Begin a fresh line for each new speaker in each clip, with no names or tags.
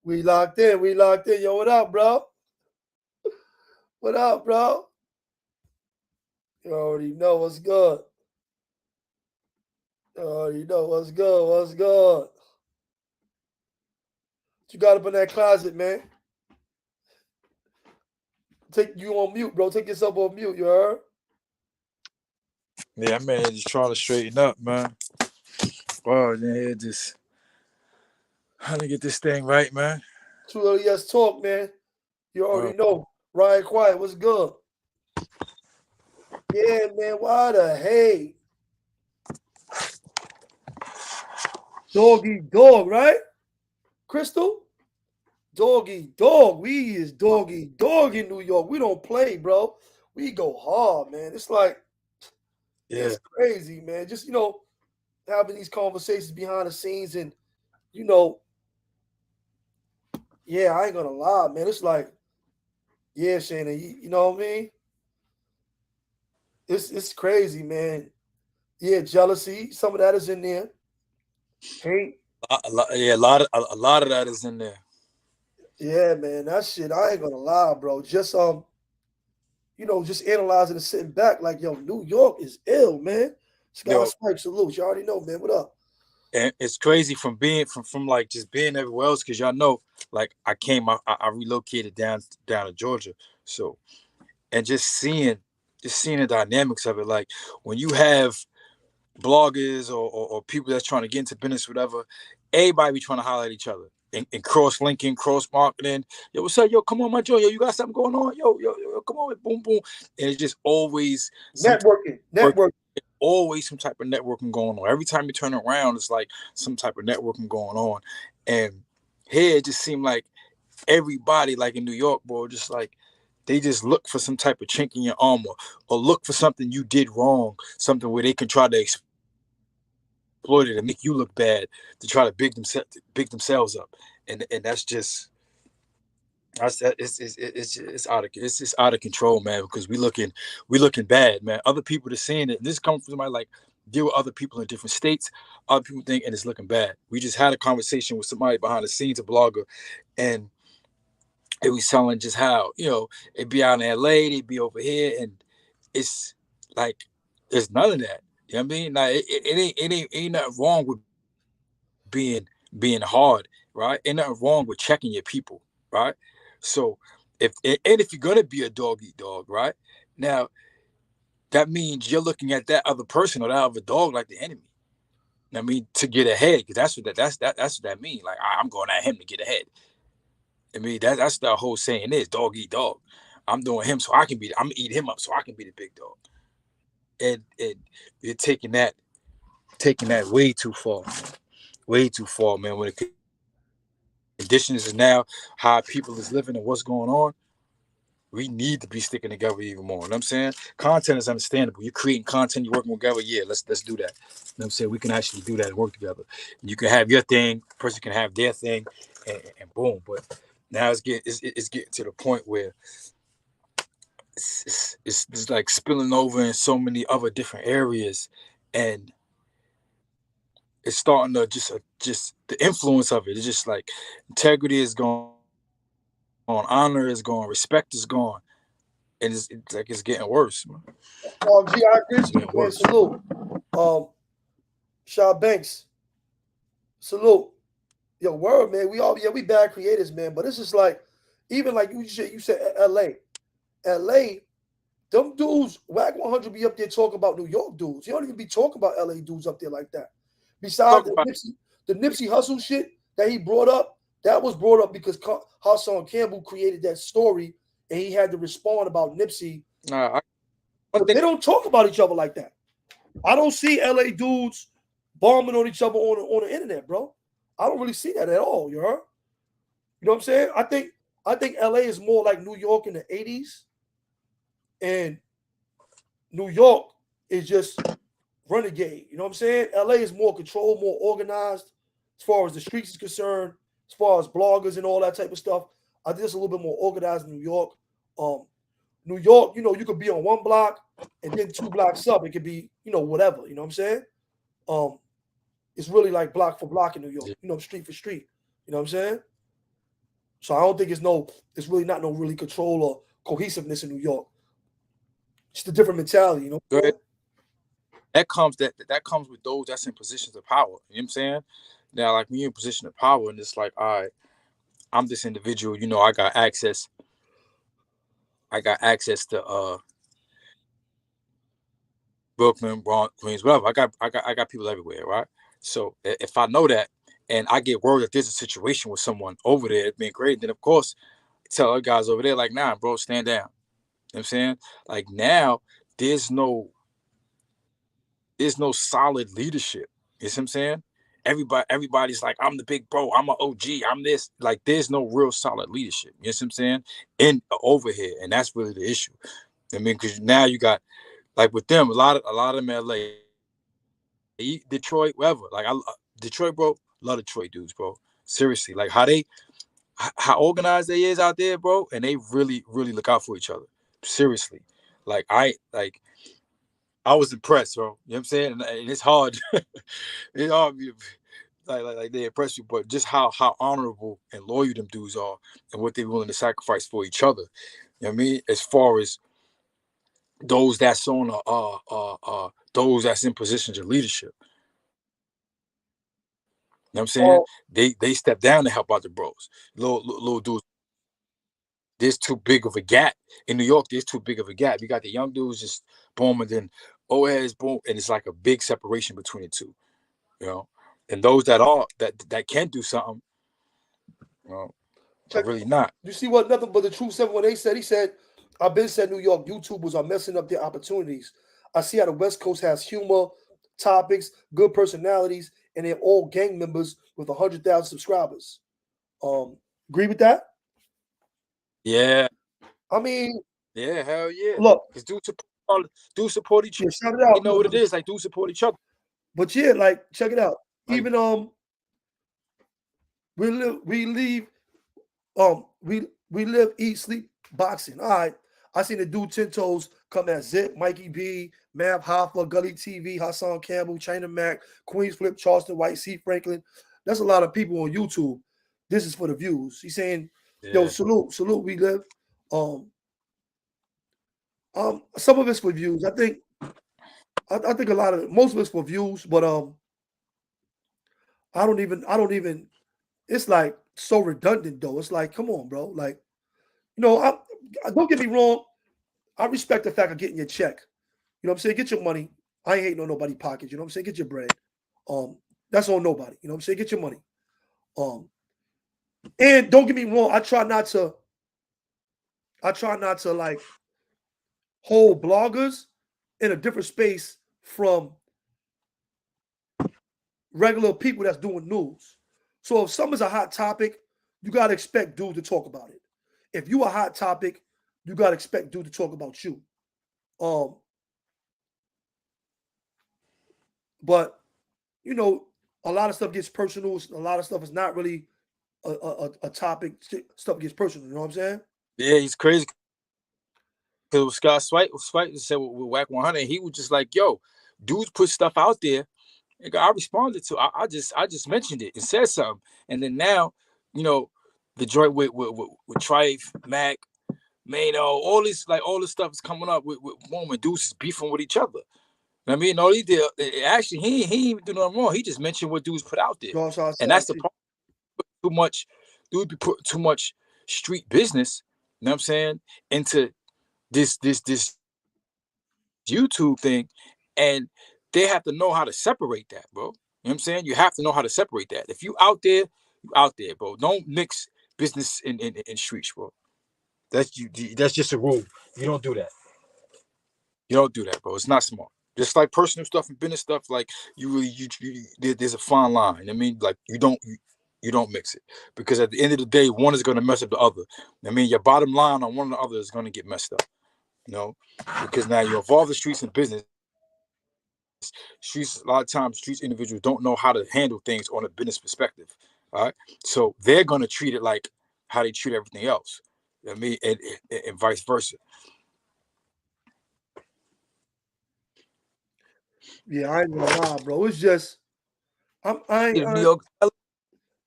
We locked in. We locked in. Yo, what up, bro? What up, bro? You already know what's good. You already know what's good. What's good? What you got up in that closet, man? Take you on mute, bro. Take yourself on mute. You heard?
Yeah, man, just trying to straighten up, man. Wow, yeah, just trying to get this thing right, man.
Too early yes talk, man. You
Wow.
already know. Ryan Quiet, what's good? Yeah, man. Why the hey? Doggy dog, right? Crystal? Doggy dog. We is doggy dog in New York. We don't play, bro. We go hard, man. It's like
Yeah,
it's crazy, man. Just having these conversations behind the scenes, and you know, yeah, I ain't gonna lie, man. It's like, yeah, Shana, you know what I mean? It's crazy, man. Yeah, jealousy. Some of that is in there. Hate.
yeah, a lot of that is in there.
Yeah, man. That shit. I ain't gonna lie, bro. Just just analyzing and sitting back, like, yo, New York is ill, man. Sky
Yo,
Spike, salute. You already know, man. What up?
and it's crazy from being from like just being everywhere else because y'all know, like I relocated down to Georgia, so and just seeing the dynamics of it, like when you have bloggers or people that's trying to get into business, whatever, everybody be trying to holler at each other and cross linking, cross marketing. Yo, what's up? Yo, come on, my joint. Yo, you got something going on? Yo, come on, boom, boom. And it's just always some type
Networking.
of work,
Network.
always some type of networking going on. Every time you turn around, it's like some type of networking going on. And here it just seemed like everybody, like in New York, bro, just like they just look for some type of chink in your armor or look for something you did wrong, something where they can try to exploit it and make you look bad to try to big themselves up, and that's just it's out of it's just out of control, man. Because we looking bad, man. Other people are seeing it. This comes from somebody like deal with other people in different states. Other people think, and it's looking bad. We just had a conversation with somebody behind the scenes, a blogger, and it was telling just how it'd be out in LA, they'd be over here, and it's like there's none of that. You know what I mean? Like it ain't nothing wrong with being hard, right? Ain't nothing wrong with checking your people, right? So if you're gonna be a dog eat dog, right? Now that means you're looking at that other person or that other dog like the enemy. I mean, to get ahead, because that's what that means. Like I'm going at him to get ahead. I mean, that's the whole saying is dog eat dog. I'm doing him so I can be. I'm gonna eat him up so I can be the big dog. And you're taking that way too far, way too far, man. When the conditions is now how people is living and what's going on, we need to be sticking together even more. You know what I'm saying? Content is understandable. You're creating content, you're working together. Yeah, let's do that. You know what I'm saying? We can actually do that and work together. You can have your thing, the person can have their thing, and boom. But now it's getting to the point where it's like spilling over in so many other different areas, and it's starting to just the influence of it. It's just like integrity is gone, honor is gone, respect is gone, and it's like it's getting worse, man.
G, I
It's
agree
getting
with you,
worse.
man. Salute. Um, Shaw Banks, salute. Yo, word, man. We bad creators, man. But it's just like, even like you said LA. LA, them dudes, Whack 100 be up there talking about New York dudes. You don't even be talking about LA dudes up there like that. Besides
Talk about
The Nipsey Hustle shit that he brought up, that was brought up because Hassan Campbell created that story and he had to respond about Nipsey.
one
But
thing.
they don't talk about each other like that. I don't see LA dudes bombing on each other on the internet, bro. I don't really see that at all. You heard? You know what I'm saying? I think LA is more like New York in the 80s, and New York is just renegade. You know what I'm saying? LA is more controlled, more organized as far as the streets is concerned, as far as bloggers and all that type of stuff. I think it's a little bit more organized in New York. Um, New York, you could be on one block and then 2 blocks up, it could be, whatever. You know what I'm saying? Um, it's really like block for block in New York, street for street. You know what I'm saying? So I don't think it's really not no really control or cohesiveness in New York. Just a different mentality, you know what I'm saying?
That comes with those that's in positions of power. You know what I'm saying? Now, like when you're in position of power, and it's like, all right, I'm this individual. I got access. I got access to Brooklyn, Bronx, Queens, whatever. I got people everywhere, right? So if I know that, and I get word that there's a situation with someone over there being great, then of course tell other guys over there like, nah, bro, stand down. You know what I'm saying? Like now, there's no there's no solid leadership. You see what I'm saying? Everybody's like, I'm the big bro, I'm an OG, I'm this. Like, there's no real solid leadership. You see what I'm saying? In over here, and that's really the issue. I mean, because now you got like with them, a lot of them LA, Detroit, wherever. Like Detroit, bro, love Detroit dudes, bro. Seriously, like how organized they is out there, bro, and they really, really look out for each other. Seriously, like I was impressed, bro. You know what I'm saying? And it's hard. It's hard. Like they impress you, but just how honorable and loyal them dudes are, and what they're willing to sacrifice for each other. You know what I mean? As far as those that's on those that's in positions of leadership. You know what I'm saying?
Oh,
They step down to help out the bros. Little dudes. There's too big of a gap in New York. There's too big of a gap. You got the young dudes just boom, and then old heads boom, and it's like a big separation between the two. You know, and those that can do something, you know, are
check.
really not.
You see what nothing but the truth said when they said, he said, I've been said New York YouTubers are messing up their opportunities. I see how the West Coast has humor, topics, good personalities, and they're all gang members with 100,000 subscribers. Um, agree with that?
Yeah,
I mean,
yeah, hell yeah.
look,
Cause do support each
yeah,
other.
shout it
You
out.
know
Look,
what it is. Like do support each other.
but yeah, like check it out.
Like
Even we leave we live, eat, sleep, boxing. All right. I seen the dude 10 toes come at Zip, Mikey B, Mav Hoffa, Gully TV, Hassan Campbell, China Mac, Queens Flip, Charleston White, C. Franklin. That's a lot of people on YouTube. This is for the views. He's saying, yo,
yeah,
salute, we live. Um, some of it's for views. I think a lot of most of it's for views, but I don't even it's like so redundant though. It's like, come on, bro. Like, don't get me wrong. I respect the fact of getting your check. You know what I'm saying? Get your money. I ain't hating on nobody pockets. You know what I'm saying? Get your bread. Um, that's on nobody. You know what I'm saying? Get your money. Um, and don't get me wrong. I try not to like hold bloggers in a different space from regular people that's doing news. So if something's a hot topic, you gotta expect dude to talk about it. If you a hot topic, you gotta expect dude to talk about you. Um, but you know, a lot of stuff gets personal. A lot of stuff is not really a topic. Stuff gets personal. You know what I'm saying?
yeah. He's crazy. Cause Scott Swipe said with Whack 100, he was just like, "Yo, dudes put stuff out there." And I responded to. I just mentioned it and said something, and then now, you know, the joint with Trife, Mac, Mano, all this stuff is coming up with woman dudes is beefing with each other. I mean, all he did actually he ain't even do nothing wrong. He just mentioned what dudes put out there,
That's how I said.
and
I
that's the
see.
part. Too much, dude be put too much street business. You know what I'm saying? Into this YouTube thing, and they have to know how to separate that, bro. You know what I'm saying? You have to know how to separate that. If you out there, you out there, bro. Don't mix business in streets, bro. That's you. That's just a rule. You don't do that. You don't do that, bro. It's not smart. Just like personal stuff and business stuff, like you really there's a fine line. I mean, like you don't mix it because at the end of the day, one is going to mess up the other. I mean, your bottom line on one or the other is going to get messed up. You know, because now you involve the streets in business. Streets, a lot of times streets individuals don't know how to handle things on a business perspective. All right, so they're going to treat it like how they treat everything else. I mean, and vice versa.
Yeah, I ain't gonna lie, bro. It's just I'm, I
New
I
York,
I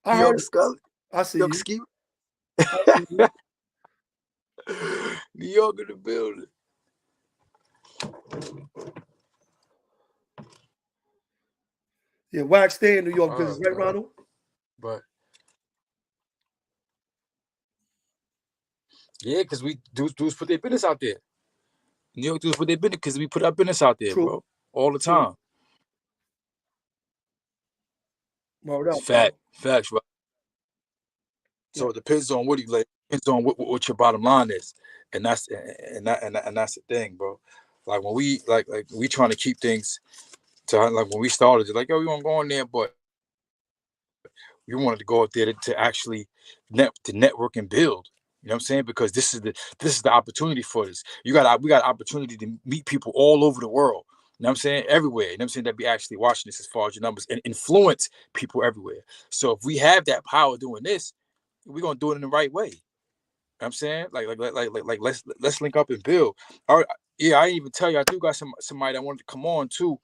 New
heard.
York, Scully,
I
New
see
York
you.
ski. New York in the building.
Yeah, Wax stay in New York business, right,
Bro.
Ronald?
But yeah, because we dudes put their business out there. New York dudes put their business because we put our business out there,
True,
bro, all the
true.
time.
Word
It's
up, bro.
facts, right?
Yeah,
So it depends on what you like. Depends on what your bottom line is, and that's the thing, bro. Like when we like we trying to keep things to like when we started, like yo, we want to go in there, but we wanted to go out there to actually to network and build. You know what I'm saying? Because this is the opportunity for this. We got opportunity to meet people all over the world. You know what I'm saying? Everywhere. You know what I'm saying? That be actually watching this as far as your numbers and influence people everywhere. So if we have that power doing this, we're gonna do it in the right way. You know what I'm saying? Like let's link up and build. All right, yeah, I didn't even tell you I do got somebody that wanted to come on too.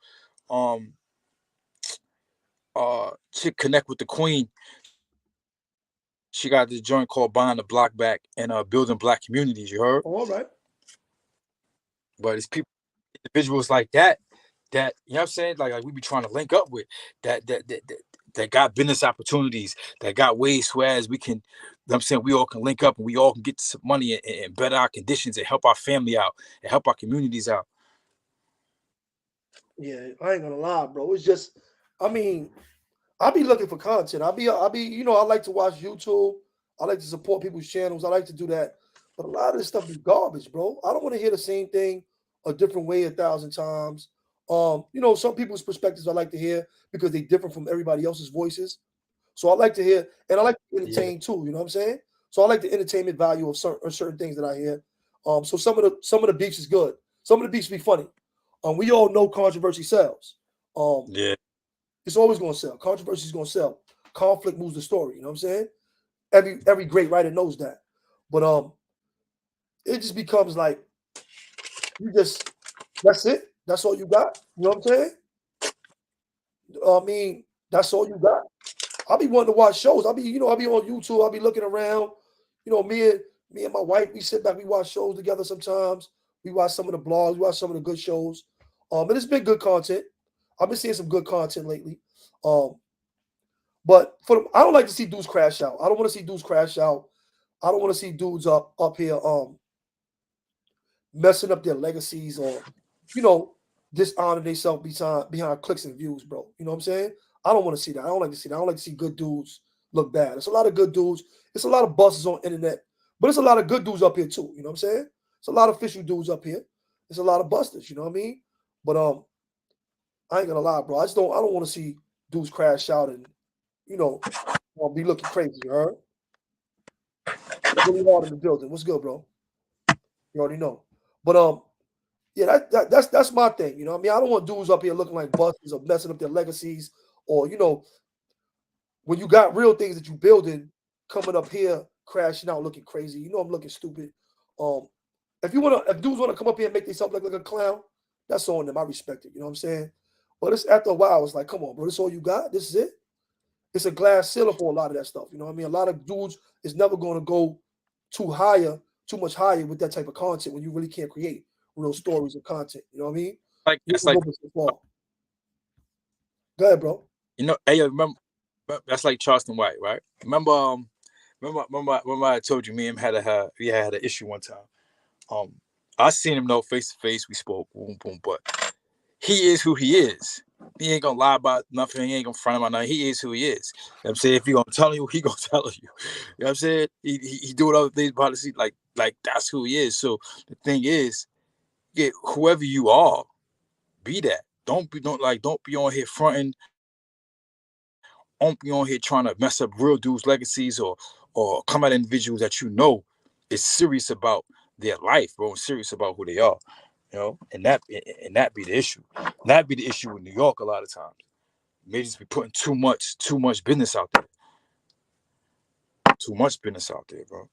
Um to connect with the queen. She got this joint called Buying the Block Back and building black communities, you heard?
all right.
But it's people individuals like that you know what I'm saying? Like we be trying to link up with that got business opportunities, that got ways whereas we can, you know what I'm saying, we all can link up and we all can get some money and better our conditions and help our family out and help our communities out.
Yeah, I ain't gonna lie, bro. It's just, I mean, I be looking for content. I like to watch YouTube. I like to support people's channels. I like to do that. But a lot of this stuff be garbage, bro. I don't want to hear the same thing a different way 1,000 times. Some people's perspectives I like to hear because they differ from everybody else's voices. So I like to hear, and I like to
Yeah,
entertain too. You know what I'm saying? So I like the entertainment value of certain things that I hear. So some of the beefs is good. Some of the beefs be funny. We all know controversy sells. Um,
yeah.
it's always going to sell. Controversy is going to sell. Conflict moves the story. You know what I'm saying? Every great writer knows that. But it just becomes like you just that's it. That's all you got. You know what I'm saying? I mean, that's all you got. I'll be wanting to watch shows. I'll be on YouTube. I'll be looking around. Me and my wife, we sit back, we watch shows together sometimes. We watch some of the blogs, we watch some of the good shows. And it's been good content. I've been seeing some good content lately. Um, I don't like to see dudes crash out. I don't want to see dudes crash out. I don't want to see dudes up here messing up their legacies or you know dishonor themselves behind clicks and views, bro. You know what I'm saying? I don't want to see that. I don't like to see that. I don't like to see good dudes look bad. It's a lot of good dudes. It's a lot of busters on internet, but it's a lot of good dudes up here too. You know what I'm saying? It's a lot of official dudes up here. It's a lot of busters. You know what I mean? But I ain't gonna lie, bro. I don't want to see dudes crash out and you know be looking crazy. You heard? Really hard in the building. What's good, bro? You already know. But yeah, that's my thing. You know what I mean? I don't want dudes up here looking like busters or messing up their legacies or when you got real things that you building coming up here crashing out looking crazy. I'm looking stupid. Um if dudes wanna come up here and make themselves look like a clown, that's on them. I respect it. You know what I'm saying? But it's after a while, it's like, come on, bro, this all you got? This is it? It's a glass ceiling for a lot of that stuff. You know what I mean? A lot of dudes is never gonna go too much higher with that type of content when you really can't create real stories and content. You know what I mean?
Like
You
that's
can
like
go so far. Go ahead, bro.
hey, remember that's like Charleston White, right? Remember I told you me and him we had an issue one time. Um, I seen him no face to face. We spoke, boom, boom, but he is who he is. He ain't gonna lie about nothing. He ain't gonna front about nothing. He is who he is. You know what I'm saying if he gonna tell you, he gonna tell you. You know what I'm saying? He do other things behind the scenes, like that's who he is. So the thing is, yeah, whoever you are, be that. Don't be on here fronting. Don't be on here trying to mess up real dudes' legacies or come at individuals that you know is serious about their life, bro, and serious about who they are. And that be the issue. That be the issue with New York a lot of times. They just be putting too much business out there. Too much business out there, bro.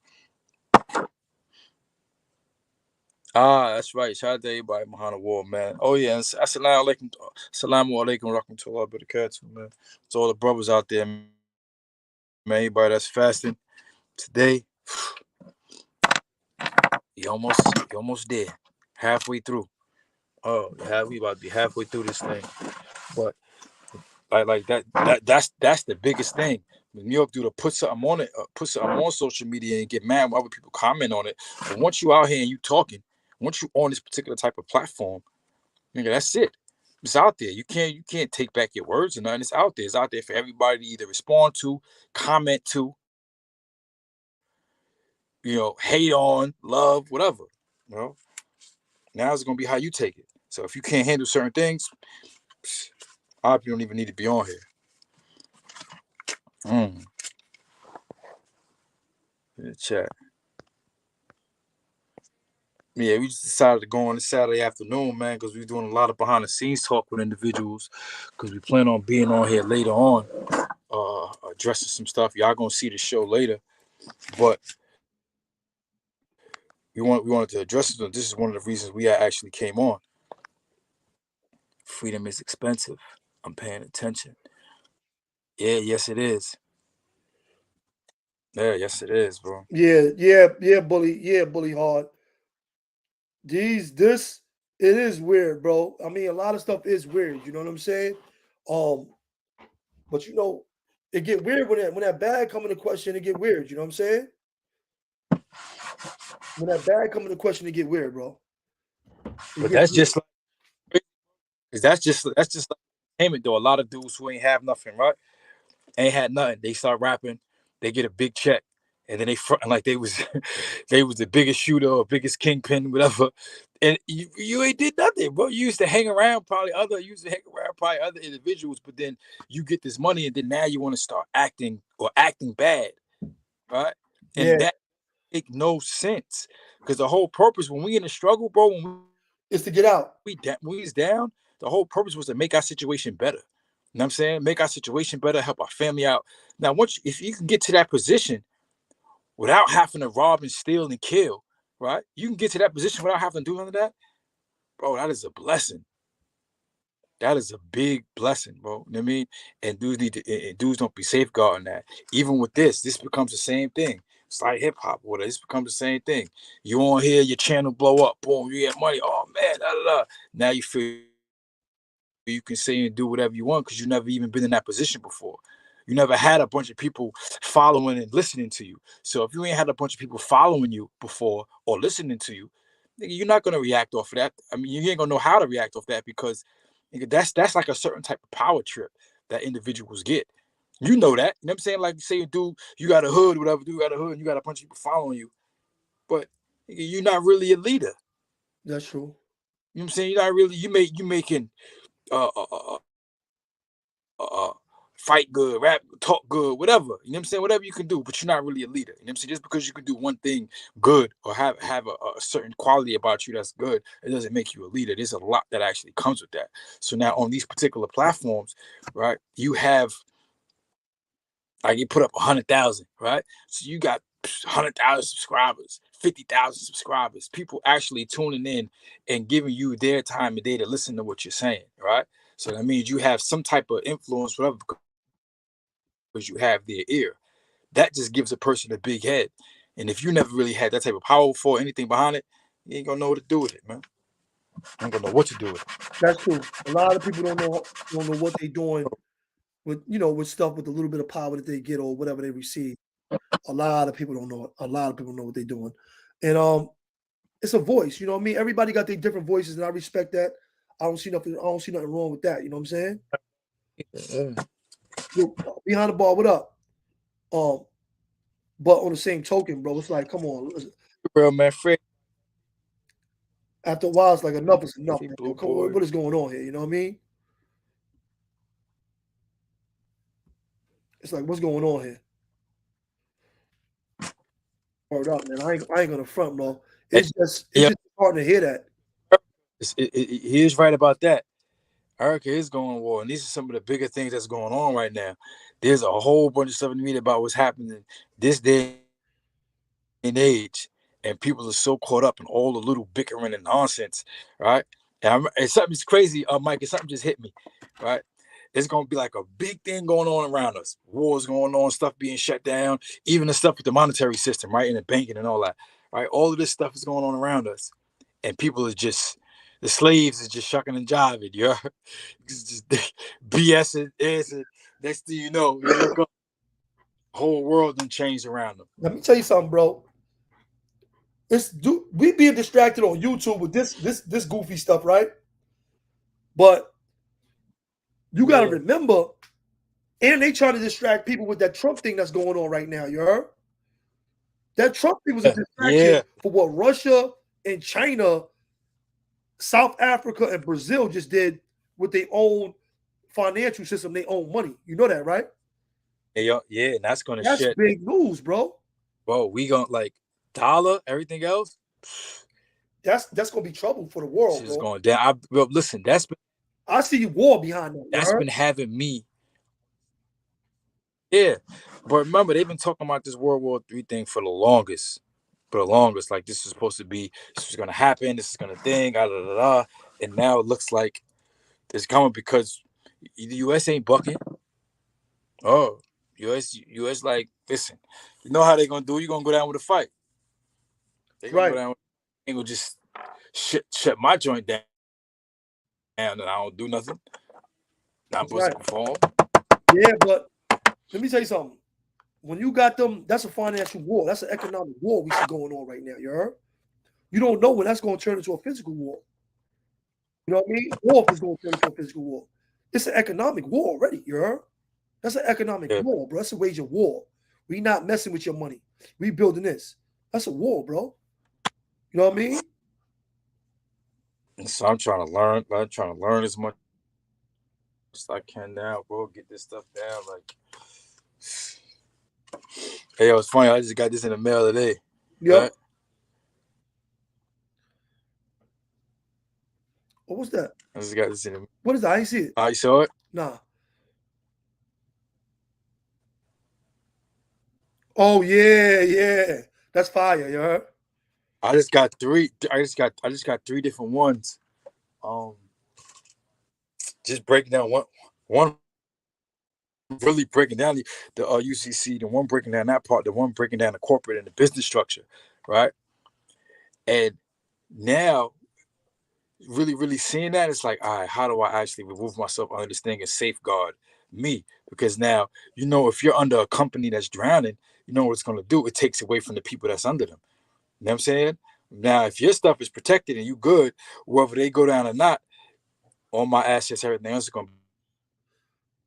Ah, that's right. Shout out to everybody behind the wall, man. Oh yeah, and assalamu alaikum, rahmatullah, barakatuh, man. To all the brothers out there, man. Everybody that's fasting today. You almost there. Halfway through. Oh, we about to be halfway through this thing. But like that's the biggest thing. When New York do to put something on it, put something on social media and get mad when other people comment on it. But once you out here and you talking, once you on this particular type of platform, nigga, that's it. It's out there. You can't take back your words or nothing. It's out there. It's out there for everybody to either respond to, comment to, hate on, love, whatever. You know, now it's gonna be how you take it. So if you can't handle certain things, I hope you don't even need to be on here. Mm. In the chat. Yeah, we just decided to go on this Saturday afternoon, man, because we're doing a lot of behind the scenes talk with individuals. Because we plan on being on here later on, addressing some stuff. Y'all gonna see the show later, but we wanted to address it. This is one of the reasons we actually came on. Freedom is expensive. I'm paying attention. Yeah, yes it is. Yeah, yes it is, bro.
Yeah, bully hard. This it is weird, bro. I mean, a lot of stuff is weird. You know what I'm saying? Um, but it get weird when that bag come into question. It get weird. You know what I'm saying? When that bag come into question, it get weird, bro. It
But
gets
that's
weird.
just like, that's just like entertainment though. A lot of dudes who ain't have nothing, right? Ain't had nothing. They start rapping, they get a big check, and then they front like they was they was the biggest shooter or biggest kingpin, whatever. And you ain't did nothing, bro. You used to hang around probably other individuals, but then you get this money, and then now you want to start acting bad, right? And
Yeah,
that make no sense because the whole purpose when we in the struggle, bro,
it's to get out.
when we was down, the whole purpose was to make our situation better. You know what I'm saying? Make our situation better, help our family out. Now, if you can get to that position without having to rob and steal and kill, right? You can get to that position without having to do none of that, bro. That is a blessing. That is a big blessing, bro. You know what I mean? And dudes don't be safeguarding that. Even with this becomes the same thing. It's like hip hop, whatever. This becomes the same thing. You on here, your channel blow up, boom, you get money. Oh man, da, da, da. Now you feel you can say and do whatever you want because you never even been in that position before. You never had a bunch of people following and listening to you. So if you ain't had a bunch of people following you before or listening to you, you're not gonna react off of that. I mean, you ain't gonna know how to react off that because that's like a certain type of power trip that individuals get. You know that. You know what I'm saying? Like you say, dude, you got a hood, whatever, dude got a hood, and you got a bunch of people following you, but you're not really a leader.
That's true.
You know what I'm saying? You're not really you making uh, uh, uh, uh, fight good, rap, talk good, whatever. You know what I'm saying? Whatever you can do, but you're not really a leader. You know what I'm saying? Just because you can do one thing good or have a certain quality about you that's good, it doesn't make you a leader. There's a lot that actually comes with that. So now on these particular platforms, right, you have like you put up 100,000, right? So you got 100,000 subscribers, 50,000 subscribers, people actually tuning in and giving you their time of day to listen to what you're saying, right? So that means you have some type of influence, whatever, because you have their ear. That just gives a person a big head. And if you never really had that type of power for anything behind it, you ain't gonna know what to do with it, man. You ain't gonna know what to do with it.
That's true. A lot of people don't know what they're doing with stuff with a little bit of power that they get or whatever they receive. A lot of people don't know it. A lot of people know what they're doing, and it's a voice. You know what I mean? Everybody got their different voices, and I respect that. I don't see nothing. I don't see nothing wrong with that. You know what I'm saying?
Yeah.
Yo, behind the ball, what up? Um, but on the same token, bro, it's like, come on. Listen,
Real man, Fred,
after a while, it's like enough is enough. Man.
Blue
What
Boy.
is going on here? You know what I mean? It's like, what's going on here? Word up, man. I ain't gonna front, bro.
Hey,
It's
yeah,
just hard to hear that.
he is right about that. America is going to war, and these are some of the bigger things that's going on right now. There's a whole bunch of stuff in the media about what's happening this day and age, and people are so caught up in all the little bickering and nonsense, right? And something's crazy, Mike. And something just hit me, right? It's gonna be like a big thing going on around us. Wars going on, stuff being shut down, even the stuff with the monetary system, right, and the banking and all that, right? All of this stuff is going on around us, and people are just the slaves is just shucking and jiving. You heard? It's just BS and next thing you know, you look up, the whole world done changed around them.
Let me tell you something, bro. We being distracted on YouTube with this goofy stuff, right? But you got to
Yeah.
remember, and they try to distract people with that Trump thing that's going on right now. You heard? That Trump thing was a distraction
Yeah.
for what Russia and China, South Africa and Brazil just did with their own financial system, their own money. You know that, right?
Yeah, and that's gonna
That's
shit.
big news, bro.
Bro, we gonna like dollar, everything else.
That's gonna be trouble for the world,
Shit's
bro.
going down. Well, listen,
I see war behind that.
that's been having me. Yeah, but remember they've been talking about this World War III thing for the longest. Like this is supposed to be, this is gonna happen, this is gonna thing, and now it looks like it's coming because the U.S. ain't bucking. Oh, U.S. like, listen, you know how they gonna do? You gonna go down with a fight. They gonna go down. Ain't gonna just shut my joint down, and I don't do nothing. Not supposed to conform.
Yeah, but let me tell you something. When you got them, that's a financial war. That's an economic war we see going on right now. You heard? You don't know when that's going to turn into a physical war. You know what I mean? War is going to turn into a physical war. It's an economic war already. You heard? That's an economic war, bro. That's a wage of war. We not messing with your money. We building this. That's a war, bro. You know what I mean?
And so I'm trying to learn. I'm trying to learn as much as I can now, bro. Get this stuff down. Like, hey, yo, it's funny. I just got this in the mail today.
Yep. Right? What was that?
I just got this in the.
What is that? I ain't see it.
Oh, you saw it?
Nah. Oh yeah. That's fire, you heard?
I just got three. I just got three different ones. Just breaking down one really breaking down the UCC, the one breaking down that part, the one breaking down the corporate and the business structure, right? And now, really seeing that, it's like, all right, how do I actually remove myself under this thing and safeguard me? Because now, you know, if you're under a company that's drowning, you know what it's going to do? It takes away from the people that's under them. You know what I'm saying? Now, if your stuff is protected and you good, whether they go down or not, all my assets, everything else is going to be.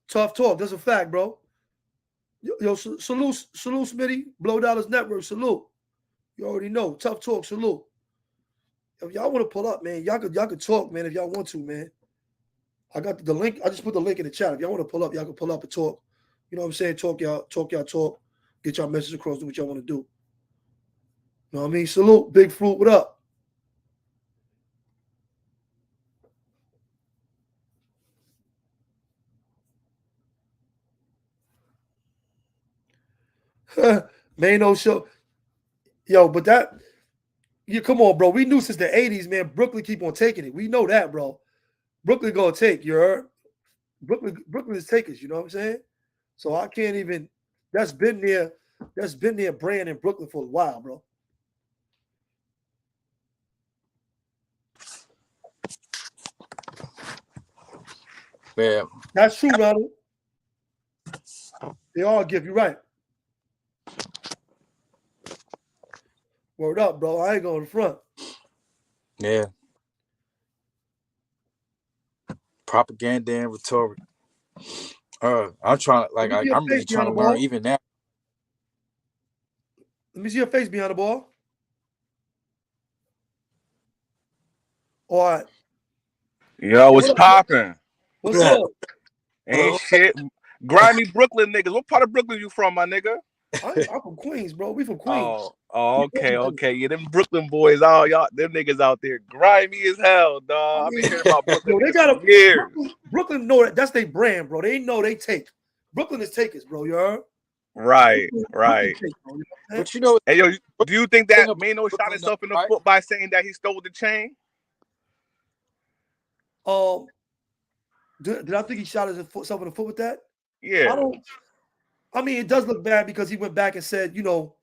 Tough talk. That's a fact, bro. Yo, salute, Smitty. Blow Dollars Network, salute. You already know. Tough talk, salute. If y'all want to pull up, man, y'all could talk, man, if y'all want to, man. I got the link. I just put the link in the chat. If y'all want to pull up, y'all can pull up and talk. You know what I'm saying? Talk. Get y'all message across, do what y'all want to do. You know what I mean? Salute. Big Fruit, what up? Man, no show. Yo, but that, come on, bro. We knew since the 80s, man, Brooklyn keep on taking it. We know that, bro. Brooklyn gonna take, you heard? Brooklyn is takers, you know what I'm saying? So I can't even, that's been their brand in Brooklyn for a while, bro.
Yeah.
That's true, Ronald. They all give you right. Word up, bro. I ain't going to front.
Yeah. Propaganda and rhetoric. I'm trying to, like, I'm really trying to learn even now.
Let me see your face behind the ball. All right.
Yo, what's popping?
What's up?
Ain't shit. Grimy Brooklyn niggas. What part of Brooklyn you from, my nigga?
I'm from Queens, bro. We from Queens.
Oh, okay. Yeah, them Brooklyn boys, all y'all, them niggas out there, grimy as hell, dog. I've been hearing about Brooklyn for years.
Brooklyn know that's their brand, bro. They know they take. Brooklyn is takers, bro. You heard?
Right.
But you know,
hey, yo, do you think that Mano shot himself in the foot by saying that he stole the chain?
Did I think he shot himself in the foot with that?
Yeah.
I mean, it does look bad because he went back and said, you know.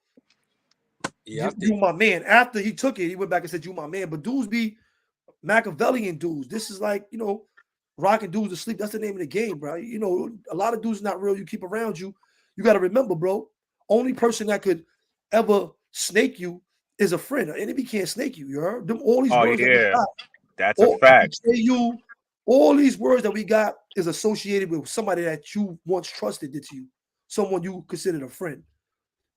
Yeah,
you my man. After he took it, he went back and said, you my man. But dudes be Machiavellian dudes. This is like, rocking dudes to sleep. That's the name of the game, bro. A lot of dudes not real you keep around you. You got to remember, bro, only person that could ever snake you is a friend. An enemy can't snake you. You heard? All these words that we got.
That's a fact.
All these words that we got is associated with somebody that you once trusted to you, someone you considered a friend.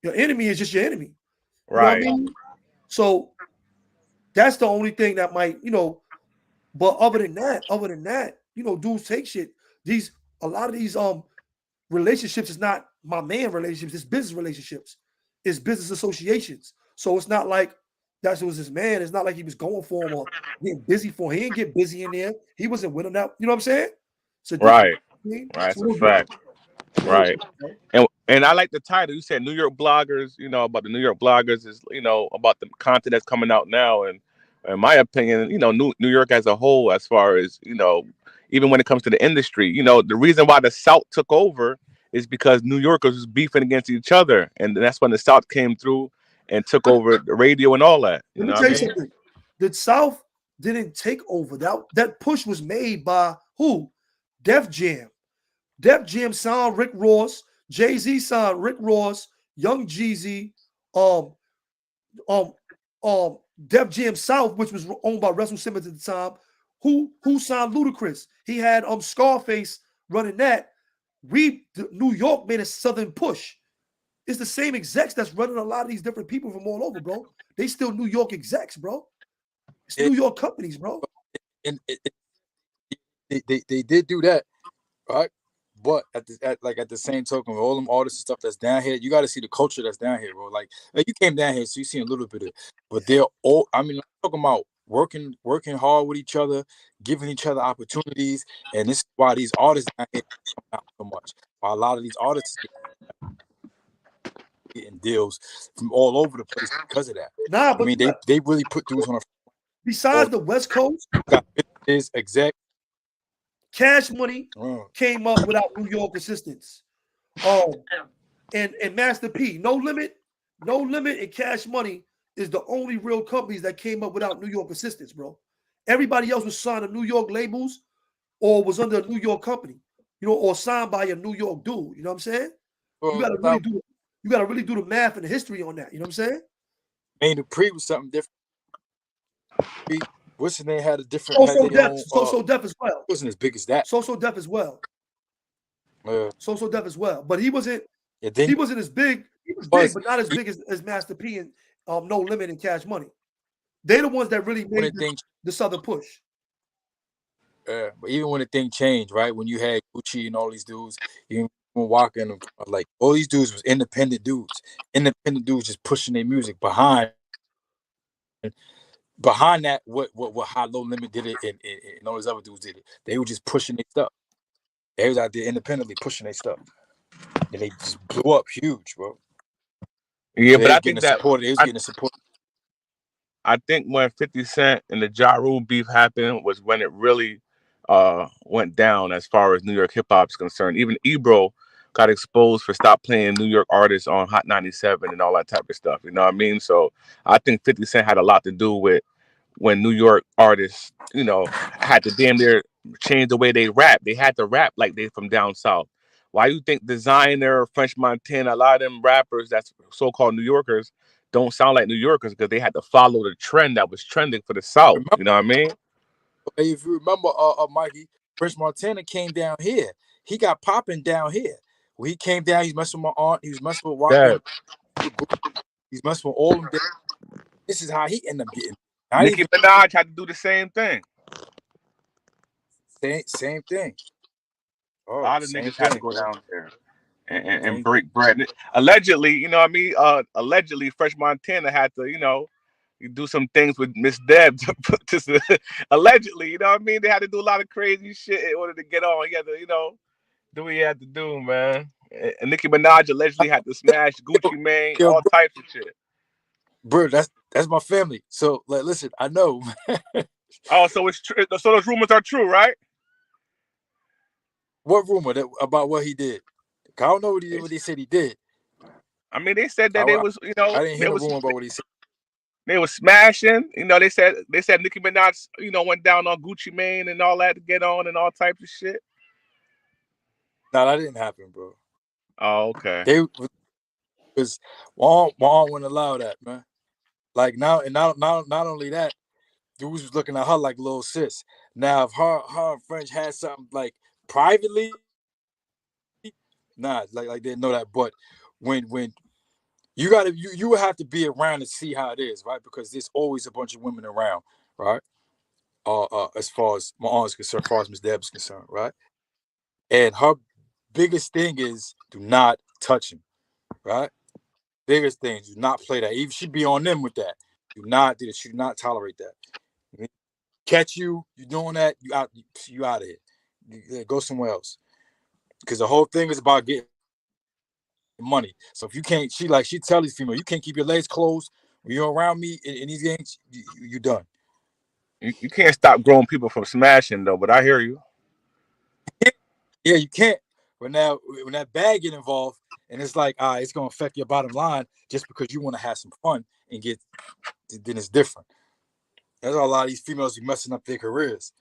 Your enemy is just your enemy. You know what I mean? So that's the only thing that might, but other than that, dudes take shit. A lot of these relationships is not my man relationships, it's business relationships, it's business associations. So it's not like that was his man. It's not like he was going for him or getting busy for him. He didn't get busy in there. He wasn't with him now. You know what I'm saying?
Right. That's a fact. Right. And I like the title. You said New York bloggers, about the New York bloggers is, about the content that's coming out now. And in my opinion, New York as a whole, as far as, even when it comes to the industry, the reason why the South took over is because New Yorkers was beefing against each other. And that's when the South came through and took over the radio and all that.
Let me tell you something. The South didn't take over. That push was made by who? Def Jam. Def Jam signed Rick Ross. Jay-Z signed Rick Ross, Young Jeezy, Def Jam South, which was owned by Russell Simmons at the time. Who signed Ludacris? He had Scarface running that. New York made a southern push. It's the same execs that's running a lot of these different people from all over, bro. They still New York execs, bro. It's New York companies, bro.
And they did do that, right? But at the same token, with all them artists and stuff that's down here, you got to see the culture that's down here, bro. Like you came down here, so you see a little bit of it. But they're all, I'm talking about working hard with each other, giving each other opportunities, and this is why these artists down here come out so much. Why a lot of these artists getting deals from all over the place because of that.
Nah, but
they really put dudes on a.
Besides the West Coast,
got business exec.
Cash Money came up without New York assistance. And Master P, No Limit, and Cash Money is the only real companies that came up without New York assistance, bro. Everybody else was signed to New York labels or was under a New York company, or signed by a New York dude. You know what I'm saying? You gotta really do the math and the history on that. You know what I'm saying?
Main Dupree was something different. What's his name had a different.
So Def as well.
Wasn't as big as that.
So Def as well. So Def as well, but he wasn't. He wasn't as big. He was big, but not as big as Master P and No Limit and Cash Money. They're the ones that really made the Southern push.
But even when the thing changed, right? When you had Gucci and all these dudes, even walking, like all these dudes was independent dudes. Independent dudes just pushing their music behind that. What High Low Limit did it, and all these other dudes did it. They were just pushing their stuff. They was out there independently pushing their stuff, and they just blew up huge, bro.
Yeah, but I think that
they was getting support.
I think when 50 Cent and the Ja Rule beef happened was when it really went down as far as New York hip hop is concerned. Even Ebro got exposed for stop playing New York artists on Hot 97 and all that type of stuff. You know what I mean? So I think 50 Cent had a lot to do with when New York artists, had to damn near change the way they rap. They had to rap like they from down south. Why you think Designer, French Montana, a lot of them rappers that's so-called New Yorkers don't sound like New Yorkers because they had to follow the trend that was trending for the South. You know what I mean?
If you remember, Mikey, French Montana came down here. He got popping down here. When he came down, he's messing with my aunt. He was messing with Walker. He's messing with all of them. This is how he ended up getting.
Nicki Minaj had to do the same thing.
Same thing.
A lot of niggas had to go down there and break bread. Allegedly, you know what I mean? Allegedly, Fresh Montana had to, you do some things with Miss Deb allegedly, you know what I mean? They had to do a lot of crazy shit in order to get on. He had to, do what he had to do, man. And Nicki Minaj allegedly had to smash Gucci Mane, all types of shit.
Bro, that's my family. So, like, listen, I know.
Oh, so it's true. So those rumors are true, right?
What rumor about what he did? I don't know what they said he did.
I mean, they said that
I,
they
I
was,
I didn't hear no rumor about what he said.
they was smashing. They said Nicki Minaj, went down on Gucci Mane and all that to get on and all types of shit.
No, that didn't happen, bro.
Oh, okay.
They because my aunt wouldn't allow that, man. Like now, and not only that, dudes was looking at her like little sis. Now, if her and French had something like privately, nah, like they didn't know that. But when you would have to be around to see how it is, right? Because there's always a bunch of women around, right? As far as my aunt's concerned, as far as Miss Deb is concerned, right? And her biggest thing is do not touch him, right? Biggest thing, do not play that. Even she be on them with that. Do not do that. She do not tolerate that. Catch you doing that, you out of here. Go somewhere else. Because the whole thing is about getting money. So if you can't, she tell these females, you can't keep your legs closed when you're around me in these games, you done.
You can't stop grown people from smashing though, but I hear you.
Yeah, you can't. But now when that bag get involved, and it's like, it's gonna affect your bottom line just because you want to have some fun and get, then it's different. That's why a lot of these females be messing up their careers.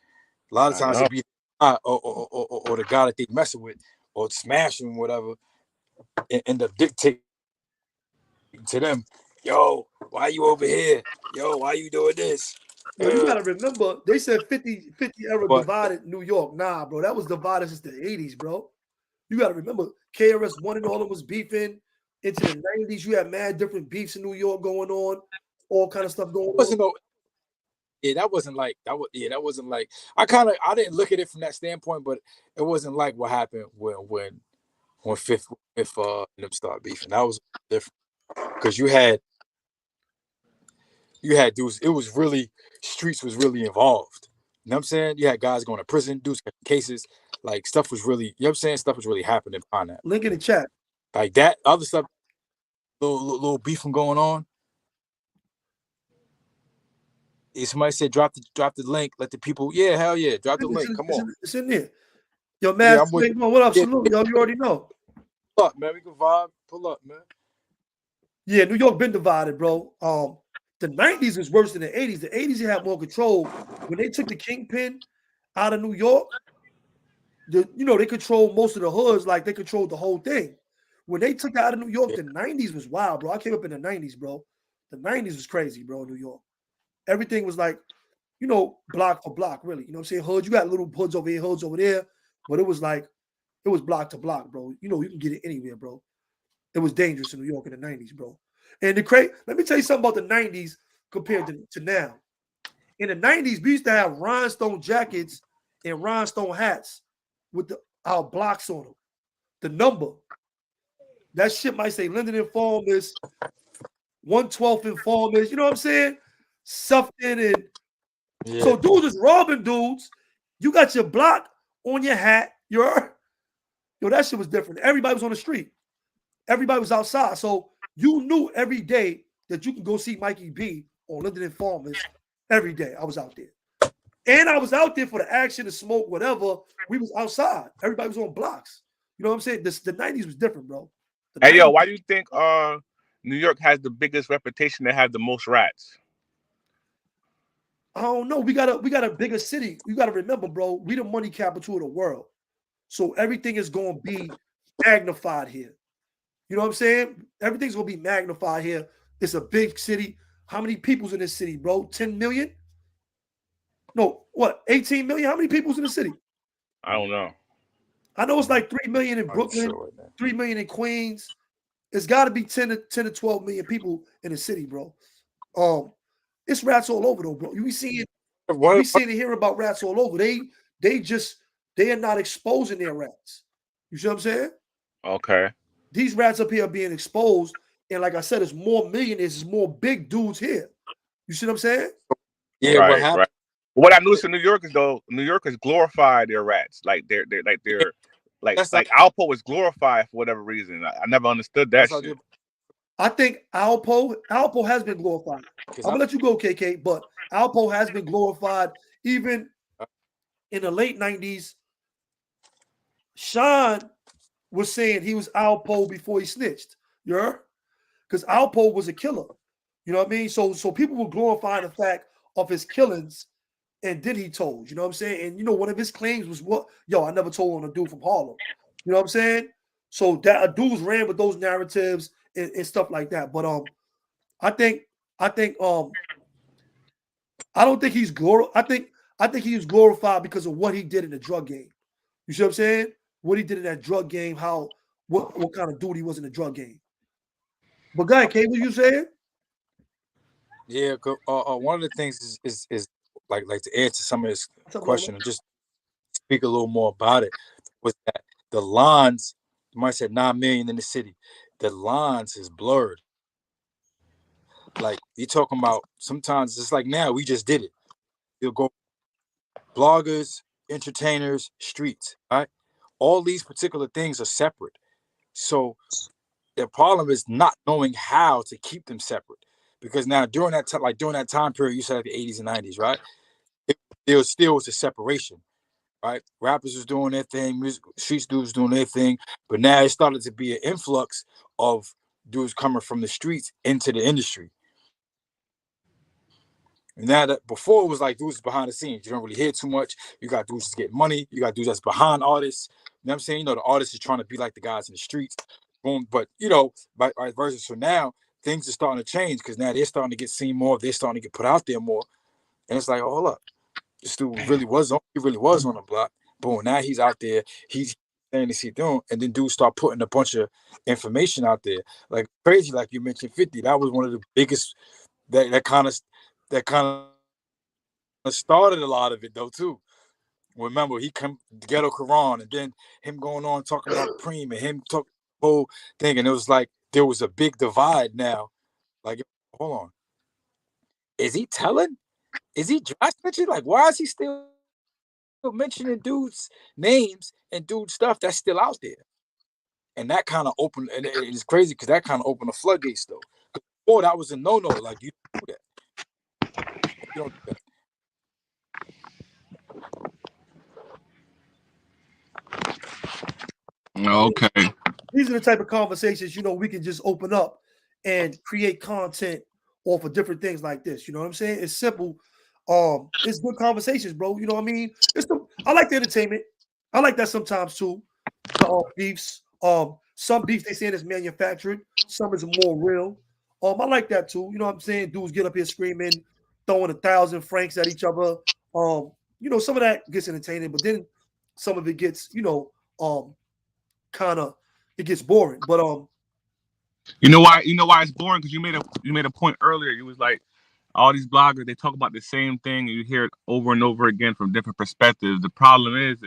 A lot of
I
times
know.
it be or the guy that they messing with or smashing whatever, and end up dictating to them, yo, why you over here? Yo, why you doing this?
Yo, you gotta remember, they said 50 era
But
divided New York. Nah, bro, that was divided since the 80s, bro. You gotta remember, KRS-One and all of them was beefing. Into the 90s, you had mad different beefs in New York going on, all kind of stuff going on.
wasn't no that wasn't like that was that wasn't like I didn't look at it from that standpoint, but it wasn't like what happened when fifth if them start beefing. That was different because you had dudes. It was really streets was really involved. You know what I'm saying? You had guys going to prison, dudes catching cases, like stuff was really. You know what I'm saying? Stuff was really happening behind that.
Link in the chat.
Like that other stuff, little beefing going on. If somebody said drop the link, let the people. Yeah, hell yeah, drop the link. Come on.
It's in there. Yo,
Yeah,
man,
I'm with.
what up?
Yeah,
Salute, yo. You already know.
pull up, man. We can vibe. Pull up, man.
Yeah, New York been divided, bro. The 90s was worse than the 80s. The 80s you had more control. When they took the kingpin out of New York, they controlled most of the hoods, like they controlled the whole thing. When they took it out of New York, the 90s was wild, bro. I came up in the 90s, bro. The 90s was crazy, bro, in New York. Everything was like, block for block, really. You know what I'm saying? Hoods, you got little hoods over here, hoods over there, but it was block to block, bro. You can get it anywhere, bro. It was dangerous in New York in the 90s, bro. And let me tell you something about the 90s compared to now. In the 90s, we used to have rhinestone jackets and rhinestone hats with our blocks on them. The number. That shit might say Linden Informers, 112th Informers. You know what I'm saying? Something. And so dudes is robbing dudes. You got your block on your hat. That shit was different. Everybody was on the street. Everybody was outside. So you knew every day that you can go see Mikey B on Linden Informers every day. I was out there. And I was out there for the action, the smoke, whatever. We was outside. Everybody was on blocks. You know what I'm saying? The 90s was different, bro.
Hey, yo, why do you think New York has the biggest reputation to have the most rats?
I don't know. We got a bigger city. You got to remember, bro, we the money capital of the world. So everything is going to be magnified here. You know what I'm saying? Everything's going to be magnified here. It's a big city. How many people's in this city, bro? 10 million? No, what? 18 million? How many people's in the city?
I don't know.
I know it's like 3 million in Brooklyn, 3 million in Queens. It's got to be 10 to 12 million people in the city, bro. It's rats all over though, bro. We seeing and hearing about rats all over. They are not exposing their rats. You see what I'm saying?
Okay.
These rats up here are being exposed, and like I said, it's more millionaires, it's more big dudes here. You see what I'm saying?
Yeah,
right,
what happened?
Right. What I noticed in New York is New Yorkers glorify their rats. Like they're like Alpo is glorified for whatever reason. I never understood that shit.
I think Alpo has been glorified. I'm gonna let you go, KK, but Alpo has been glorified even in the late 90s. Sean was saying he was Alpo before he snitched. You heard? because Alpo was a killer. You know what I mean? So people were glorifying the fact of his killings, and then he told. You know what I'm saying? And one of his claims was what? Yo, I never told on a dude from Harlem. You know what I'm saying? So that dudes ran with those narratives and stuff like that. But I think I think I don't think he's I think he was glorified because of what he did in the drug game. You see what I'm saying? What he did in that drug game, what kind of dude he was in the drug game. But guy, K, what you saying?
Yeah, one of the things is like to answer some of this
What's up, Lola?
question and just speak a little more about it was that the lines, you might say 9 million in the city, the lines is blurred. Like you talking about sometimes it's like now we just did it. You'll go bloggers, entertainers, streets, right? All these particular things are separate. So the problem is not knowing how to keep them separate. Because now during that time, like during that time period, you said like the 80s and 90s, right? There still was a separation, right? Rappers was doing their thing, music streets dudes doing their thing, but now it started to be an influx of dudes coming from the streets into the industry. And now that before it was like dudes behind the scenes, you don't really hear too much. You got dudes that's getting money, you got dudes that's behind artists. You know what I'm saying? The artist is trying to be like the guys in the streets. Boom, but vice versa. So now things are starting to change because now they're starting to get seen more, they're starting to get put out there more. And it's like, oh, hold up. This dude really was on the block. Boom, now he's out there, he's saying this he's doing, and then dudes start putting a bunch of information out there. Like crazy, like you mentioned 50. That was one of the biggest that kind of started a lot of it though too. Remember, he come Ghetto Quran, and then him going on talking about Preem and him talking the whole thing, and it was like there was a big divide now. Like, hold on, is he telling? Is he dry snitching? Like, why is he still mentioning dudes' names and dude stuff that's still out there? And that kind of opened, and it's crazy because that kind of opened the floodgates though. Before that was a no-no. Like you don't do that. You don't do that.
Okay.
These are the type of conversations we can just open up and create content off of different things like this. You know what I'm saying? It's simple. It's good conversations, bro. You know what I mean? I like the entertainment. I like that sometimes too. The beefs. Some beef they saying is manufactured. Some is more real. I like that too. You know what I'm saying? Dudes get up here screaming, throwing 1,000 francs at each other. Some of that gets entertaining, but then some of it gets, kind of it gets boring. But
You know why? You know why it's boring? Because you made a point earlier. You was like, all these bloggers, they talk about the same thing, and you hear it over and over again from different perspectives. The problem is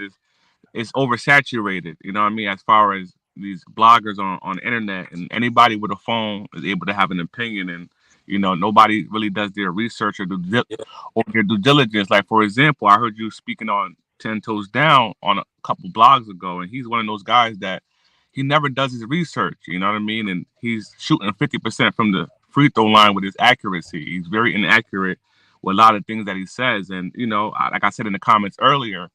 it's oversaturated. You know what I mean? As far as these bloggers on the internet, and anybody with a phone is able to have an opinion, and nobody really does their research
Yeah,
or their due diligence. Like for example, I heard you speaking on Ten Toes Down on a couple blogs ago, and he's one of those guys that he never does his research. You know what I mean? And he's shooting 50% from the free throw line with his accuracy. He's very inaccurate with a lot of things that he says. And like I said in the comments earlier,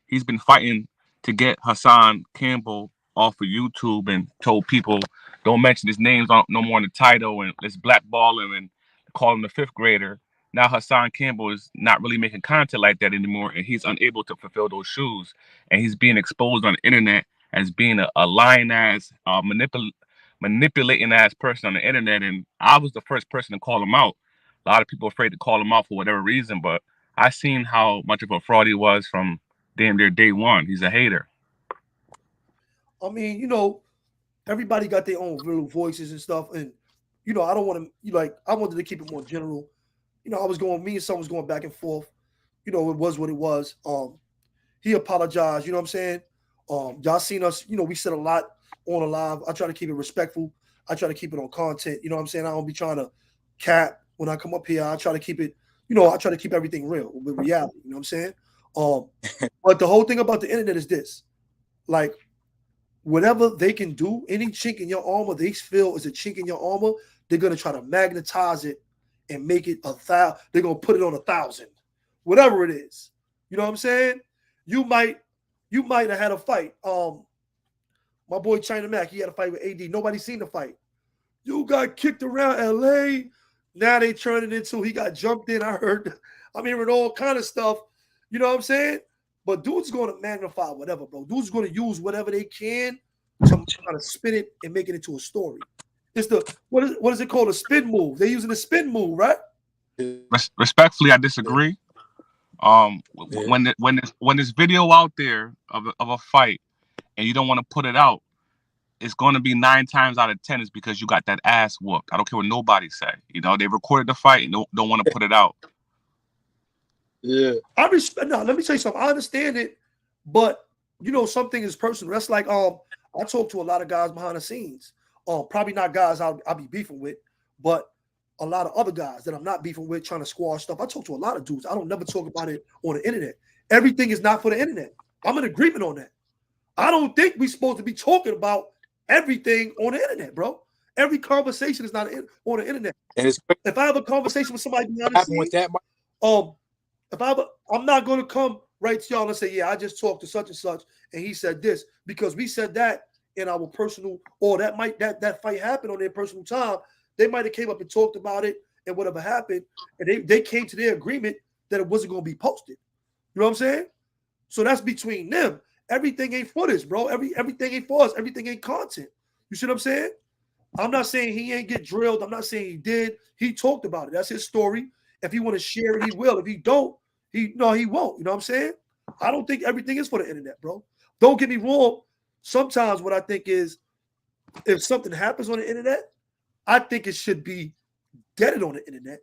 he's been fighting to get Hassan Campbell off of YouTube and told people don't mention his names no more in the title and let's blackball him and call him the fifth grader. Now Hassan Campbell is not really making content like that anymore, and he's unable to fulfill those shoes. And he's being exposed on the internet as being a lying ass, manipulating ass person on the internet. And I was the first person to call him out. A lot of people are afraid to call him out for whatever reason, but I seen how much of a fraud he was from damn near day one. He's a hater.
I mean, everybody got their own little voices and stuff, and I don't want to I wanted to keep it more general. Me and son was going back and forth. It was what it was. He apologized. You know what I'm saying? Y'all seen us. We said a lot on a live. I try to keep it respectful. I try to keep it on content. You know what I'm saying? I don't be trying to cap when I come up here. I try to keep it. I try to keep everything real with reality. You know what I'm saying? But the whole thing about the internet is this: like, whatever they can do, any chink in your armor they feel is a chink in your armor, they're gonna try to magnetize it and make it 1,000. They're gonna put it on 1,000, whatever it is. You know what I'm saying? You might have had a fight. My boy China Mac, he had a fight with AD. Nobody seen the fight. You got kicked around LA. Now they turn it into he got jumped in. I'm hearing all kind of stuff. You know what I'm saying? But dude's going to magnify whatever, bro. Dude's going to use whatever they can to try to spin it and make it into a story. It's the what is it called? A spin move. They're using the spin move, right?
Respectfully, I disagree.
Yeah.
When this video out there of a fight and you don't want to put it out, it's going to be 9 times out of 10 is because you got that ass whooped. I don't care what nobody say. You know, they recorded the fight and don't want to put it out.
Yeah.
Let me tell you something. I understand it, but you know, something is personal. That's like I talk to a lot of guys behind the scenes. Probably not guys I'll be beefing with, but a lot of other guys that I'm not beefing with, trying to squash stuff. I talk to a lot of dudes. I don't never talk about it on the internet. Everything is not for the internet. I'm in agreement on that. I don't think we're supposed to be talking about everything on the internet, bro. Every conversation is not on the internet.
And
if I have a conversation with somebody behind the scenes, I'm not going to come right to y'all and say, yeah, I just talked to such and such, and he said this, because we said that in our personal, or that fight happened on their personal time. They might have came up and talked about it and whatever happened, and they came to their agreement that it wasn't going to be posted. You know what I'm saying? So that's between them. Everything ain't for this, bro. Everything ain't for us. Everything ain't content. You see what I'm saying? I'm not saying he ain't get drilled. I'm not saying he did. He talked about it. That's his story. If he want to share it, he will. If he don't, he won't. You know what I'm saying? I don't think everything is for the internet, bro. Don't get me wrong. Sometimes what I think is, if something happens on the internet, I think it should be deaded on the internet.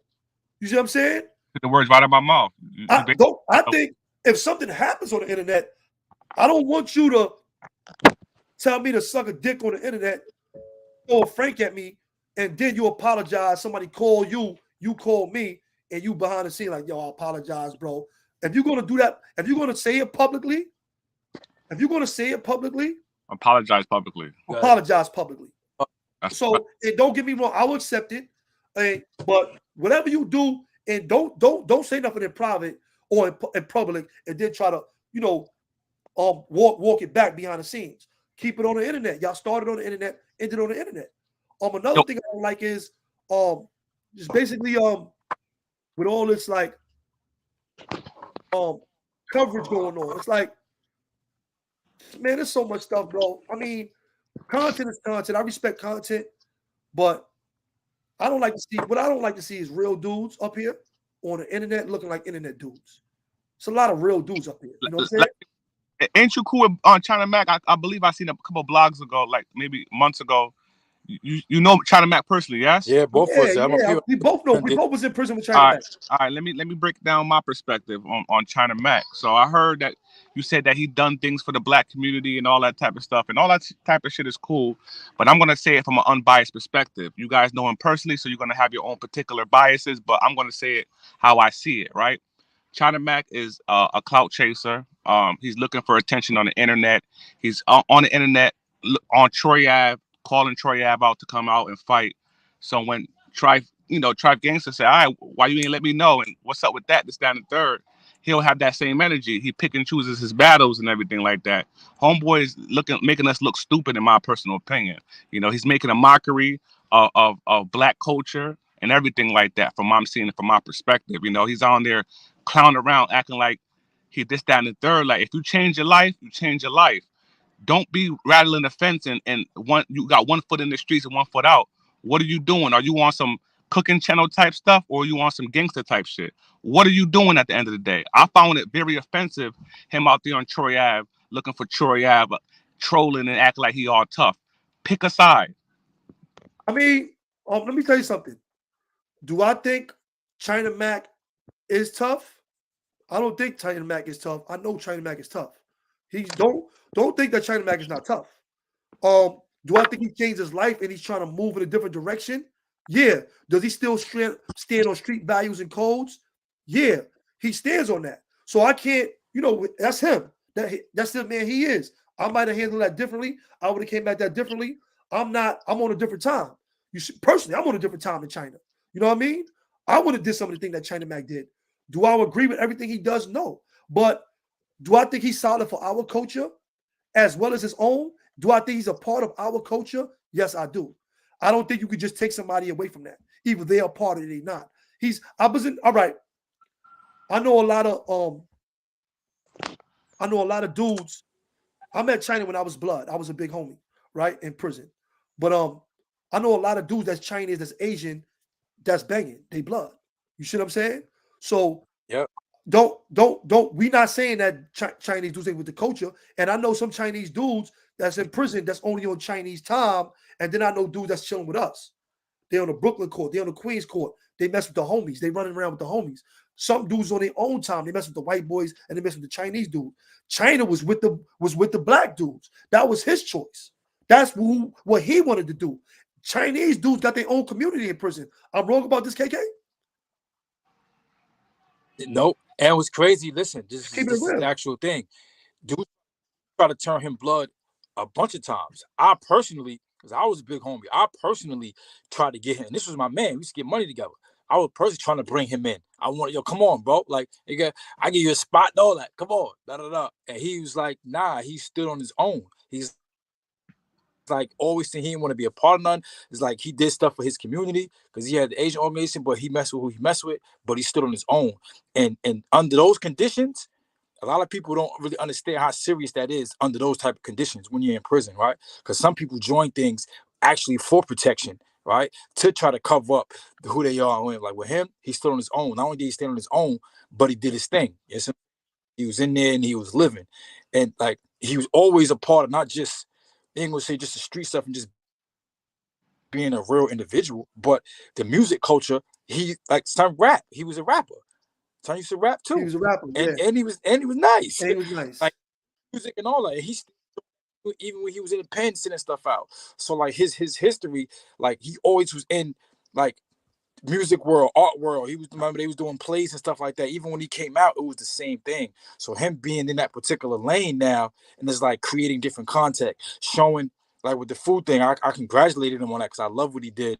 You see what I'm saying?
Put the words right out of my mouth.
I think if something happens on the internet, I don't want you to tell me to suck a dick on the internet, throw a frank at me, and then you apologize. Somebody call you, you call me, and you behind the scene like, yo, I apologize, bro. If you're going to do that, if you're going to say it publicly,
apologize publicly.
Apologize publicly. So, and don't get me wrong, I will accept it. But whatever you do, and don't say nothing in private or in public, and then try to, walk it back behind the scenes. Keep it on the internet. Y'all started on the internet, ended on the internet. Another thing I don't like is just basically with all this like coverage going on. It's like, man, there's so much stuff, bro. I mean, content is content. I respect content, but I don't like to see what I don't like to see is real dudes up here on the internet looking like internet dudes. It's a lot of real dudes up here. You know what I'm saying?
Ain't you cool on China Mac? I believe I seen a couple of blogs ago, like maybe months ago. You know China Mac personally, yes?
Yeah, both of us.
Yeah. We both know. We both was in prison with China Mac.
All right. Let me break down my perspective on China Mac. So I heard that you said that he done things for the black community and all that type of stuff, and all that type of shit is cool. But I'm gonna say it from an unbiased perspective. You guys know him personally, so you're gonna have your own particular biases. But I'm gonna say it how I see it, right? China Mac is a clout chaser. He's looking for attention on the internet. He's on the internet on Troy Ave, calling Troy Ave out to come out and fight. So when Trife Gangster say, all right, why you ain't let me know? And what's up with that? This, that, and the third. He'll have that same energy. He pick and chooses his battles and everything like that. Homeboy is making us look stupid, in my personal opinion. He's making a mockery of black culture and everything like that. From I'm seeing it from my perspective. He's on there clowning around, acting like he this, that, and the third. Like, if you change your life, you change your life. Don't be rattling the fence and you got one foot in the streets and one foot out. What are you doing? Are you on some cooking channel type stuff, or are you on some gangster type shit? What are you doing at the end of the day? I found it very offensive, him out there on Troy Ave, looking for Troy Ave, trolling and acting like he all tough. Pick a side.
I mean, let me tell you something. Do I think China Mac is tough? I don't think China Mac is tough. I know China Mac is tough. Don't think that China Mac is not tough. Do I think he changed his life and he's trying to move in a different direction? Yeah. Does he still stand on street values and codes? Yeah, he stands on that. So I can't, that's him. That's the man he is. I might have handled that differently. I would have came back that differently. I'm on a different time. Personally, I'm on a different time in China. You know what I mean? I would have did some of the things that China Mac did. Do I agree with everything he does? No. But do I think he's solid for our culture as well as his own? Do I think he's a part of our culture? Yes, I do. I don't think you could just take somebody away from that. Either they are part of it or not. I was in all right. I know a lot of dudes. I met China when I was blood. I was a big homie, right? In prison. But I know a lot of dudes that's Chinese, that's Asian, that's banging. They blood. You see what I'm saying? So
Yep.
don't we not saying that Chinese dudes ain't with the culture. And I know some Chinese dudes that's in prison that's only on Chinese time, and then I know dudes that's chilling with us. They on the Brooklyn court, they on the Queens court. They mess with the homies. They running around with the homies. Some dudes on their own time, they mess with the white boys and they mess with the Chinese dude. China was with the black dudes. That was his choice. That's what he wanted to do. Chinese dudes got their own community in prison. I'm wrong about this, KK?
Nope. And it was crazy. Listen,
Just
this
keep
is
it
this is the
real.
actual thing. Dude try to turn him blood a bunch of times. I personally, because I was a big homie, I personally tried to get him. And this was my man. We used to get money together. I was personally trying to bring him in. I wanted, yo, come on, bro. Like, I give you a spot and all that. Come on. Da, da, da. And he was like, nah, he stood on his own. He's like always saying he didn't want to be a part of none. It's like he did stuff for his community because he had the Asian organization, but he messed with who he messed with, but he stood on his own. And under those conditions, a lot of people don't really understand how serious that is under those type of conditions when you're in prison, right? Because some people join things actually for protection, right? To try to cover up who they are. Like with him, he stood on his own. Not only did he stand on his own, but he did his thing. Yes, he was in there and he was living. And like he was always a part of not just, I ain't gonna say just the street stuff and just being a real individual, but the music culture, he like some rap. He was a rapper. Son used to rap
He
too.
was a rapper, yeah.
And he was nice.
And he was nice.
Like music and all that. And he still, even when he was in the pen sending stuff out. So like his history, like he always was in like music world, art world. He was, remember they was doing plays and stuff like that. Even when he came out, it was the same thing. So him being in that particular lane now and it's like creating different content, showing like with the food thing, I congratulated him on that because I love what he did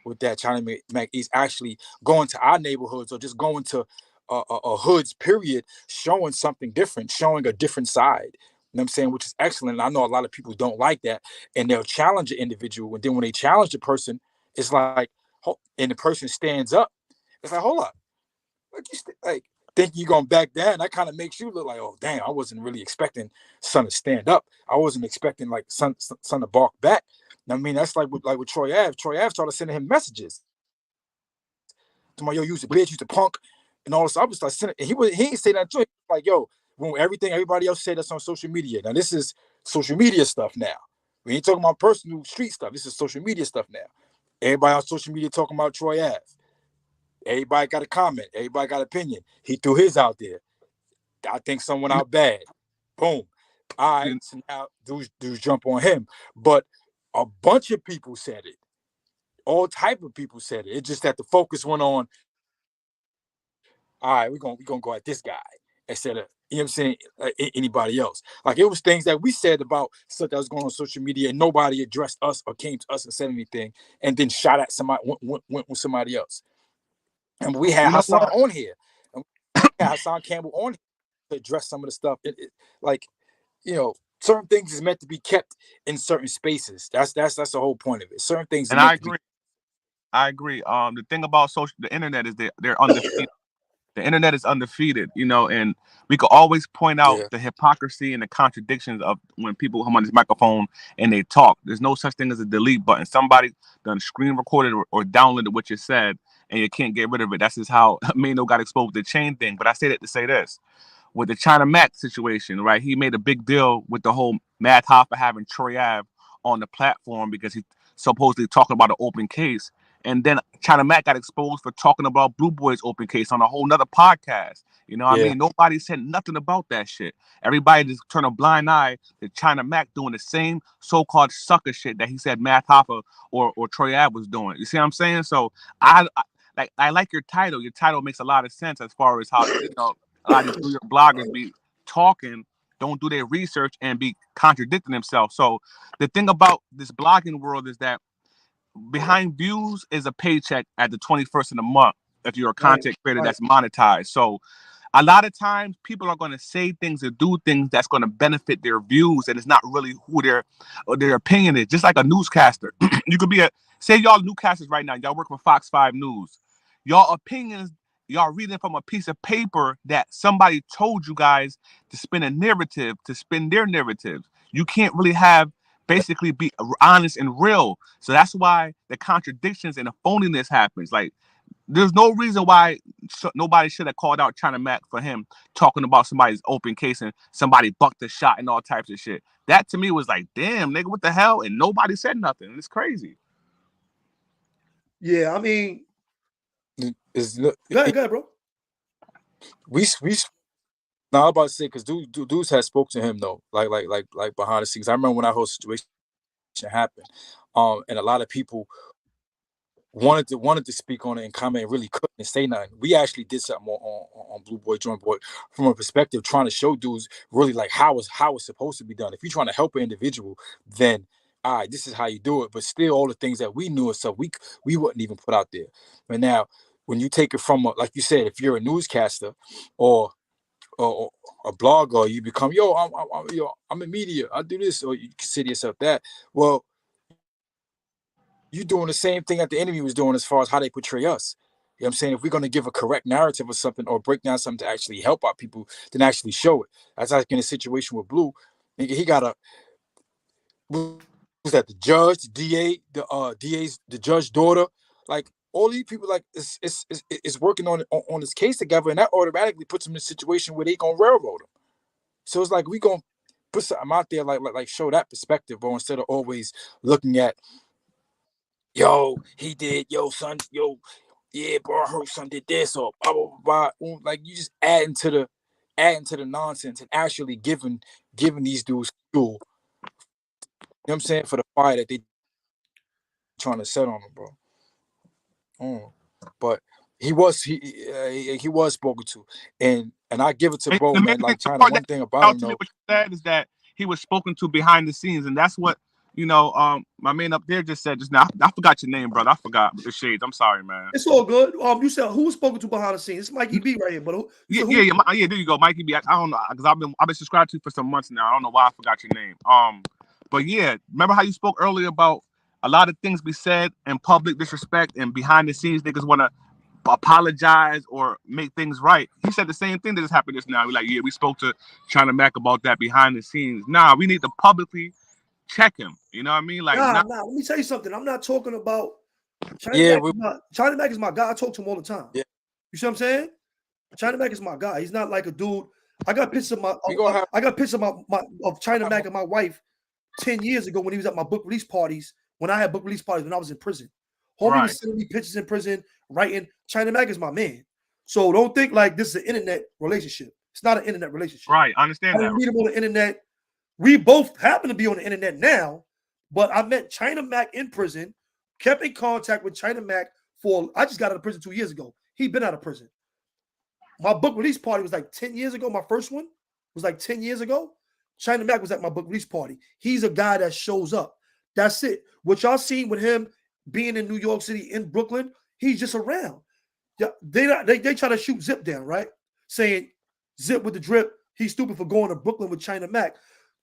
with that. China Mac, he's actually going to our neighborhoods or just going to a hoods period, showing something different, showing a different side. You know what I'm saying? Which is excellent. And I know a lot of people don't like that, and they'll challenge an individual. And then when they challenge the person, it's like, and the person stands up. It's like, hold up, like like think you're gonna back down. That kind of makes you look like, oh damn, I wasn't really expecting son to stand up. I wasn't expecting like son to bark back. I mean, that's like with Troy Ave. Troy Ave started sending him messages. To my yo, you was a bitch, you was a punk, and all this. I was like sending, and he ain't say that to him. Like, yo, when everybody else said that's on social media. Now this is social media stuff now. We ain't talking about personal street stuff. This is social media stuff now. Everybody on social media talking about Troy Ave. Everybody got a comment. Everybody got an opinion. He threw his out there. I think someone out bad. Boom. All right. So now dudes jump on him. But a bunch of people said it. All type of people said it. It's just that the focus went on, all right, we're gonna go at this guy instead of, you know what I'm saying, anybody else. Like it was things that we said about stuff that was going on social media and nobody addressed us or came to us and said anything and then shot at somebody, went with somebody else. And we had
You know
Hassan
what?
on here. And we had Hassan Campbell on here to address some of the stuff. Like, you know, certain things is meant to be kept in certain spaces. That's the whole point of it. Certain things are
And I
meant to be.
agree. I agree. The thing about the internet is they're undefeated. The internet is undefeated, you know, and we could always point out
Yeah.
the hypocrisy and the contradictions of when people come on this microphone and they talk. There's no such thing as a delete button. Somebody done screen recorded or downloaded what you said, and you can't get rid of it. That's just how Mano got exposed with the chain thing. But I say that to say this. With the China Mac situation, right? He made a big deal with the whole Matt Hoffa having Troy Ave on the platform because he's supposedly talking about an open case. And then China Mac got exposed for talking about Blue Boy's open case on a whole nother podcast. You know what I
Yeah.
mean? Nobody said nothing about that shit. Everybody just turned a blind eye to China Mac doing the same so-called sucker shit that he said Matt Hoffa or Troy Ave was doing. You see what I'm saying? So I like your title. Your title makes a lot of sense as far as how, you know, a lot of these New York bloggers be talking, don't do their research, and be contradicting themselves. So the thing about this blogging world is that behind views is a paycheck at the 21st of the month if you're a
Right,
content creator
right.
that's monetized. So a lot of times people are going to say things and do things that's going to benefit their views, and it's not really who their opinion is. Just like a newscaster, you could be say y'all newscasters right now, y'all work for Fox 5 News. Y'all opinions, y'all reading from a piece of paper that somebody told you guys to spin a narrative, to spin their narratives. You can't really have basically be honest and real. So that's why the contradictions and the phoniness happens. Like, there's no reason why nobody should have called out China Mac for him talking about somebody's open case and somebody bucked a shot and all types of shit. That to me was like, damn, nigga, what the hell? And nobody said nothing. It's crazy.
Yeah, I mean,
Is
go ahead, bro.
we now I'm about to say because dudes had spoke to him though, like behind the scenes. I remember when that whole situation happened, and a lot of people wanted to speak on it and comment and really couldn't say nothing. We actually did something on Blue Boy Joint Boy from a perspective trying to show dudes really like how it's supposed to be done. If you're trying to help an individual, then all right, this is how you do it. But still, all the things that we knew and stuff we wouldn't even put out there. But now, when you take it from like you said, if you're a newscaster or a blogger, you become I'm in media. I do this, or you consider yourself that. Well, you're doing the same thing that the enemy was doing as far as how they portray us. You know what I'm saying? If we're going to give a correct narrative or something or break down something to actually help our people, then actually show it. That's like in a situation with Blue. He got who's that, the judge, the DA, the judge daughter. Like, all these people, like, is working on this case together, and that automatically puts them in a situation where they going to railroad them. So it's like we going to put something out there, like show that perspective, or instead of always looking at, yo, he did, yo, son, yo, yeah, bro, I heard son did this, or blah, blah, blah, blah. Like, you just adding to the nonsense and actually giving these dudes fuel, you know what I'm saying, for the fire that they trying to set on them, bro. But he was spoken to, and I give it to
And
bro,
the
man.
main thing,
Like,
the
China,
part
one
that
thing about
out
him
to me,
though.
what you said is that he was spoken to behind the scenes, and that's what my man up there just said just now. I forgot your name, brother. I forgot the shades. I'm sorry, man.
It's all good. You said who was spoken to behind the scenes? It's Mikey B right here, but you
Yeah,
said
yeah,
who?
yeah. There you go, Mikey B. I don't know because I've been subscribed to you for some months now. I don't know why I forgot your name. But yeah, remember how you spoke earlier about a lot of things be said in public disrespect and behind the scenes niggas want to apologize or make things right. He said the same thing that just happened just now. We're like, yeah, we spoke to China Mac about that behind the scenes. Nah, we need to publicly check him. You know what I mean? Like,
Nah. Let me tell you something. I'm not talking about China
Yeah,
Mac. China Mac is my guy. I talk to him all the time.
yeah,
You see what I'm saying? China Mac is my guy. He's not like a dude. I got pictures of
we gonna have
I got pictures of China Mac and my wife 10 years ago when he was at my book release parties. When I had book release parties when I was in prison, homie
right,
was sending me pictures in prison, writing. China Mac is my man. So don't think like this is an internet relationship. It's not an internet relationship.
right. I
I
understand that.
didn't meet him on the internet. We both happen to be on the internet now, but I met China Mac in prison, kept in contact with China Mac I just got out of prison 2 years ago. He'd been out of prison. My book release party was like 10 years ago. My first one was like 10 years ago. China Mac was at my book release party. He's a guy that shows up. That's it. What y'all seen with him being in New York City, in Brooklyn, he's just around. Yeah, they try to shoot Zip down, right? Saying Zip with the drip, he's stupid for going to Brooklyn with China Mac.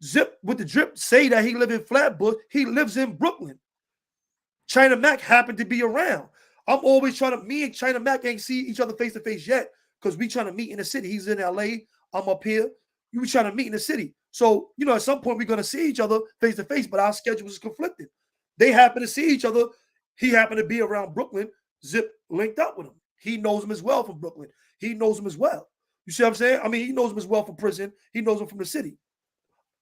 Zip with the drip say that he live in Flatbush. He lives in Brooklyn. China Mac happened to be around. I'm always me and China Mac ain't see each other face to face yet because we trying to meet in the city. He's in LA. I'm up here. We trying to meet in the city. So, at some point we're going to see each other face to face, but our schedules is conflicted. They happen to see each other. He happened to be around Brooklyn. Zip linked up with him. He knows him as well from Brooklyn. He knows him as well. You see what I'm saying? I mean, he knows him as well from prison. He knows him from the city.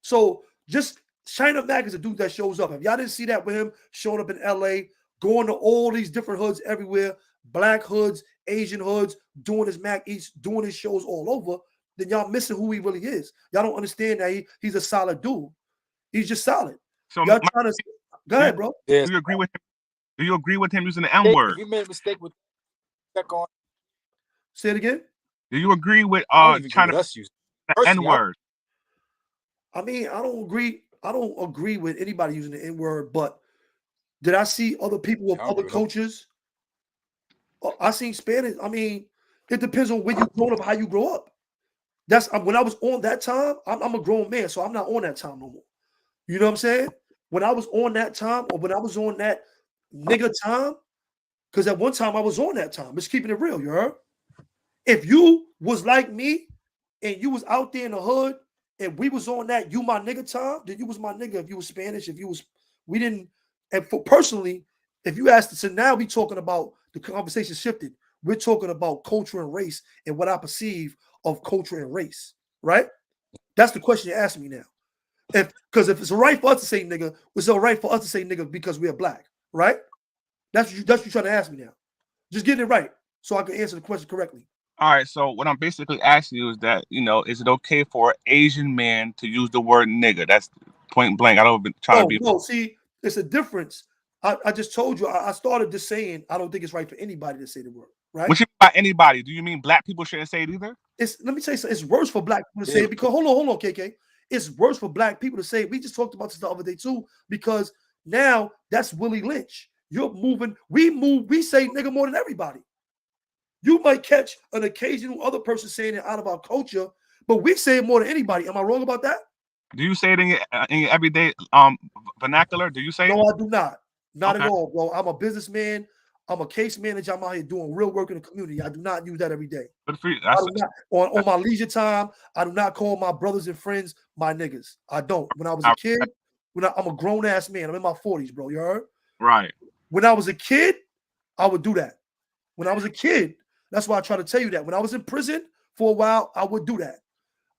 So just China Mac is a dude that shows up. If y'all didn't see that with him showing up in LA, going to all these different hoods everywhere, black hoods, Asian hoods, doing his Mac East, doing his shows all over, then y'all missing who he really is. Y'all don't understand that he's a solid dude. He's just solid.
So,
y'all trying to go ahead, bro.
yes.
Do you agree with him? Do you agree with him using the N word?
If you made a mistake with check on,
Say it again.
Do you agree with
I don't even
China
agree with us using
the N word?
I mean, I don't agree with anybody using the N word, but did I see other people with other cultures? I seen Spanish. I mean, it depends on where you grown up, how you grow up. That's when I was on that time. I'm a grown man, so I'm not on that time no more. You know what I'm saying? When I was on that time, or when I was on that nigga time, because at one time I was on that time. It's keeping it real, you heard? If you was like me and you was out there in the hood and we was on that you my nigga time, then you was my nigga. If you was Spanish, if you was, we didn't. And for personally, if you asked, so now we talking about the conversation shifted. We're talking about culture and race and what I perceive of culture and race, right? That's the question you're asking me now. Because if it's all right for us to say nigga, it's all right for us to say nigga because we are black, right? That's what you're trying to ask me now. Just getting it right so I can answer the question correctly.
All right, so what I'm basically asking you is that, is it okay for an Asian man to use the word nigga? That's point blank. I don't been trying to be.
No, see, it's a difference. I just told you, I started just saying I don't think it's right for anybody to say the word, right?
What you mean by anybody? Do you mean black people shouldn't say it either?
Let me tell you something. It's worse for black people to say it because hold on, KK. It's worse for black people to say it. We just talked about this the other day too, because now that's Willie Lynch. You're moving, we say nigga more than everybody. You might catch an occasional other person saying it out of our culture, but we say it more than anybody. Am I wrong about that?
Do you say it in your everyday vernacular? Do you say
No,
it?
I do not. Not
Okay.
at all, bro. I'm a businessman. I'm a case manager. I'm out here doing real work in the community. I do not use that every day.
Good for you.
I do not, on my leisure time, I do not call my brothers and friends my niggas. I don't. When I was a kid, I'm a grown ass man. I'm in my 40s, bro. You heard?
Right.
When I was a kid, I would do that. When I was a kid, that's why I try to tell you that. When I was in prison for a while, I would do that.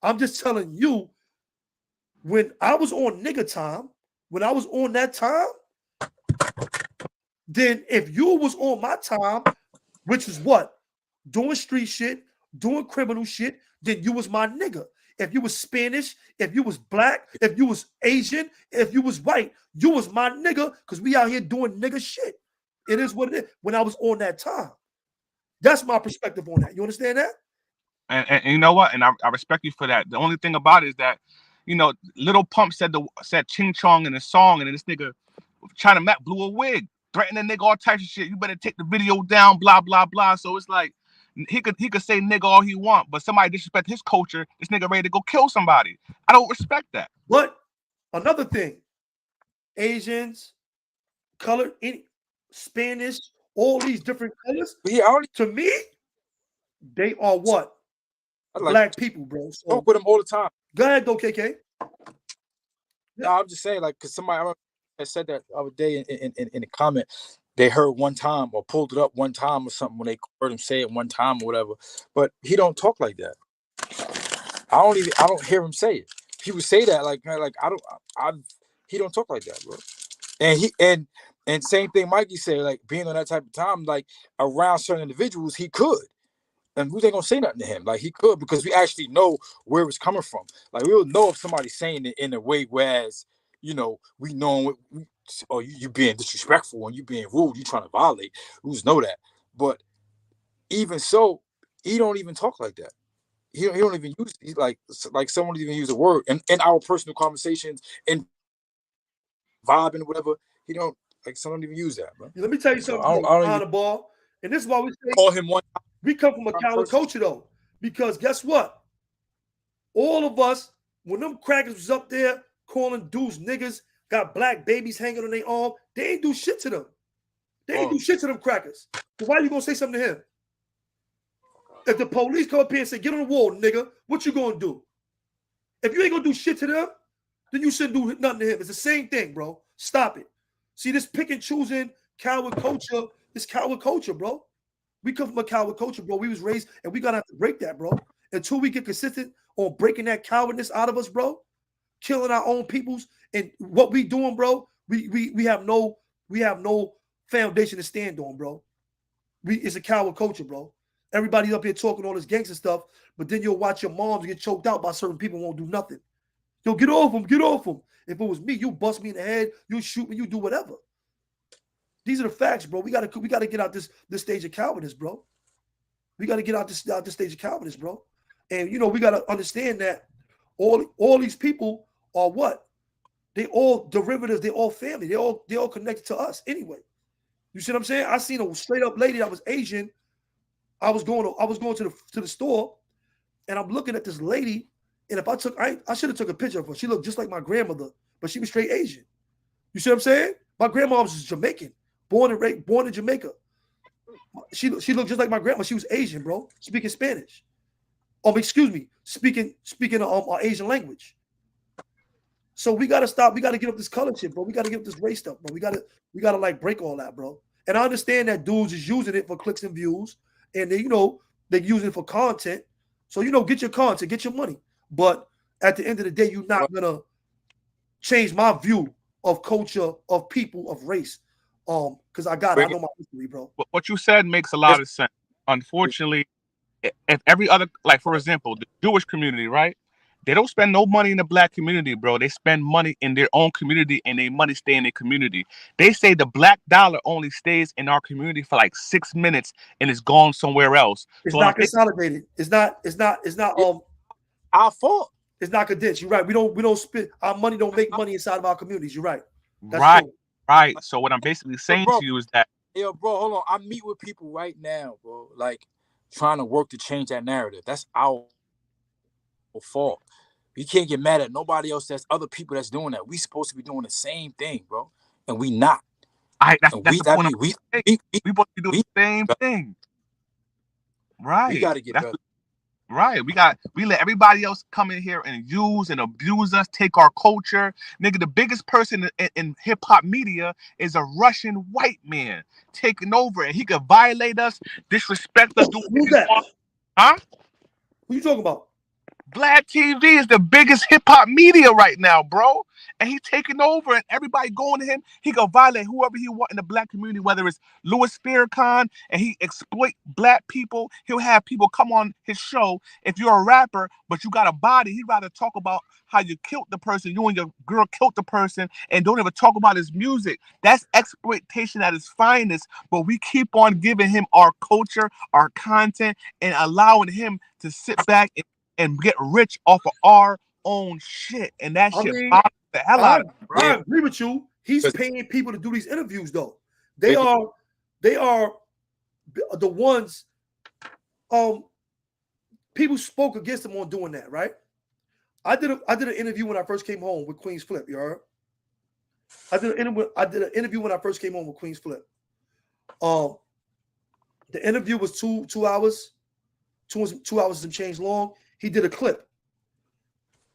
I'm just telling you, when I was on nigga time, when I was on that time, then if you was on my time, which is what? Doing street shit, doing criminal shit, then you was my nigga. If you was Spanish, if you was black, if you was Asian, if you was white, you was my nigga because we out here doing nigga shit. It is what it is when I was on that time. That's my perspective on that. You understand that?
And you know what? And I respect you for that. The only thing about it is that, Little Pump said Ching Chong in the song, and then this nigga China Mac blew a wig, threatening the nigga all types of shit. You better take the video down, blah blah blah. So it's like he could say nigga all he want, but somebody disrespect his culture, this nigga ready to go kill somebody. I don't respect that.
But another thing, Asians, colored, Spanish, all these different colors. To me, they are what? Black people, bro. So,
talk with them all the time.
Go ahead, though, KK.
No, I'm just saying, like, because somebody said that the other day in a comment, they heard one time or pulled it up one time or something when they heard him say it one time or whatever. But he don't talk like that. I don't hear him say it. He would say that like he don't talk like that, bro. And same thing Mikey said, like being on that type of time, like around certain individuals, he could. And who's they gonna say nothing to him? Like he could, because we actually know where it's coming from. Like we'll know if somebody's saying it in a way, whereas we know you being disrespectful and you being rude, you trying to violate. Who's know that? But even so, he don't even talk like that. He don't even use like someone even use a word in our personal conversations and vibing whatever. He don't someone don't even use that, bro.
Let me tell you something, on the ball. And this is why we say
call him one.
We come from a coward culture though, because guess what? All of us, when them crackers was up there calling dudes niggas, got black babies hanging on their arm, they ain't do shit to them. They ain't do shit to them crackers. So why are you gonna say something to him? If the police come up here and say, get on the wall, nigga, what you gonna do? If you ain't gonna do shit to them, then you shouldn't do nothing to him. It's the same thing, bro. Stop it. See, this pick and choosing coward culture, this coward culture, bro. We come from a coward culture, bro. We was raised, and we gotta have to break that, bro. Until we get consistent on breaking that cowardness out of us, bro, killing our own peoples, and what we doing, bro. We have no foundation to stand on, bro. It's a coward culture, bro. Everybody up here talking all this gangster stuff, but then you'll watch your moms get choked out by certain people who won't do nothing. Yo, get off them, get off them. If it was me, you bust me in the head, you shoot me, you do whatever. These are the facts, bro. We gotta get out this stage of cowardice, bro. We gotta get out this stage of cowardice, bro. And we gotta understand that all these people are what? They all derivatives. They all family. They all connected to us anyway. You see what I'm saying? I seen a straight up lady that was Asian. I was going to the store, and I'm looking at this lady, and if I should have took a picture of her. She looked just like my grandmother, but she was straight Asian. You see what I'm saying? My grandma was Jamaican, born in Jamaica. She looked just like my grandma. She was Asian, bro, speaking Spanish. Excuse me, speaking our Asian language. So we gotta stop. We gotta get up this color shit, bro. We gotta get up this race stuff, bro. We gotta like break all that, bro. And I understand that dudes is using it for clicks and views, and they're using it for content. So get your content, get your money. But at the end of the day, you're not gonna change my view of culture, of people, of race. Because I know my history, bro.
What you said makes a lot of sense. Unfortunately, if every other, like for example, the Jewish community, right? They don't spend no money in the black community, bro. They spend money in their own community, and their money stay in their community. They say the black dollar only stays in our community for like 6 minutes and is gone somewhere else.
It's not consolidated. It's not
our fault.
It's not condensed. You're right. We don't spend our money. Don't make money inside of our communities. You're right. That's
right.
true.
Right. So what I'm basically saying to you is that,
yo, bro, hold on. I meet with people right now, bro, like trying to work to change that narrative. That's our fault. We can't get mad at nobody else. That's other people that's doing that. We supposed to be doing the same thing, bro, and we not.
That's the point. We supposed to do the same thing. Right.
We got to get better.
Right. We let everybody else come in here and use and abuse us, take our culture. Nigga, the biggest person in hip hop media is a Russian white man taking over, and he could violate us, disrespect us.
Who's that?
Huh?
Who you talking about?
Vlad TV is the biggest hip hop media right now, bro. And he taking over, and everybody going to him. He gonna violate whoever he want in the black community, whether it's Louis Farrakhan, and he exploit black people. He'll have people come on his show. If you're a rapper, but you got a body, he'd rather talk about how you killed the person, you and your girl killed the person, and don't even talk about his music. That's exploitation at its finest. But we keep on giving him our culture, our content, and allowing him to sit back and get rich off of our own shit. And that shit bothers the hell out of me.
I agree with you. He's paying people to do these interviews, though. They are the ones. People spoke against him on doing that, right? I did an interview when I first came home with Queen's Flip. You heard? I did an interview when I first came home with Queen's Flip. The interview was two hours, 2 hours and change long. He did a clip.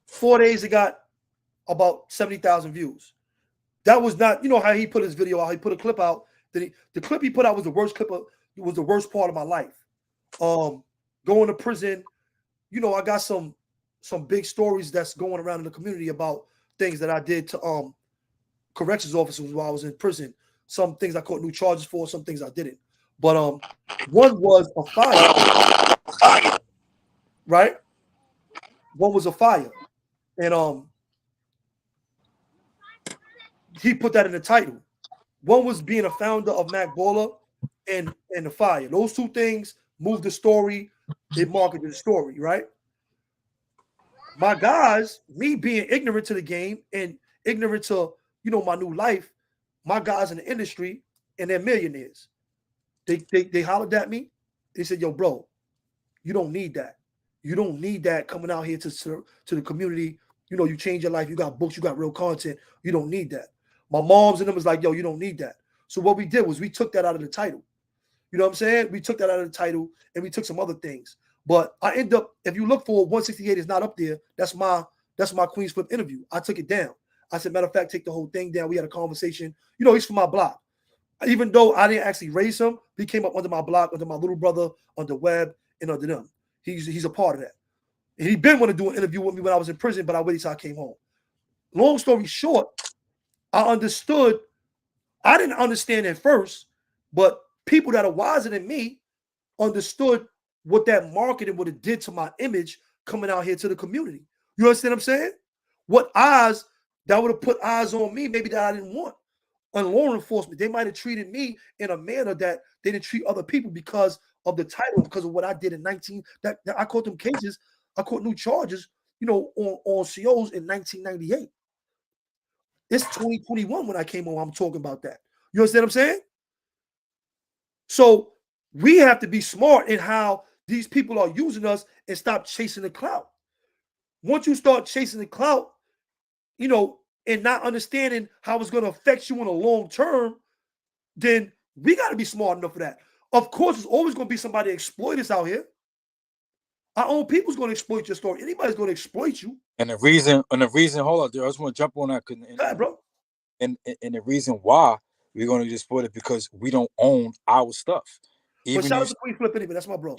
4 days, it got about 70,000 views. That was not, how he put his video out. He put a clip out. The clip he put out was the worst clip. It was the worst part of my life. Going to prison. I got some big stories that's going around in the community about things that I did to corrections officers while I was in prison. Some things I caught new charges for. Some things I didn't. But one was a fire. Right? One was a fire. And he put that in the title. One was being a founder of Mac Baller and the fire. Those two things moved the story. It marketed the story, right? My guys, me being ignorant to the game and ignorant to, my new life, my guys in the industry, and they're millionaires. They hollered at me. They said, yo, bro, you don't need that. You don't need that coming out here to the community. You change your life. You got books. You got real content. You don't need that. My mom's and them was like, yo, you don't need that. So what we did was we took that out of the title. You know what I'm saying? We took that out of the title and we took some other things. But I end up, if you look for 168 is not up there, that's my Queen's Flip interview. I took it down. I said, matter of fact, take the whole thing down. We had a conversation. He's from my block. Even though I didn't actually raise him, he came up under my block, under my little brother, under Webb, and under them. He's a part of that. And he been want to do an interview with me when I was in prison, but I waited till I came home. Long story short, I didn't understand at first, but people that are wiser than me understood what that marketing would have did to my image coming out here to the community. You understand what I'm saying? What eyes that would have put eyes on me, maybe that I didn't want. On law enforcement, they might have treated me in a manner that they didn't treat other people because of the title, because of what I did in that I caught them cases. I caught new charges, on COs in 1998. It's 2021 when I came home. I'm talking about that. You understand what I'm saying? So we have to be smart in how these people are using us and stop chasing the clout. Once you start chasing the clout, you know, and not understanding how it's going to affect you in a long term, then we got to be smart enough for that. Of course, there's always going to be somebody exploit us out here. Our own people's going to exploit your story. Anybody's going to exploit you.
And the reason, hold on, dude, I just want to jump on that,
Bro.
And the reason why we're going to exploit it because we don't own our stuff.
But shout out to Queen Flip anyway. That's my bro.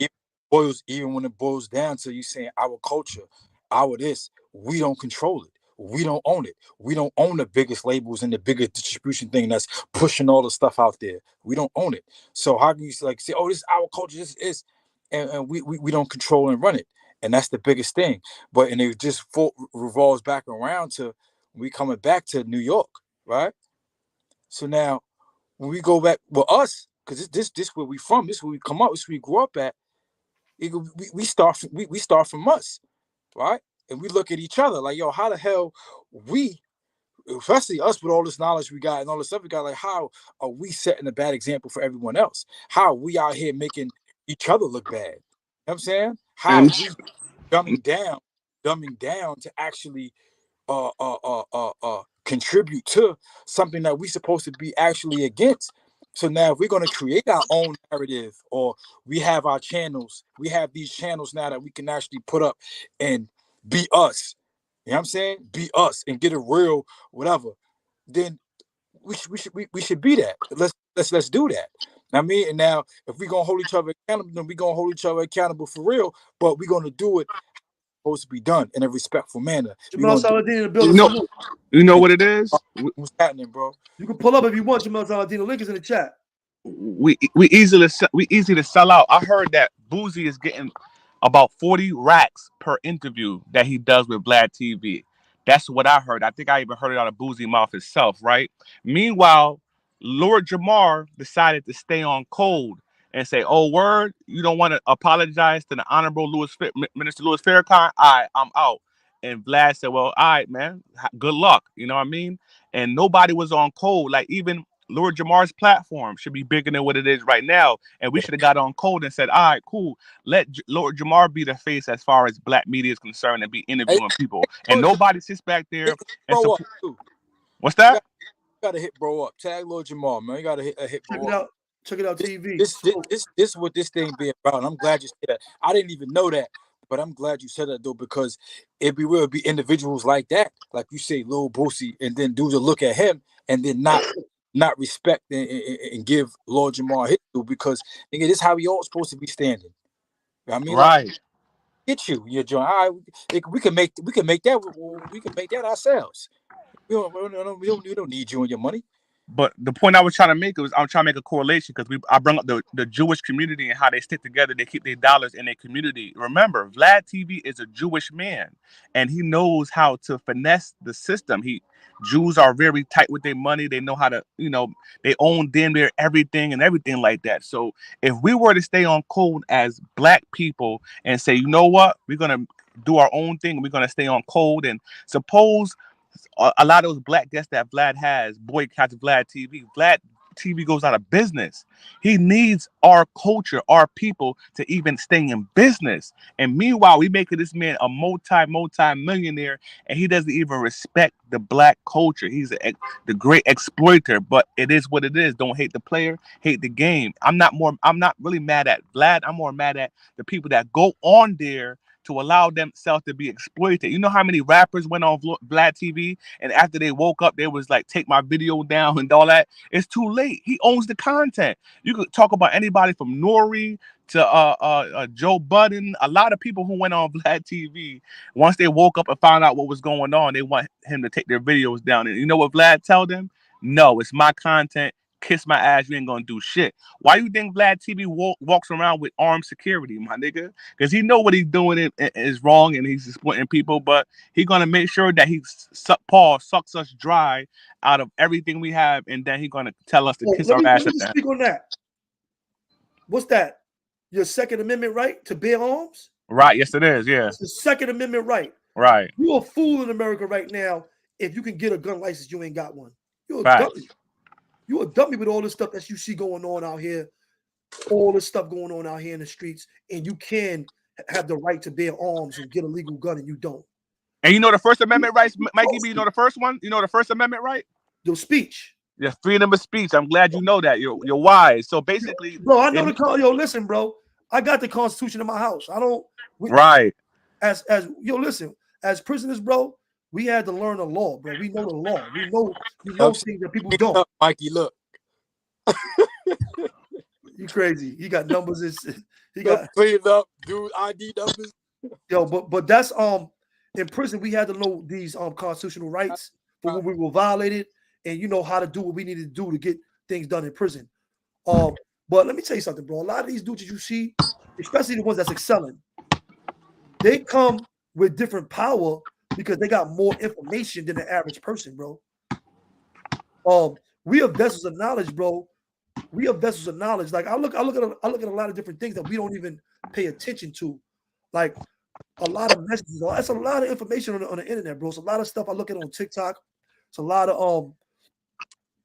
Even when it boils down to you saying our culture, our this, we don't control it. We don't own it. We don't own the biggest labels and the biggest distribution thing that's pushing all the stuff out there. We don't own it. So how can you like say, oh, this is our culture, this is, and we don't control and run it. And that's the biggest thing. But and it just revolves back around to we coming back to New York, right? So now when we go back with us, because this where we from, this where we come up, this where we grew up at. We start from us, right? And we look at each other like, yo, how the hell we, especially us with all this knowledge we got and all this stuff we got, like how are we setting a bad example for everyone else? How are we out here making each other look bad? You know what I'm saying? How are we dumbing down to actually contribute to something that we're supposed to be actually against. So now if we're going to create our own narrative, or we have our channels, we have these channels now that we can actually put up and be us. You know what I'm saying? Be us and get a real whatever. Then we should be that. Let's do that. I mean, and now if we're gonna hold each other accountable, then we're gonna hold each other accountable for real, but we're gonna do it supposed to be done in a respectful manner.
Jamal Saladin in the building.
You know what it is?
What's happening, bro?
You can pull up if you want, Jamal Saladin. The link is in the chat.
We easy to sell out. I heard that Boozy is getting about 40 racks per interview that he does with Vlad TV. That's what I heard. I think I even heard it out of Boozy mouth itself, right? Meanwhile, Lord Jamar decided to stay on code and say, "Oh, word, you don't want to apologize to the Honorable Minister Louis Farrakhan? All right, I'm out." And Vlad said, "Well, all right, man, good luck." You know what I mean? And nobody was on code. Like even Lord Jamar's platform should be bigger than what it is right now. And we should have got on code and said, all right, cool. Let Lord Jamar be the face as far as black media is concerned and be interviewing people. And nobody sits back there and support. What's that?
You gotta hit bro up. Tag Lord Jamar, man. You gotta hit bro up.
Check it out, TV.
This is what this thing be about. And I'm glad you said that. I didn't even know that, but I'm glad you said that though, because it will be individuals like that, like you say, Lil Boosie, and then dudes will look at him and then not respect and give Lord Jamar his due, because nigga, this is how we all supposed to be standing. I mean,
right?
Like, get your joint. All right, we can make that ourselves. We don't need you and your money.
But the point I was trying to make was I'm trying to make a correlation because I brought up the Jewish community and how they stick together. They keep their dollars in their community. Remember, Vlad TV is a Jewish man, and he knows how to finesse the system. Jews are very tight with their money. They know how to, they own damn near everything and everything like that. So if we were to stay on code as black people and say, you know what, we're gonna do our own thing, we're gonna stay on code, and suppose a lot of those black guests that Vlad has boycotts Vlad TV. Vlad TV goes out of business. He needs our culture, our people to even stay in business. And meanwhile, we making this man a multi-millionaire, and he doesn't even respect the black culture. He's the great exploiter, but it is what it is. Don't hate the player, hate the game. I'm not really mad at Vlad. I'm more mad at the people that go on there to allow themselves to be exploited. You know how many rappers went on Vlad TV and after they woke up, they was like, take my video down and all that? It's too late. He owns the content. You could talk about anybody from Nori to Joe Budden. A lot of people who went on Vlad TV, once they woke up and found out what was going on, they want him to take their videos down. And you know what Vlad tell them? No, it's my content. Kiss my ass, you ain't gonna do shit. Why you think Vlad TV walks around with armed security, my nigga? Because he know what he's doing is wrong and he's exploiting people, but he gonna make sure that Paul sucks us dry out of everything we have, and then he gonna tell us to kiss our ass.
Let me speak on that. What's that? Your Second Amendment right to bear arms?
Right, yes it is, yeah.
It's the Second Amendment right.
Right.
You're a fool in America right now if you can get a gun license, you ain't got one. You're a dummy. You're a dummy with all this stuff that you see going on out here. all this stuff going on out here in the streets, and you can have the right to bear arms and get a legal gun, and you don't.
And you know the First Amendment rights, Mikey B, you know the first one? You know the First Amendment right?
The speech.
Yeah, freedom of speech. I'm glad you know that. You're wise. So basically,
bro, I know yo, listen, bro. I got the Constitution in my house. I don't.
Right.
As listen, as prisoners, bro, we had to learn the law, bro. We know the law. We know things that people don't.
Mikey, look.
You crazy. He got numbers. He
got cleaned up, dude. ID numbers.
Yo, but that's in prison we had to know these constitutional rights for when we were violated, and you know how to do what we needed to do to get things done in prison. But let me tell you something, bro. A lot of these dudes that you see, especially the ones that's excelling, they come with different power because they got more information than the average person, bro. We are vessels of knowledge, bro. We are vessels of knowledge. Like I look at a lot of different things that we don't even pay attention to, like a lot of messages. That's a lot of information on the internet, bro. It's a lot of stuff I look at on TikTok. It's a lot of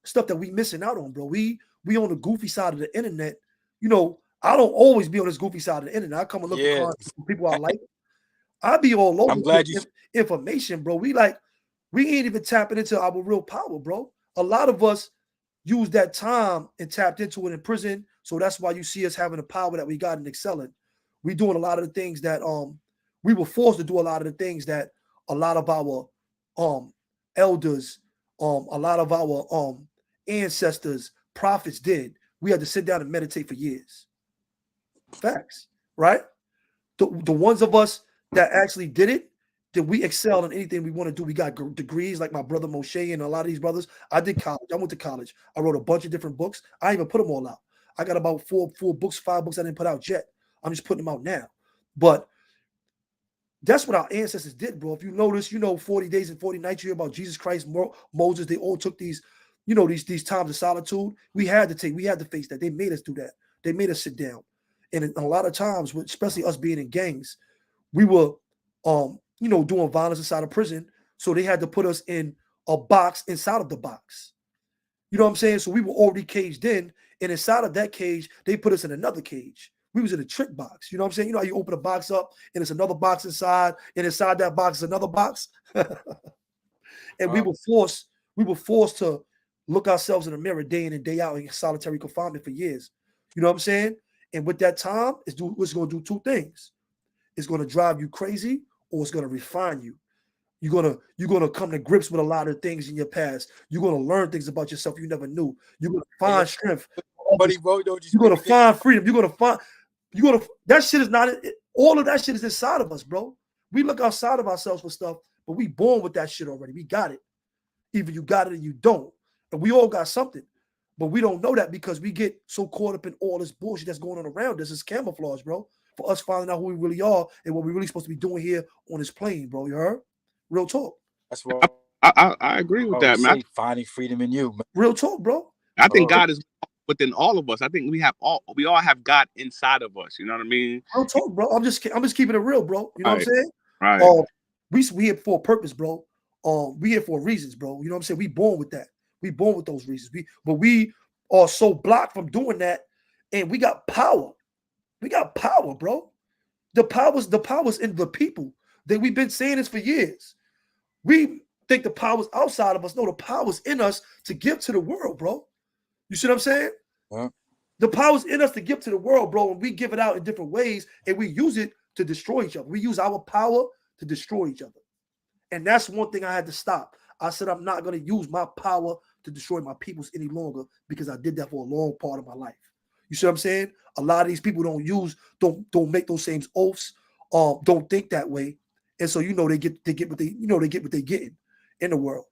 stuff that we missing out on, bro. We on the goofy side of the internet. You know, I don't always be on this goofy side of the internet. I come and look at people I like. I be all over.
I'm glad you
information, bro. We ain't even tapping into our real power, bro. A lot of us use that time and tapped into it in prison. So that's why you see us having the power that we got and excelling. We doing a lot of the things that we were forced to do a lot of the things that a lot of our elders, a lot of our ancestors, prophets did. We had to sit down and meditate for years. Facts, right? The ones of us that actually did it, that we excel in anything we want to do. We got degrees like my brother Moshe and a lot of these brothers. I did college. I went to college. I wrote a bunch of different books. I didn't even put them all out. I got about four books, 5 books I didn't put out yet. I'm just putting them out now. But that's what our ancestors did, bro. If you notice, 40 days and 40 nights, you hear about Jesus Christ, Moses, they all took these, these times of solitude. We had to face that. They made us do that. They made us sit down. And a lot of times, especially us being in gangs, we were, doing violence inside of prison. So they had to put us in a box inside of the box. You know what I'm saying? So we were already caged in, and inside of that cage, they put us in another cage. We was in a trick box. You know what I'm saying? You know how you open a box up, and it's another box inside, and inside that box is another box. And we were forced to look ourselves in the mirror day in and day out in solitary confinement for years. You know what I'm saying? And with that time, it's going to do 2 things. It's going to drive you crazy, or it's going to refine you. You're gonna come to grips with a lot of things in your past. You're gonna learn things about yourself you never knew. You're gonna find strength.
Buddy, bro,
you're gonna find freedom. That shit is not all of that shit is inside of us, bro. We look outside of ourselves for stuff, but we born with that shit already. We got it. Either you got it or you don't. And we all got something. But we don't know that because we get so caught up in all this bullshit that's going on around us. It's camouflage, bro. For us finding out who we really are and what we're really supposed to be doing here on this plane, bro. You heard? Real talk.
That's what
I agree with that, man.
Finding freedom in you, man.
Real talk, bro.
I think God is within all of us. I think we all have God inside of us. You know what I mean?
Real talk, bro. I'm just keeping it real, bro. You know what I'm saying?
Right.
We here for a purpose, bro. We here for reasons, bro. You know what I'm saying? We born with that. We born with those reasons. But we are so blocked from doing that, and we got power. We got power, bro. The power's in the people. That we've been saying this for years. We think the power's outside of us. No, the power's in us to give to the world, bro. You see what I'm saying?
Yeah.
The power's in us to give to the world, bro, and we give it out in different ways, and we use it to destroy each other. We use our power to destroy each other. And that's one thing I had to stop. I said I'm not going to use my power to destroy my peoples any longer because I did that for a long part of my life. You see what I'm saying? A lot of these people don't make those same oaths, don't think that way. And so they get what they're getting in the world.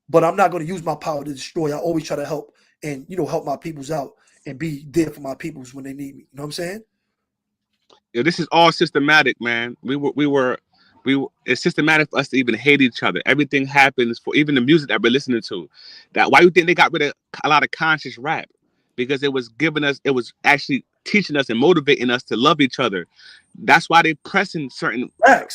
But I'm not going to use my power to destroy. I always try to help and help my peoples out and be there for my peoples when they need me. You know what I'm saying?
Yeah, this is all systematic, man. It's systematic for us to even hate each other. Everything happens for even the music that we're listening to. That why you think they got rid of a lot of conscious rap? Because it was actually teaching us and motivating us to love each other. That's why they pressing certain rap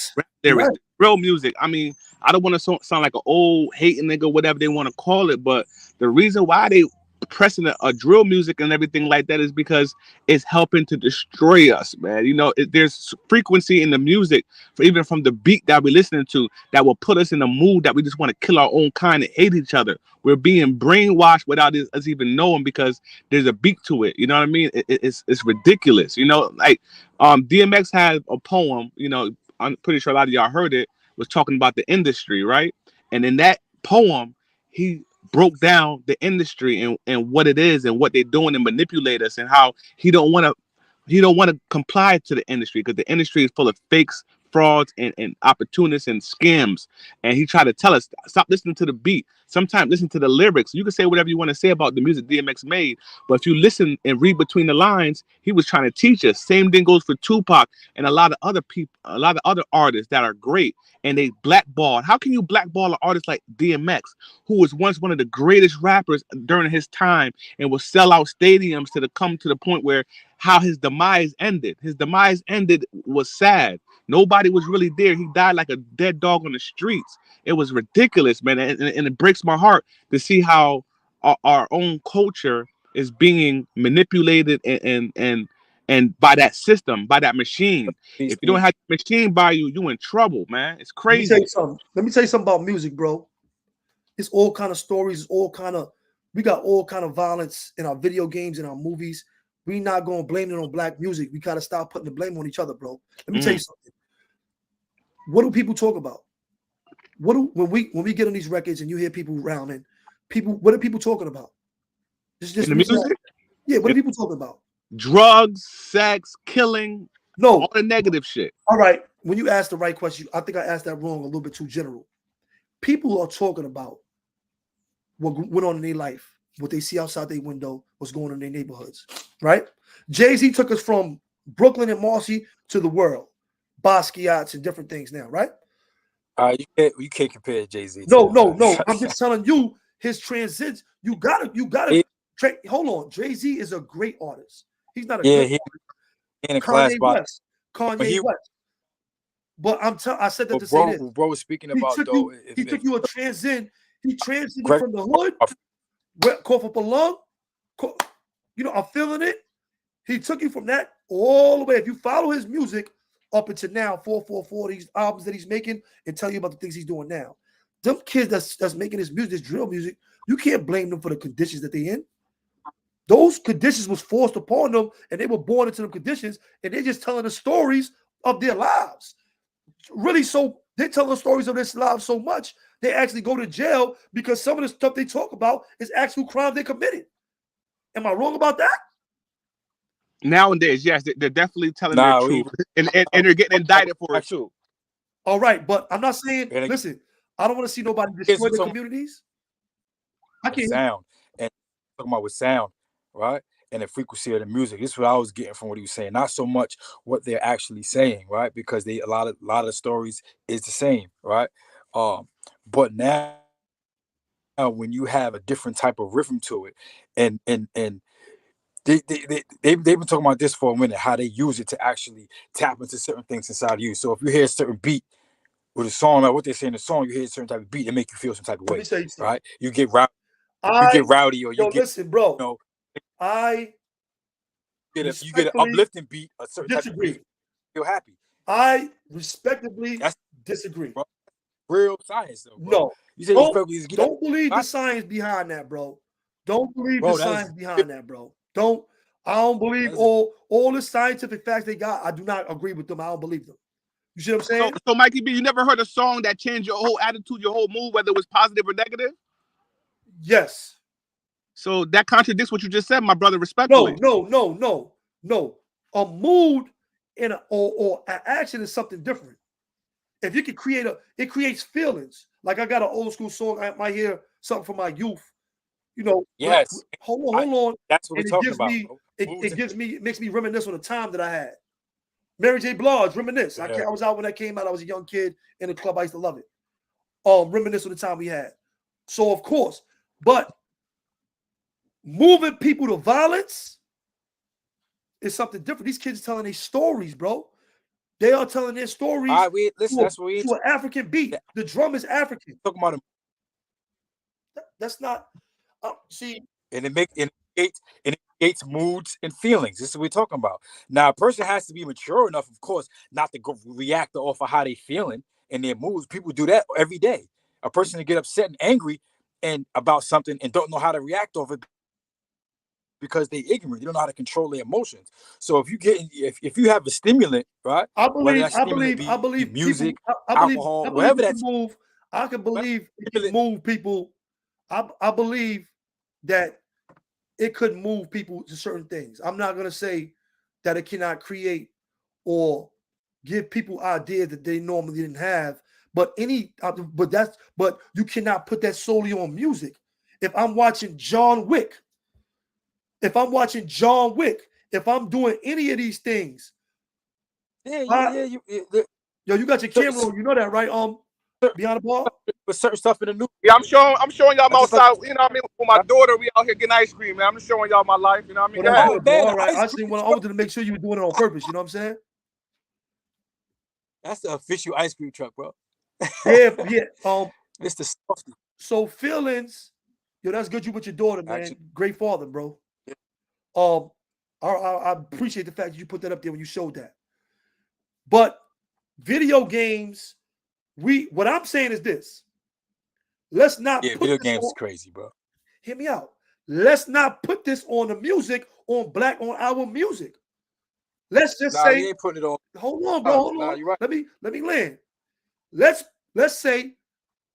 lyrics, real music. I mean, I don't want to sound like an old hating nigga, whatever they want to call it, but the reason why they pressing a drill music and everything like that is because it's helping to destroy us, man. You know, there's frequency in the music, even from the beat that we're listening to, that will put us in a mood that we just want to kill our own kind and hate each other. We're being brainwashed without us even knowing because there's a beat to it. You know what I mean? It's ridiculous. You know, like DMX had a poem. You know, I'm pretty sure a lot of y'all heard it. Was talking about the industry, right? And in that poem, he broke down the industry and what it is and what they're doing to manipulate us and how he don't want to comply to the industry because the industry is full of fakes, frauds, and opportunists and scams. And he tried to tell us, stop listening to the beat. Sometimes listen to the lyrics. You can say whatever you want to say about the music DMX made, but if you listen and read between the lines, he was trying to teach us. Same thing goes for Tupac and a lot of other people, a lot of other artists that are great. And they blackballed. How can you blackball an artist like DMX, who was once one of the greatest rappers during his time and will sell out stadiums come to the point where how his demise ended? His demise ended was sad. Nobody was really there. He died like a dead dog on the streets. It was ridiculous, man. And it breaks my heart to see how our own culture is being manipulated and by that system, by that machine. If you don't have the machine by you, you in trouble, man. It's crazy.
Let me tell you something about music, bro. It's all kind of stories. We got all kind of violence in our video games, in our movies. We not gonna blame it on black music. We gotta stop putting the blame on each other, bro. Let me tell you something. What do people talk about? When we get on these records and you hear people rounding, what are people talking about?
Just in the music?
Yeah, what are people talking about?
Drugs, sex, killing, all the negative shit.
All right. When you ask the right question, I think I asked that wrong, a little bit too general. People are talking about what went on in their life, what they see outside their window, what's going on in their neighborhoods, right? Jay-Z took us from Brooklyn and Marcy to the world, Basquiat's and different things now, right?
You can't compare Jay-Z.
No. I'm just telling you his transition. You gotta. Hold on. Jay-Z is a great artist. He's not a great artist.
In a class
Kanye West. But I said that to
say
this.
Bro was speaking about
he took you a transition. He transited from the hood, where cough up a lung. I'm feeling it. He took you from that all the way. If you follow his music up until now, 444, these albums that he's making, and tell you about the things he's doing now. Them kids that's making this music, this drill music, you can't blame them for the conditions that they're in. Those conditions was forced upon them, and they were born into them conditions, and they're just telling the stories of their lives. Really, so they're telling the stories of their lives so much, they actually go to jail because some of the stuff they talk about is actual crimes they committed. Am I wrong about that?
Nowadays, yes, they're definitely telling their truth, and they're getting indicted for it too.
All right, but I'm not saying. Listen, I don't want to see nobody destroy their communities.
I can't sound and talking about with sound, right? And the frequency of the music. This is what I was getting from what he was saying. Not so much what they're actually saying, right? Because a lot of the stories is the same, right? But now when you have a different type of rhythm to it, and they've been talking about this for a minute, how they use it to actually tap into certain things inside of you. So if you hear a certain beat with a song, like what they say in the song, you hear a certain type of beat, it make you feel some type of way, right? You get rowdy, or you get,
listen, bro. I
you get an uplifting beat, a certain type of beat, feel happy.
I respectively disagree.
Bro. Real science, though. Bro.
No, you say don't believe the science behind that, bro. Don't believe the science behind that, bro. I don't believe all the scientific facts they got. I do not agree with them. I don't believe them. You see what I'm saying?
So Mikey B, you never heard a song that changed your whole attitude, your whole mood, whether it was positive or negative?
Yes.
So that contradicts what you just said, my brother, respectfully.
No. A mood or an action is something different. If you can it creates feelings. Like I got an old school song. I might hear something from my youth.
Yes.
Hold on.
That's what we're talking about.
It makes me reminisce on the time that I had. Mary J. Blige, reminisce. Yeah. I was out when that came out. I was a young kid in the club. I used to love it. Reminisce on the time we had. So of course, but moving people to violence is something different. These kids are telling their stories, bro. They are telling their stories to an African beat. The drum is African.
Talking about
that's not see.
and it creates moods and feelings. This is what we're talking about. Now, a person has to be mature enough, of course, not to go react off of how they feeling and their moods. People do that every day. A person to get upset and angry and about something and don't know how to react off it because they ignorant. They don't know how to control their emotions. So if you have a stimulant, right?
I
Whether
believe,
that
I
stimulant
believe, I
be
believe
music,
people. I
alcohol,
believe
whatever
it can
that's
move. I can
whatever
believe it can
stimulant,
move people. I believe that it could move people to certain things. I'm not gonna say that it cannot create or give people ideas that they normally didn't have. But but you cannot put that solely on music. If I'm watching John Wick, if I'm watching John Wick, if I'm doing any of these things,
yeah,
I, yo, you got your camera on. You know that, right? Beyond the ball.
with certain stuff in the news.
Yeah, I'm showing y'all
I just like
outside. You know what I mean? With my daughter, we out here getting ice cream, man. I'm just showing y'all my life. You know what I mean?
Well,
Go
that's
ahead.
oh
good, bro.
man,
All
the
right.
ice
I
cream
wanted to make sure you were doing it on purpose. You know what I'm saying?
that's the official ice cream truck, bro.
Yeah, yeah.
It's the stuff.
So feelings, yo, that's good. You with your daughter, man.
Actually,
Great father, bro.
yeah,
Um, I appreciate the fact that you put that up there when you showed that. But video games, what I'm saying is this: let's not
yeah,
put
video
this
games is
on.
crazy, bro.
Hear me out. Let's not put this on the music on black on our music. Let's just
Nah, we
say,
ain't putting it on.
hold on, bro, hold
Nah,
on.
you're right.
Let me land. Let's say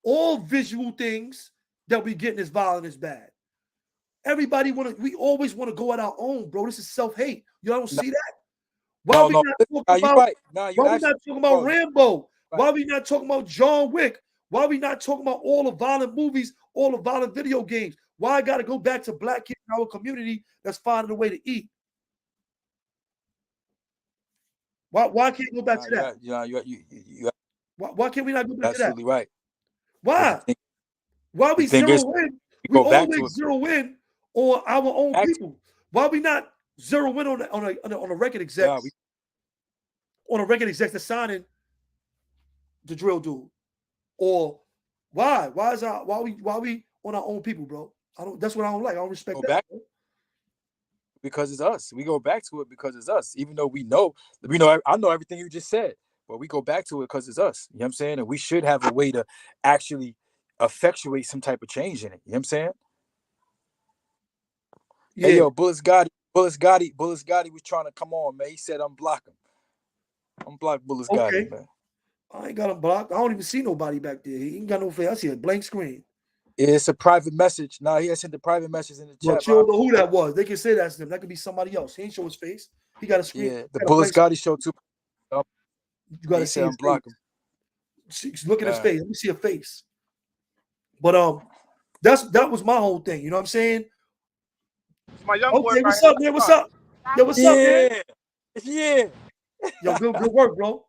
all visual things that we get in this violent is bad. We always want to go at our own, bro. This is self-hate. You don't
No,
see that? Why we
no,
not
nah,
talking
you
about
right. Nah, you
why we
actually,
not talking about
bro, you
Rambo?
right.
Why we not talking about John Wick? Why we not talking about all the violent movies, all the violent video games? Why I gotta go back to black kids in our community that's finding a way to eat? Why can't we go back
Nah,
to
you're
that?
right. You
Why can't we not go back to that?
absolutely right. But
Why? Why
the
we
thing
zero
is,
in?
we
We
go back to
always
it.
zero in on our own
Actually,
people. Why we not zero in on a record execs that's signing the drill dude? Or why? Why we on our own people, bro? I don't. That's what I don't like. I don't respect
go
that.
back
Bro.
because it's us. We go back to it because it's us. Even though we know, I know everything you just said, but we go back to it because it's us. You know what I'm saying? And we should have a way to actually effectuate some type of change in it. You know what I'm saying? Hey,
Yeah.
yo, Bullis Gotti was trying to come on, man. He said, unblock him. Unblock Bullis Gotti,
Okay.
man.
I ain't got him blocked. I don't even see nobody back there. He ain't got no face. I see a blank screen.
It's a private message. Nah, he had sent the private message in the
But
chat
you don't
box.
know who that was. They can say that's him. That could be somebody else. He ain't show his face. He got a screen.
Yeah, the
Got a
Bullis
blank screen.
Gotti show too.
You got
He
to see
said,
his face.
unblock him.
Look at his face. Let me see a face. But that was my whole thing. You know what I'm saying?
It's my young boy
Okay,
right
what's up, man? What's up? Yo, what's up, man?
Yeah, yeah.
Yo, good work, bro.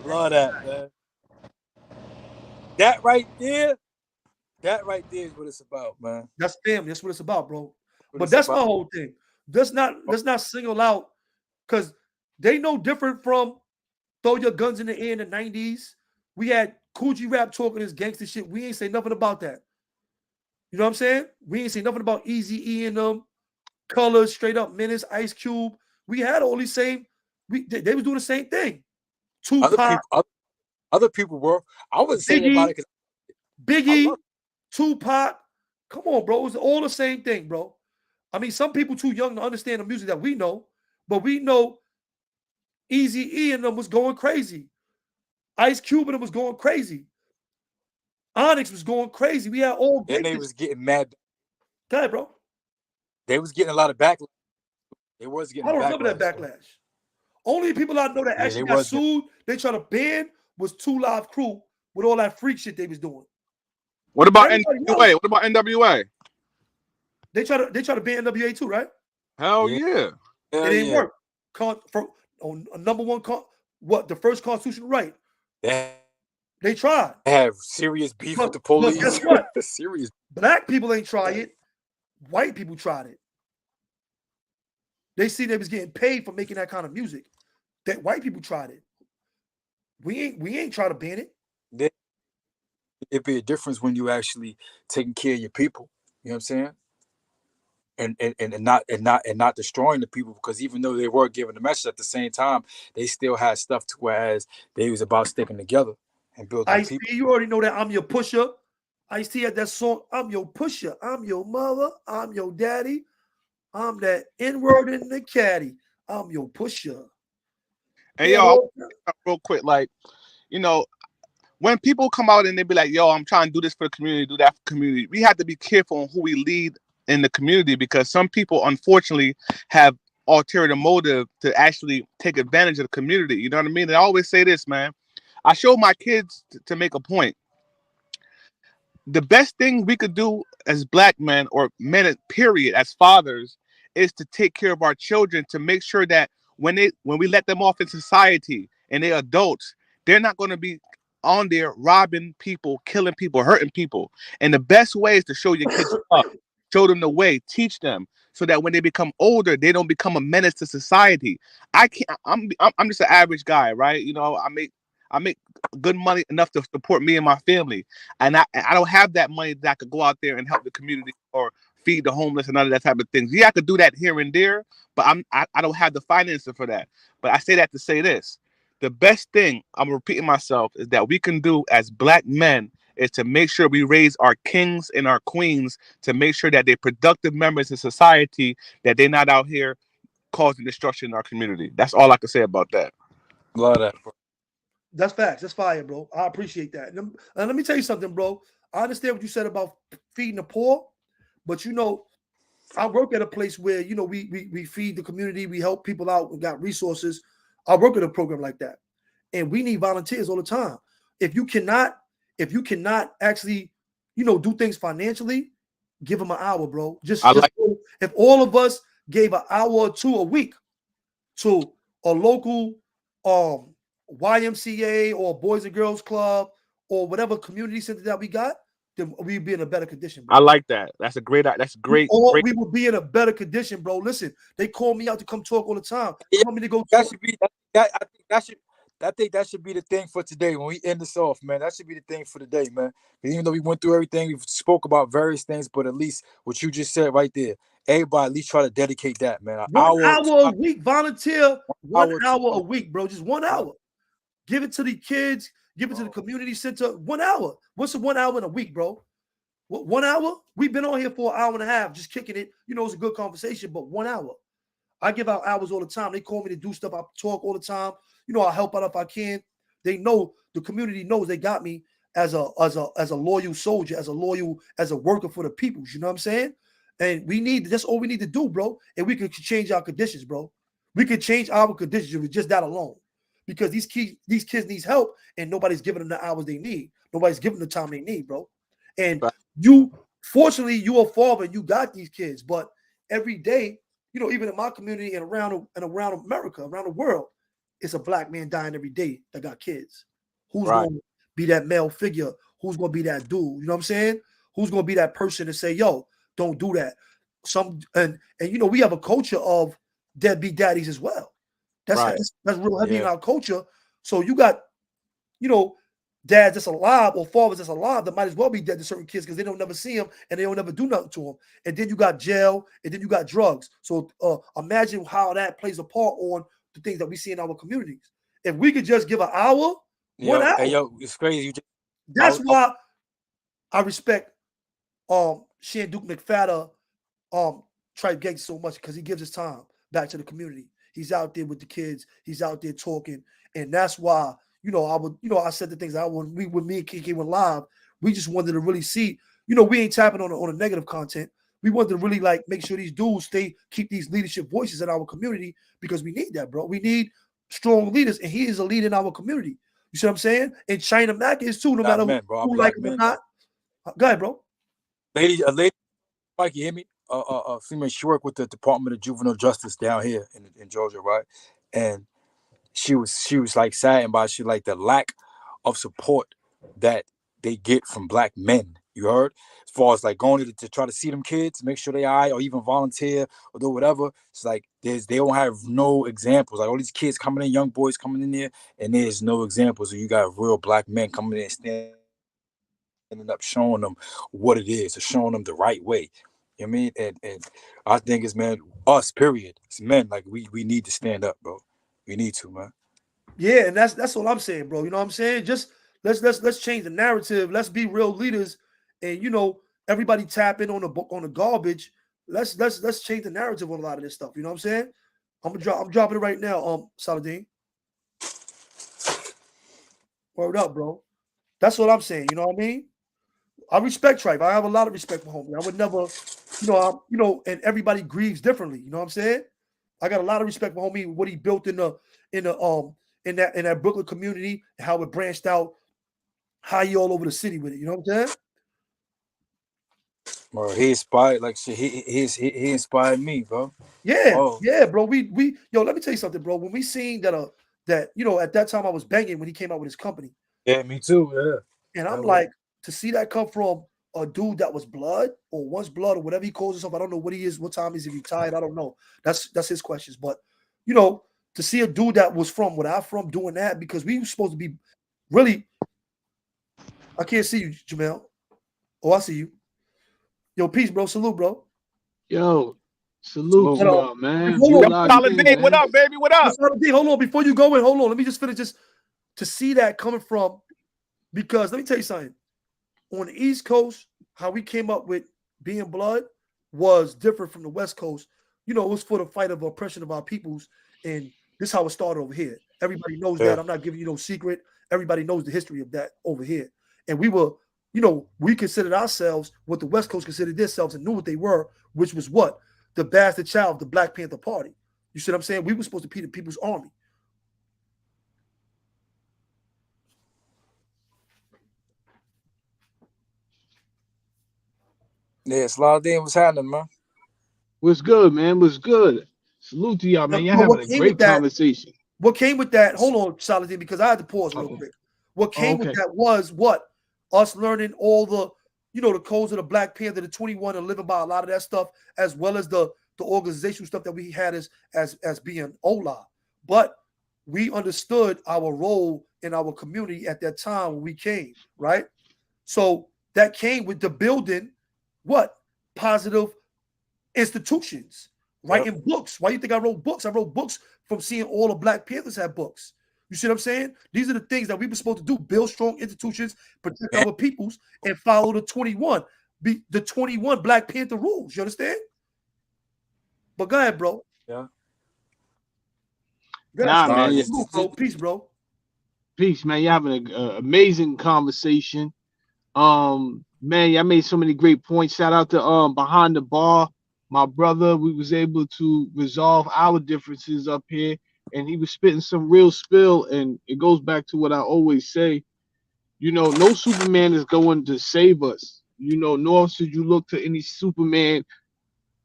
Love that, man. That right there is what it's about, man.
That's family. That's what it's about, bro.
What
But
it's
that's
about.
my whole thing. Let's not single out because they know different from throw your guns in the air in the 90s. We had Coogee Rap talking this gangster shit. We ain't say nothing about that. You know what I'm saying? We ain't say nothing about Easy E and them, Colors, Straight Up Menace, Ice Cube. We had all these same. They was doing the same thing.
Other
Tupac,
people, other people were. I wasn't saying about
Biggie,
it because I
Biggie,
love.
Tupac. Come on, bro. It's all the same thing, bro. I mean, some people too young to understand the music that we know, but we know Easy E and them was going crazy. Ice Cube and them was going crazy. Onyx was going crazy. We had all
And they
gangsters.
was getting mad.
Go ahead, bro.
They was getting a lot of backlash. They was
I
getting
don't remember that
backlash though.
backlash. Only people I know that
Yeah, they
actually got
was getting.
sued, they try to ban was Two Live Crew with all that freak shit they was doing.
What about
Everybody
NWA?
else,
What about NWA?
they try to ban NWA too, right?
Hell
Yeah,
yeah.
hell
It ain't
yeah.
work. On number one, the first constitutional right?
They
They tried,
have serious beef with the
but guess
police.
what?
Serious.
Black people ain't try it. White people tried it. They see they was getting paid for making that kind of music. That white people tried it. We ain't try to ban it.
It'd be a difference when you actually taking care of your people. You know what I'm saying? and not destroying the people, because even though they were giving the message at the same time, they still had stuff to whereas they was about sticking together and building the
Ice
people.
T, you already know that I'm your pusher. Ice T had that song, I'm your pusher. I'm your mother. I'm your daddy. I'm that N word in the caddy. I'm your pusher.
And
Yeah,
yo, I want
well,
to real quick, like, you know, when people come out and they be like, yo, I'm trying to do this for the community, do that for the community, we have to be careful on who we lead in the community, because some people unfortunately have ulterior motive to actually take advantage of the community. You know what I mean? And I always say this, man. I show my kids to make a point. The best thing we could do as black men or men period as fathers is to take care of our children, to make sure that when we let them off in society and they're adults, they're not going to be on there robbing people, killing people, hurting people. And the best way is to show your kids love, show them the way, teach them, so that when they become older they don't become a menace to society. I can't I'm just an average guy, right? I make good money enough to support me and my family, and I don't have that money that I could go out there and help the community or feed the homeless and none of that type of things. Yeah, I could do that here and there, but I don't have the finances for that. But I say that to say this: the best thing, I'm repeating myself, is that we can do as black men is to make sure we raise our kings and our queens to make sure that they're productive members in society, that they're not out here causing destruction in our community. That's all I can say about that.
Love that, bro.
that's facts. That's fire, bro. I appreciate that. And let me tell you something, bro. I understand what you said about feeding the poor, but I work at a place where we feed the community, we help people out, we got resources. I work at a program like that, and we need volunteers all the time. If you cannot, if you cannot actually, do things financially, give them an hour, bro.
I
Just
like.
if all of us gave an hour or two a week to a local YMCA or Boys and Girls Club or whatever community center that we got, then we'd be in a better condition,
I
bro.
like that. That's a great. That's great.
Or
Great.
we will be in a better condition, bro. Listen, they call me out to come talk all the time.
Yeah,
You want me to go
that
talk?
should be that. I think that should be the thing for today when we end this off, man. That should be the thing for the day, man. 'Cause even though we went through everything, we spoke about various things, but at least what you just said right there, everybody at least try to dedicate that, man. An
One
hour,
hour a week, volunteer 1
1 hour,
hour a week, bro. Just 1 hour. Give it to the kids, give it to the
bro.
community center. 1 hour. What's a 1 hour in a week, bro? What 1 hour? We've been on here for an hour and a half, just kicking it. It's a good conversation, but 1 hour. I give out hours all the time. They call me to do stuff. I talk all the time. I help out if I can. They know the community knows they got me as a loyal soldier, as a worker for the people. You know what I'm saying? And that's all we need to do, bro. And we can change our conditions, bro. We can change our conditions with just that alone. Because these kids need help, and nobody's giving them the hours they need. Nobody's giving them the time they need, bro. And fortunately, you're a father and you got these kids. But every day, even in my community and around America, around the world, it's a black man dying every day that got kids. Who's
Right.
going to be that male figure? Who's going to be that dude? You know what I'm saying? Who's going to be that person to say, "Yo, don't do that"? We have a culture of deadbeat daddies as well. That's
Right.
that's real heavy in
Yeah,
our culture. So you got, you know, dads that's alive or fathers that's alive that might as well be dead to certain kids because they don't never see them and they don't never do nothing to them. And then you got jail and then you got drugs. So imagine how that plays a part on the things that we see in our communities. If we could just give an hour, 1 hour,
it's crazy. You just,
that's why I respect Shan Duke McFadder, Tribe Gates so much because he gives his time back to the community. He's out there with the kids. He's out there talking, and that's why I said the things when me and Kiki went live. We just wanted to really see. We ain't tapping on a negative content. We wanted to really make sure these dudes keep these leadership voices in our community because we need that, bro. We need strong leaders, and he is a leader in our community. You see what I'm saying? And China Mac is too, no
black
matter
men, bro. Our
who like
black
him or
men,
not. Go ahead, bro.
a lady, Mike, you hear me? Female. She worked with the Department of Juvenile Justice down here in Georgia, right? And she was like saddened by she like the lack of support that they get from black men. You heard? As far as like going to try to see them kids, make sure they all right, or even volunteer or do whatever. It's like they don't have no examples. Like all these kids coming in, young boys coming in there, and there's no examples. So you got real black men coming in, standing up, showing them what it is, or showing them the right way. I mean, and I think it's, man, us, period. It's men, like we need to stand up, bro. We need to, man.
Yeah, and that's all I'm saying, bro. You know what I'm saying? Just let's change the narrative. Let's be real leaders, and everybody tap in on the garbage. Let's change the narrative on a lot of this stuff. You know what I'm saying? I'm dropping it right now. Saladin, word up, bro. That's what I'm saying. You know what I mean? I respect Trife. I have a lot of respect for homie. I would never, and everybody grieves differently. You know what I'm saying? I got a lot of respect for homie, what he built in that Brooklyn community, and how it branched out, how he all over the city with it. You know what I'm saying?
Bro, he inspired, like shit. He inspired me, bro.
Yeah,
Oh,
yeah, bro. We yo, let me tell you something, bro. When we seen that at that time I was banging when he came out with his company.
yeah, me too. Yeah,
And I'm
that was,
like, to see that come from a dude that was blood or once blood or whatever he calls himself. I don't know what he is, what time is he retired. I don't know. That's his questions. But to see a dude that was from where I'm from doing that, because we were supposed to be really. I can't see you, Jamel. Oh, I see you. Yo, peace, bro. Salute, bro.
Yo, salute
salute.
But
to y'all, man.
hold
Do
Yo,
on,
our
before you
Solid
thing,
Dave, what
man.
up, baby? What up?
hold on, before you go in, hold on. Let me just finish just to see that coming from, because let me tell you something. On the East Coast, how we came up with being blood was different from the West Coast. It was for the fight of oppression of our peoples, and this is how it started over here. Everybody knows
Yeah,
that. I'm not giving you no secret. Everybody knows the history of that over here. And we considered ourselves what the West Coast considered themselves and knew what they were, which was what? The bastard child of the Black Panther Party. You see what I'm saying? We were supposed to be the People's Army.
yeah. Slide what's happening, man?
What's good, man? What's good? Salute to y'all, man. Y'all
What
having a
came with
great
that?
conversation.
What came with that? Hold on, Saladin, because I had to pause real
Uh-oh.
quick. What
Oh,
came with
okay.
that was what? Us learning all the codes of the Black Panther, the 21, and living by a lot of that stuff, as well as the organizational stuff that we had as being Ola. But we understood our role in our community at that time when we came, right? So that came with the building what? Positive institutions,
Yep.
writing books. Why do you think I wrote books? I wrote books from seeing all the Black Panthers have books. You see what I'm saying? These are the things that we were supposed to do: build strong institutions, protect
And,
our peoples, and follow the 21. Be the 21 Black Panther rules. You understand? But go ahead, bro.
yeah.
Go ahead,
Nah,
Saladin.
Nah,
man.
Salute, bro. Peace, bro.
Peace, man. Y'all having an amazing conversation. Man, y'all made so many great points. Shout out to Behind the Bar, my brother. We was able to resolve our differences up here, and he was spitting some real spill. And it goes back to what I always say. No Superman is going to save us. Nor should you look to any Superman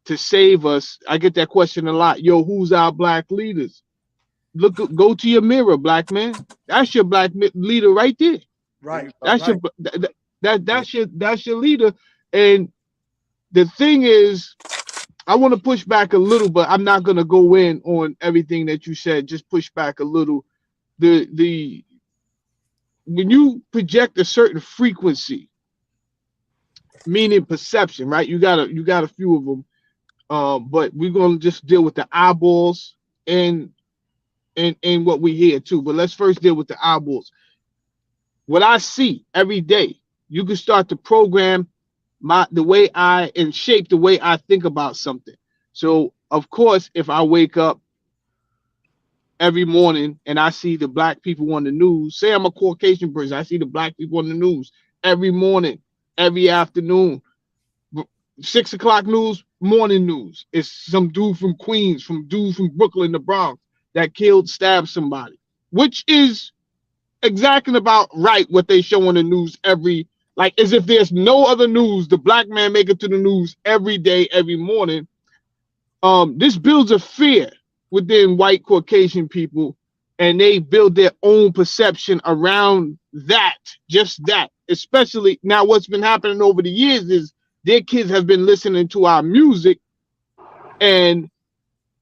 to save us. I get that question a lot. Yo, who's our black leaders? Go to your mirror, black man. That's your leader right there.
Right,
That's your
right.
yeah.
that's your leader. And the thing is, I want to push back a little, but I'm not gonna go in on everything that you said. Just push back a little. The when you project a certain frequency, meaning perception, right? You got a few of them. But we're gonna just deal with the eyeballs and and what we hear too. But let's first deal with the eyeballs. What I see every day, you can start to program the way I and shape the way I think about something. So of course, if I wake up every morning and I see the black people on the news, say I'm a Caucasian person, I see the black people on the news every morning, every afternoon, 6 o'clock news, morning news. It's some dude from Queens, from dude from Brooklyn, the Bronx, that stabbed somebody, which is exactly about right what they show on the news like as if there's no other news. The black man make it to the news every day, every morning. This builds a fear within white Caucasian people, and they build their own perception around that, just that. Especially now, what's been happening over the years is their kids have been listening to our music, and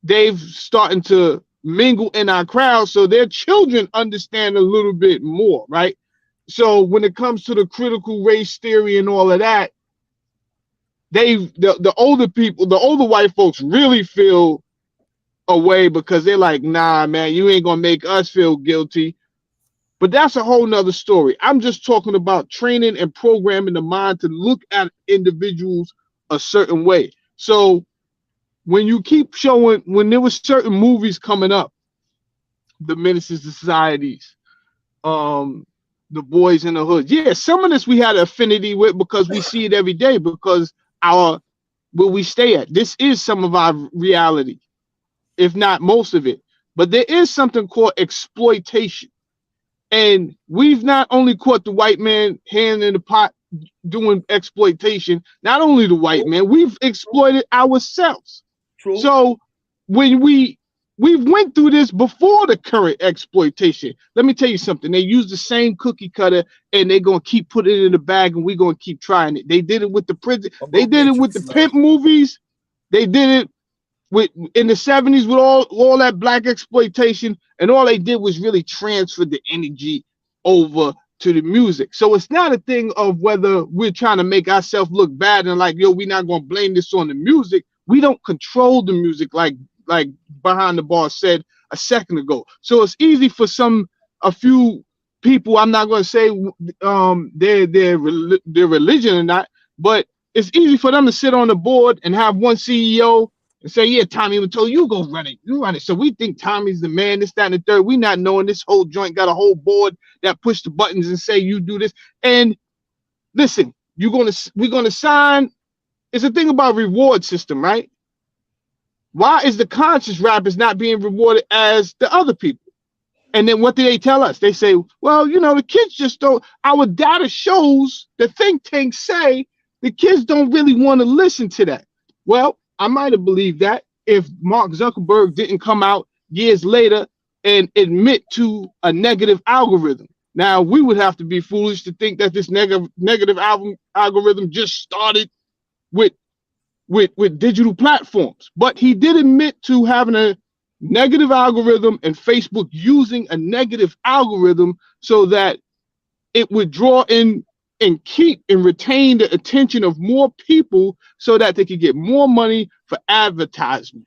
they've starting to mingle in our crowd, so their children understand a little bit more, right? So when it comes to the critical race theory and all of that, the older people, the older white folks really feel a way because they're like, nah, man, you ain't gonna make us feel guilty. But that's a whole nother story. I'm just talking about training and programming the mind to look at individuals a certain way. So when you keep showing, when there was certain movies coming up, the Menaces to Societies, the Boys in the Hood. Yeah, some of this we had an affinity with because we see it every day because where we stay at. This is some of our reality, if not most of it. But there is something called exploitation. And we've not only caught the white man hand in the pot doing exploitation, not only the white man, we've exploited ourselves.
True.
So when we went through this before the current exploitation. Let me tell you something. They use the same cookie cutter and they're gonna keep putting it in the bag and we're gonna keep trying it. They did it with the prison, they did it with the pimp movies, they did it with in the 70s with all that black exploitation, and all they did was really transfer the energy over to the music. So it's not a thing of whether we're trying to make ourselves look bad and like, yo, we're not gonna blame this on the music. We don't control the music like Behind the Bar said a second ago. So it's easy for a few people, I'm not going to say their religion or not, but it's easy for them to sit on the board and have one CEO and say, yeah, Tommy told you go run it. You run it. So we think Tommy's the man, this, that, and the third. We not knowing this whole joint got a whole board that push the buttons and say you do this. And listen, we're gonna sign. It's a thing about reward system, right? Why is the conscious rappers not being rewarded as the other people? And then what do they tell us? They say, well, the kids just don't. Our data shows, the think tanks say, the kids don't really want to listen to that. Well, I might have believed that if Mark Zuckerberg didn't come out years later and admit to a negative algorithm. Now, we would have to be foolish to think that this negative algorithm just started with digital platforms. But he did admit to having a negative algorithm and Facebook using a negative algorithm so that it would draw in and keep and retain the attention of more people so that they could get more money for advertisement.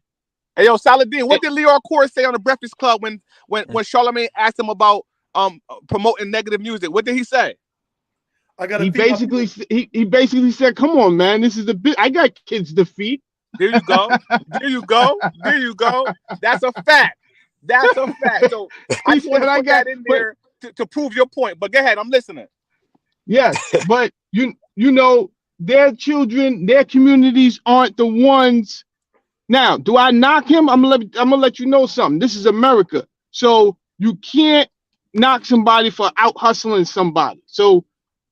Hey, yo, Saladin, what did Leon Core say on the Breakfast Club when Charlamagne asked him about promoting negative music? What did he say?
He basically said, come on, man, this is the bit. I got kids to feed.
There you go. There you go. There you go. That's a fact. That's a fact. So I just want to put that in there to prove your point. But go ahead, I'm listening.
Yes, but their children, their communities aren't the ones. Now, do I knock him? I'm gonna let you know something. This is America, so you can't knock somebody for out hustling somebody. So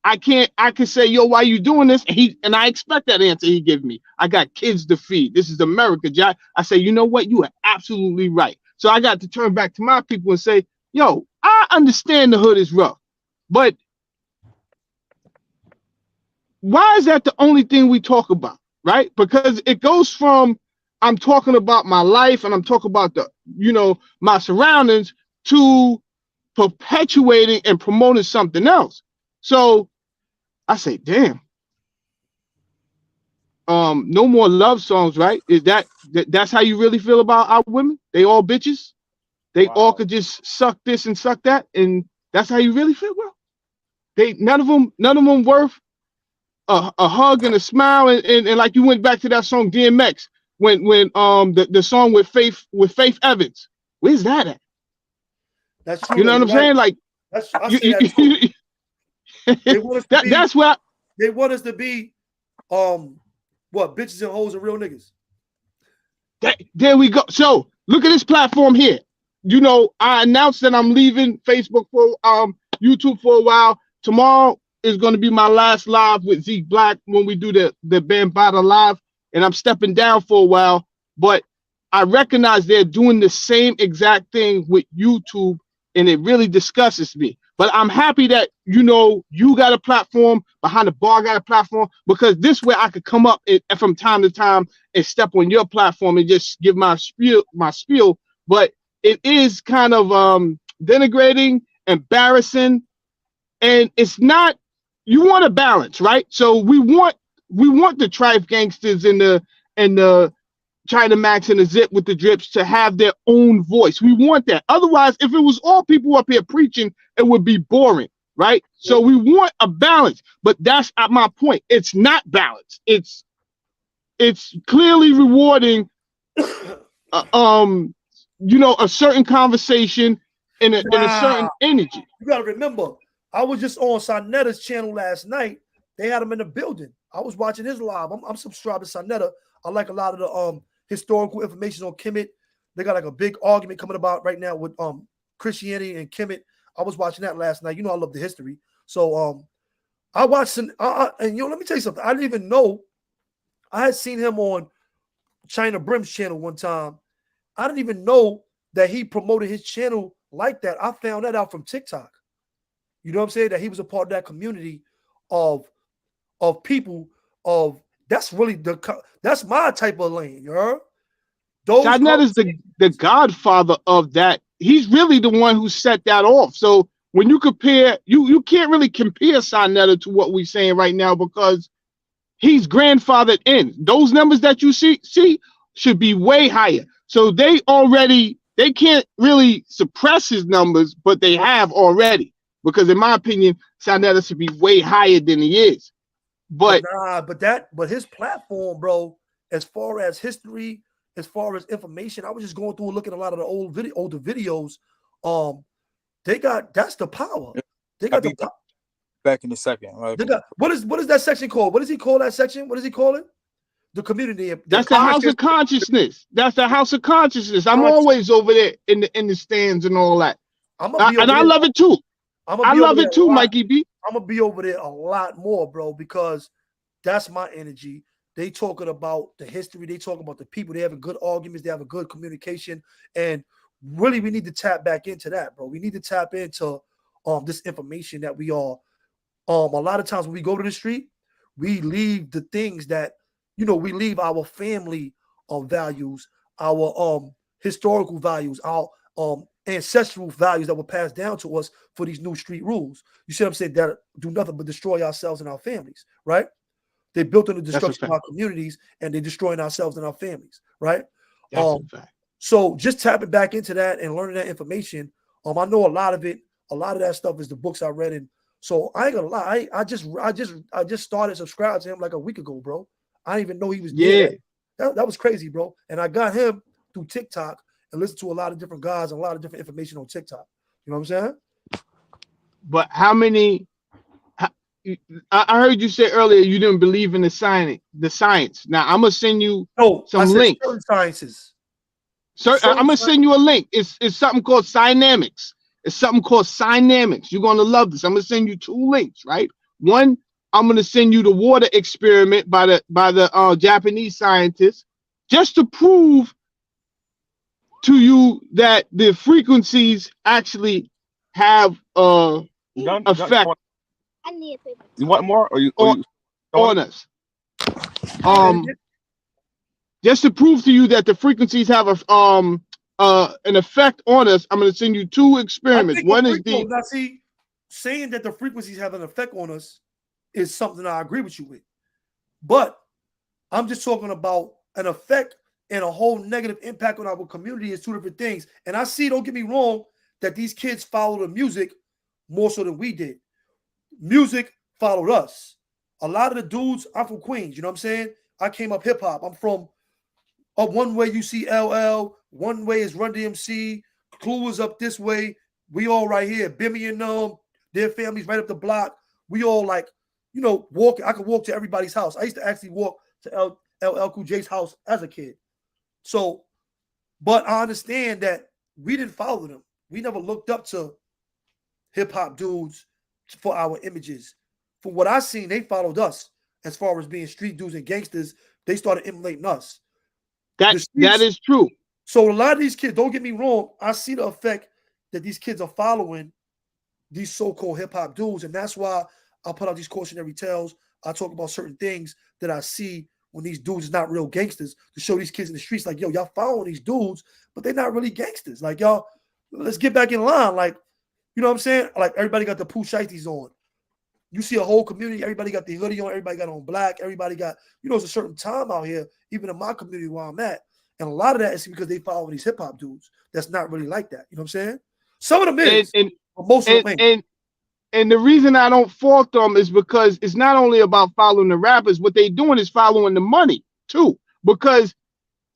I can say, yo, why you doing this? And I expect that answer he give me. I got kids to feed. This is America, Jack. I say, you know what? You are absolutely right. So I got to turn back to my people and say, yo, I understand the hood is rough, but why is that the only thing we talk about, right? Because it goes from I'm talking about my life and I'm talking about my surroundings to perpetuating and promoting something else. So I say, damn. No more love songs, right? Is that's how you really feel about our women? They all bitches. They all could just suck this and suck that, and that's how you really feel, bro. None of them worth a hug and a smile, and like you went back to that song DMX when the song with Faith Evans. Where's that at?
That's true.
You know what I'm saying? Like
that's they want us to be,
that's what
they want us to be. What, bitches and hoes are real niggas.
There we go. So look at this platform here. I announced that I'm leaving Facebook for YouTube for a while. Tomorrow is going to be my last live with Zeke Black when we do the Bambaataa live, and I'm stepping down for a while. But I recognize they're doing the same exact thing with YouTube, and it really disgusts me. But I'm happy that you got a platform, Behind the Bar got a platform, because this way I could come up and from time to time and step on your platform and just give my spiel. But it is kind of denigrating, embarrassing, and it's not. You want a balance, right? So we want we want the Trife Gangsters and the China Max and the Zip with the Drips to have their own voice. We want that. Otherwise, if it was all people up here preaching, it would be boring, right? So we want a balance, but that's at my point. It's not balanced. It's clearly rewarding, a certain conversation and a certain energy.
You gotta remember, I was just on Sanetta's channel last night. They had him in the building. I was watching his live. I'm subscribed to Sanetta. I like a lot of the historical information on Kemet. They got like a big argument coming about right now with Christianity and Kemet. I was watching that last night. You know I love the history. So I watched and let me tell you something. I didn't even know. I had seen him on China Brim's channel one time. I didn't even know that he promoted his channel like that. I found that out from TikTok. You know what I'm saying? That he was a part of that community of people of that's really that's my type of lane, you heard?
Sanet is the godfather of that. He's really the one who set that off. So when you compare, you can't really compare Sanetta to what we're saying right now because he's grandfathered in. Those numbers that you see should be way higher. So they can't really suppress his numbers, but they have already. Because in my opinion, Sanetta should be way higher than he is. But
his platform, bro, as far as history, as far as information, I was just going through and looking at a lot of the older videos. That's the power. They got the power.
Back in a second. Right?
What is that section called? What does he call that section? What does he call it? The community.
That's the house of consciousness. That's the house of consciousness. I'm always over there in the stands and all that. I love it too. I love it too, Mikey B.
I'm gonna be over there a lot more, bro, because that's my energy. They talking about the history. They talking about the people. They having good arguments. They have a good communication, and really, we need to tap back into that, bro. We need to tap into this information that we are. A lot of times when we go to the street, we leave the things that we leave our family values, our historical values, our ancestral values that were passed down to us for these new street rules. You see what I'm saying? That do nothing but destroy ourselves and our families, right? They built on the destruction of our communities and they're destroying ourselves and our families, right?
That's a fact.
So just tapping back into that and learning that information. I know a lot of that stuff is the books I read. And so I ain't gonna lie, I just started subscribing to him like a week ago, bro. I didn't even know he was there. That was crazy, bro. And I got him through TikTok and listened to a lot of different guys and a lot of different information on TikTok. You know what I'm saying?
But how many? I heard you say earlier you didn't believe in the science. Now I'm gonna send you some links.
Certain sciences.
I'm gonna send you a link. It's something called Synamics. You're gonna love this. I'm gonna send you 2 links, right? One, I'm gonna send you the water experiment by the Japanese scientists, just to prove to you that the frequencies actually have effect.
You want more, or you
on us? Just to prove to you that the frequencies have an effect on us. I'm going to send you 2 experiments. One is
saying that the frequencies have an effect on us is something I agree with you with, but I'm just talking about an effect and a whole negative impact on our community is 2 different things. And I see, don't get me wrong, that these kids follow the music more so than we did. Music followed us. A lot of the dudes, I'm from Queens, you know what I'm saying? I came up hip hop. I'm from one way you see LL, one way is Run DMC, Clue is up this way. We all right here. Bimmy and their families right up the block. We all walk. I could walk to everybody's house. I used to actually walk to LL Cool J's house as a kid. So, but I understand that we didn't follow them. We never looked up to hip hop dudes for our images. For what I seen, they followed us as far as being street dudes and gangsters. They started emulating us.
That is true.
So a lot of these kids, don't get me wrong, I see the effect that these kids are following these so-called hip-hop dudes, and that's why I put out these cautionary tales. I talk about certain things that I see when these dudes is not real gangsters, to show these kids in the streets like, yo, y'all following these dudes, but they're not really gangsters. Like, y'all, let's get back in line. Like, you know what I'm saying? Like, everybody got the Pooh Shiesties on. you see a whole community, everybody got the hoodie on, everybody got on black, everybody got, it's a certain time out here, even in my community where I'm at. And a lot of that is because they follow these hip-hop dudes that's not really like that. You know what I'm saying? Some of them is, but most of them ain't.
And the reason I don't fault them is because it's not only about following the rappers. What they doing is following the money too. Because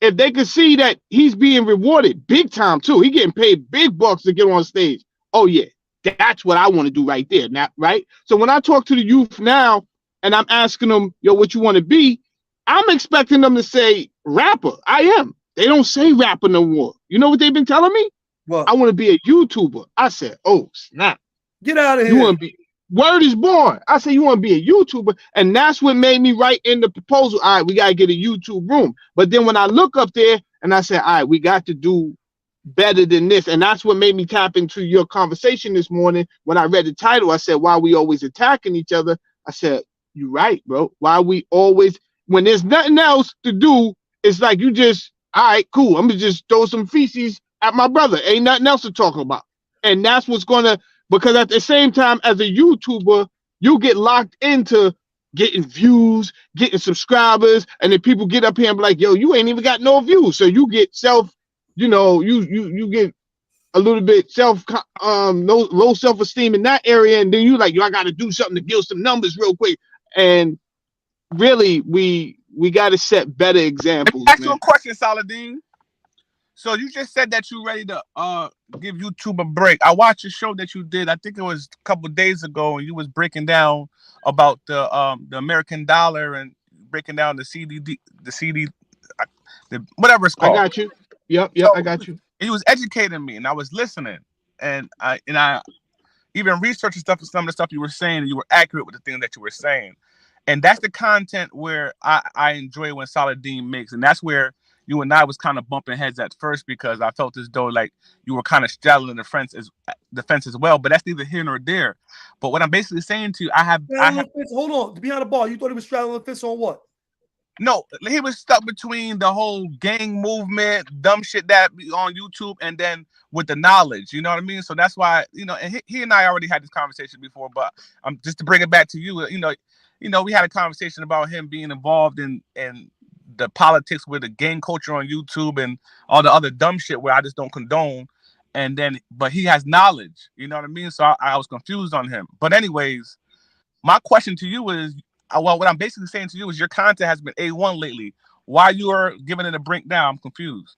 if they could see that he's being rewarded big time too, he getting paid big bucks to get on stage. Oh yeah, that's what I want to do right there. Now, right? So when I talk to the youth now and I'm asking them, yo, what you want to be? I'm expecting them to say rapper. I am. They don't say rapper no more. You know what they've been telling me?
What?
I want to be a YouTuber. I said, oh, snap.
Get out of here.
You want to be word is born. I said, you want to be a YouTuber. And that's what made me write in the proposal. All right, we got to get a YouTube room. But then when I look up there and I said, all right, we got to do better than this. And that's what made me tap into your conversation this morning. When I read the title, I said, why we always attacking each other? I said, you're right, bro. Why we always, when there's nothing else to do, it's like you just, all right, cool. I'm going to just throw some feces at my brother. Ain't nothing else to talk about. And that's what's going to, because at the same time, as a YouTuber, you get locked into getting views, getting subscribers, and then people get up here and be like, yo, you ain't even got no views. So you get you get a little bit low self-esteem in that area, and then you like, yo, I got to do something to build some numbers real quick. And really, we got to set better examples.
Ask you a question, Saladin. So you just said that you're ready to give YouTube a break. I watched a show that you did. I think it was a couple of days ago, and you was breaking down about the American dollar and breaking down the CDD, the whatever it's called.
I got you. Yep, so, I got you.
He was educating me, and I was listening, and I even researched some of the stuff you were saying, and you were accurate with the things that you were saying. And that's the content where I enjoy when Saladin makes, and that's where you and I was kind of bumping heads at first, because I felt as though like you were kind of straddling the fence as well. But that's neither here nor there. But what I'm basically saying to you,
hold on. Behind the ball, you thought he was straddling the fence on what?
No, he was stuck between the whole gang movement, dumb shit that be on YouTube, and then with the knowledge. You know what I mean? So that's why, and he and I already had this conversation before. But just to bring it back to you, we had a conversation about him being involved in the politics with the gang culture on YouTube and all the other dumb shit where I just don't condone. And then, but he has knowledge, you know what I mean? So I was confused on him. But anyways, my question to you is, well, what I'm basically saying to you is your content has been A1 lately. Why you are giving it a breakdown? I'm confused.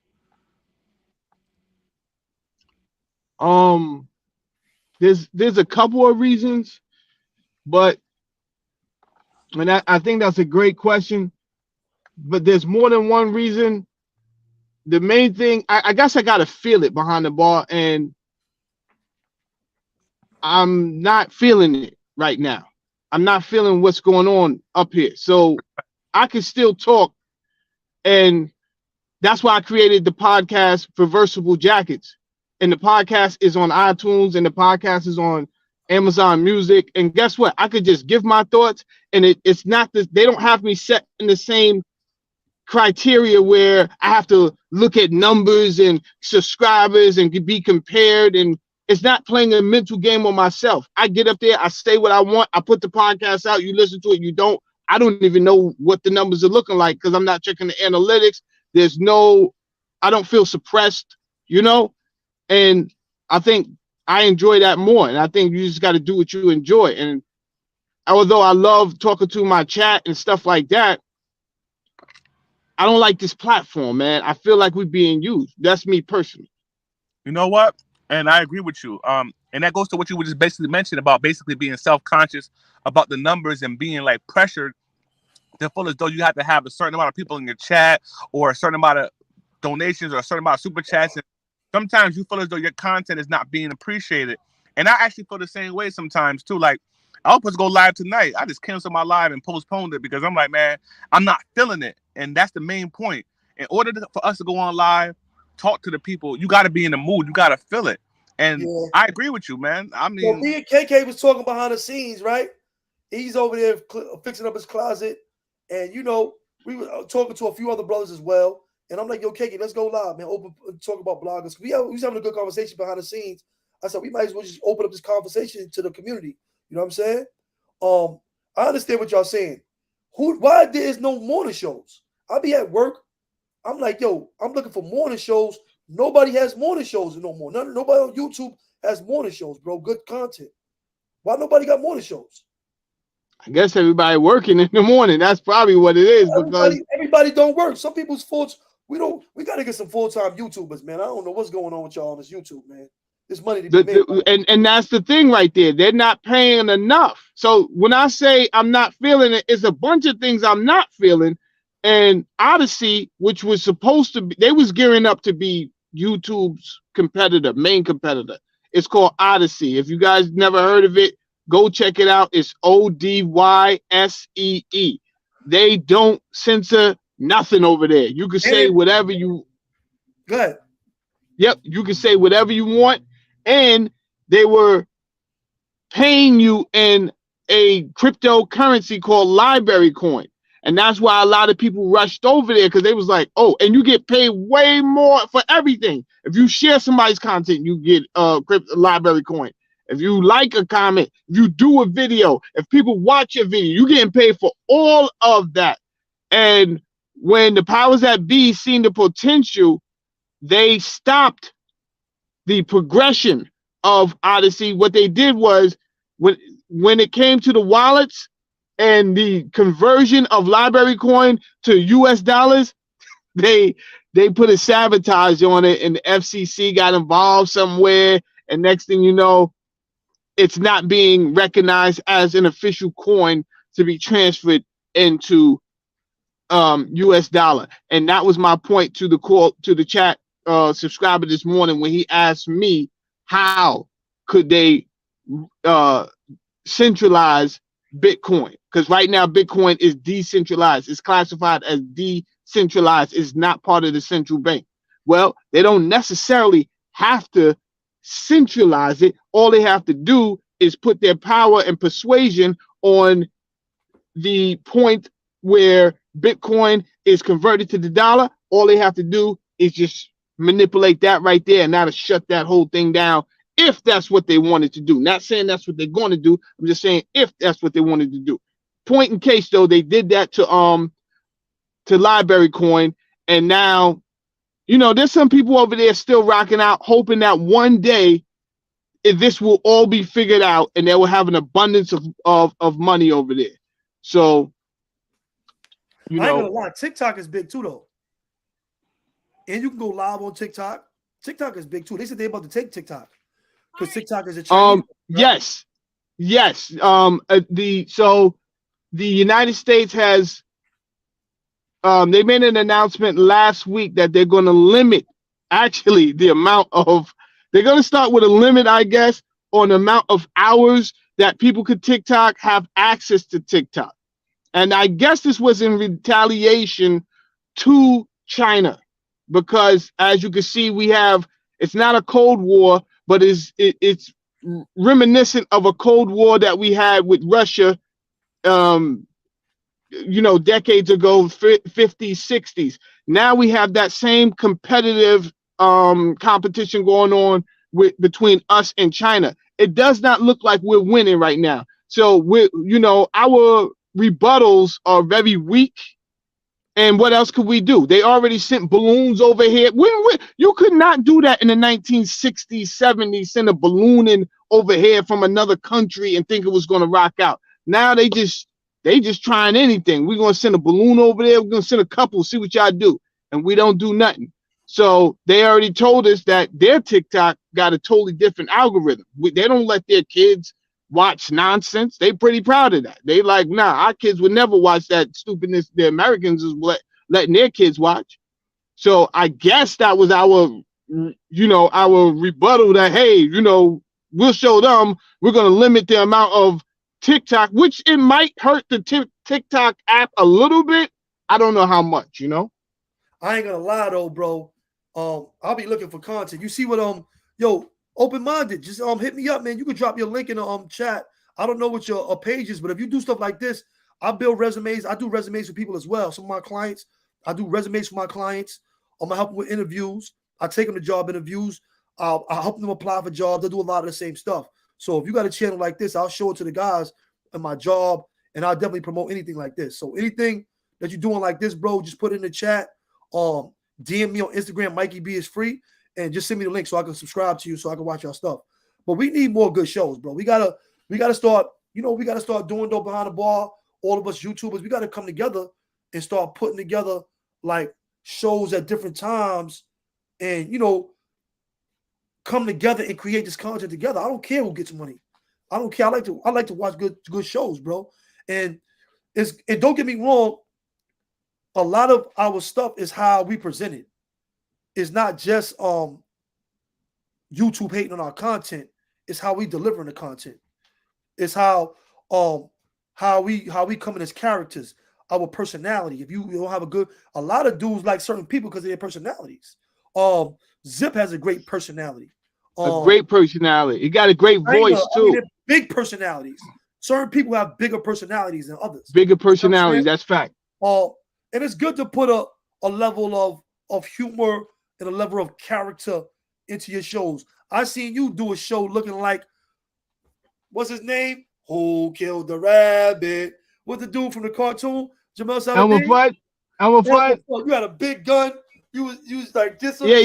There's a couple of reasons, but I think that's a great question. But there's more than one reason. The main thing, I guess I gotta feel it behind the bar, and I'm not feeling it right now. I'm not feeling what's going on up here. So I can still talk, and that's why I created the podcast Reversible Jackets. And the podcast is on iTunes, and the podcast is on Amazon Music. And guess what? I could just give my thoughts, and it's not this. They don't have me set in the same criteria where I have to look at numbers and subscribers and be compared, and it's not playing a mental game on myself. I get up there, I say what I want, I put the podcast out, you listen to it, you don't. I don't even know what the numbers are looking like because I'm not checking the analytics. I don't feel suppressed, and I think I enjoy that more. And I think you just got to do what you enjoy. And although I love talking to my chat and stuff like that, I don't like this platform, man. I feel like we're being used. That's me personally.
You know what? And I agree with you. And that goes to what you were just basically mentioned about basically being self-conscious about the numbers and being like pressured to feel as though you have to have a certain amount of people in your chat or a certain amount of donations or a certain amount of super chats. And sometimes you feel as though your content is not being appreciated. And I actually feel the same way sometimes too. Like, I was supposed to go live tonight. I just canceled my live and postponed it because I'm like, man, I'm not feeling it. And that's the main point. In order for us to go on live, talk to the people, you got to be in the mood. You got to feel it. And I agree with you, man. I mean,
well, me and KK was talking behind the scenes, right? He's over there fixing up his closet. And, we were talking to a few other brothers as well. And I'm like, yo, KK, let's go live, man. Talk about bloggers. We was having a good conversation behind the scenes. I said, we might as well just open up this conversation to the community. You know what I'm saying? I understand what y'all saying. Why there is no morning shows? I'll be at work. I'm like, yo, I'm looking for morning shows. Nobody has morning shows no more. Nobody on YouTube has morning shows, bro. Good content. Why nobody got morning shows?
I guess everybody working in the morning. That's probably what it is, because
everybody don't work. Some people's faults. We got to get some full-time YouTubers, man. I don't know what's going on with y'all on this YouTube, man. There's money to be made.
And that's the thing right there. They're not paying enough. So when I say I'm not feeling it, it's a bunch of things I'm not feeling. And Odyssey, which was supposed to be, they was gearing up to be YouTube's competitor, main competitor. It's called Odyssey. If you guys never heard of it, go check it out. It's Odyssee. They don't censor nothing over there. You can say whatever you.
Go ahead.
Yep, you can say whatever you want, and they were paying you in a cryptocurrency called Library Coin, and that's why a lot of people rushed over there, because they was like, oh, and you get paid way more for everything. If you share somebody's content, you get Library Coin. If you like a comment, if you do a video, if people watch your video, you're getting paid for all of that. And when the powers that be seen the potential, they stopped the progression of Odyssey. What they did was, when it came to the wallets and the conversion of Library Coin to US dollars, they put a sabotage on it, and the FCC got involved somewhere, and next thing you know, it's not being recognized as an official coin to be transferred into US dollar. And that was my point to the chat subscriber this morning, when he asked me how could they centralize Bitcoin, because right now Bitcoin is decentralized. It's classified as decentralized. It's not part of the central bank. Well, they don't necessarily have to centralize it. All they have to do is put their power and persuasion on the point where Bitcoin is converted to the dollar. All they have to do is just manipulate that right there, and that'll shut that whole thing down, if that's what they wanted to do. Not saying that's what they're going to do. I'm just saying if that's what they wanted to do. Point in case, though, they did that to Library Coin, and now, you know, there's some people over there still rocking out, hoping that one day this will all be figured out and they will have an abundance of money over there. So, you know,
I ain't gonna lie, TikTok is big too, though. And you can go live on TikTok. TikTok is big too. They said they're about to take TikTok because TikTok is a Chinese. Right?
Yes. The United States has they made an announcement last week that they're going to limit actually the amount of. They're going to start with a limit, I guess, on the amount of hours that people could have access to TikTok. And I guess this was in retaliation to China, because as you can see, it's not a Cold War, but it's reminiscent of a Cold War that we had with Russia, decades ago, 50s, 60s. Now we have that same competitive competition going on between us and China. It does not look like we're winning right now. So our rebuttals are very weak. And what else could we do? They already sent balloons over here. You could not do that in the 1960s, 70s, send a balloon in over here from another country and think it was going to rock out. Now they just trying anything. We're going to send a balloon over there. We're going to send a couple, see what y'all do. And we don't do nothing. So they already told us that their TikTok got a totally different algorithm. They don't let their kids watch nonsense. They pretty proud of that. They like, nah, our kids would never watch that stupidness the Americans is letting their kids watch. So I guess that was our rebuttal that, hey, we'll show them we're going to limit the amount of TikTok, which it might hurt the TikTok app a little bit. I don't know how much,
I ain't gonna lie though, bro. I'll be looking for content. You see what open-minded, just hit me up, man. You can drop your link in the chat. I don't know what your page is, but if you do stuff like this, I build resumes. I do resumes for people as well. Some of my clients, I do resumes for my clients. I'm gonna help them with interviews. I take them to job interviews. I help them apply for jobs. I do a lot of the same stuff. So if you got a channel like this, I'll show it to the guys in my job, and I'll definitely promote anything like this. So anything that you're doing like this, bro, just put it in the chat. DM me on Instagram, Mikey B is free, and just send me the link so I can subscribe to you so I can watch your stuff. But we need more good shows, bro. We gotta start, we gotta start doing though behind the bar. All of us YouTubers, we gotta come together and start putting together like shows at different times, and come together and create this content together. I don't care who gets money. I don't care. I like to watch good shows, bro. And don't get me wrong, a lot of our stuff is how we present it. It's not just YouTube hating on our content. It's how we delivering the content. It's how we come in as characters, our personality. If you don't have a lot of dudes like certain people because of their personalities. Zip has a great personality.
A great personality. He got a great voice too.
Big personalities. Certain people have bigger personalities than others.
Bigger personalities. That's fact.
And it's good to put a level of humor and a level of character into your shows. I seen you do a show looking like, what's his name? Who Killed the Rabbit? What's the dude from the cartoon? Jamel Saladin?
Elmer Fudd.
You had a big gun. You was like this.
Yeah.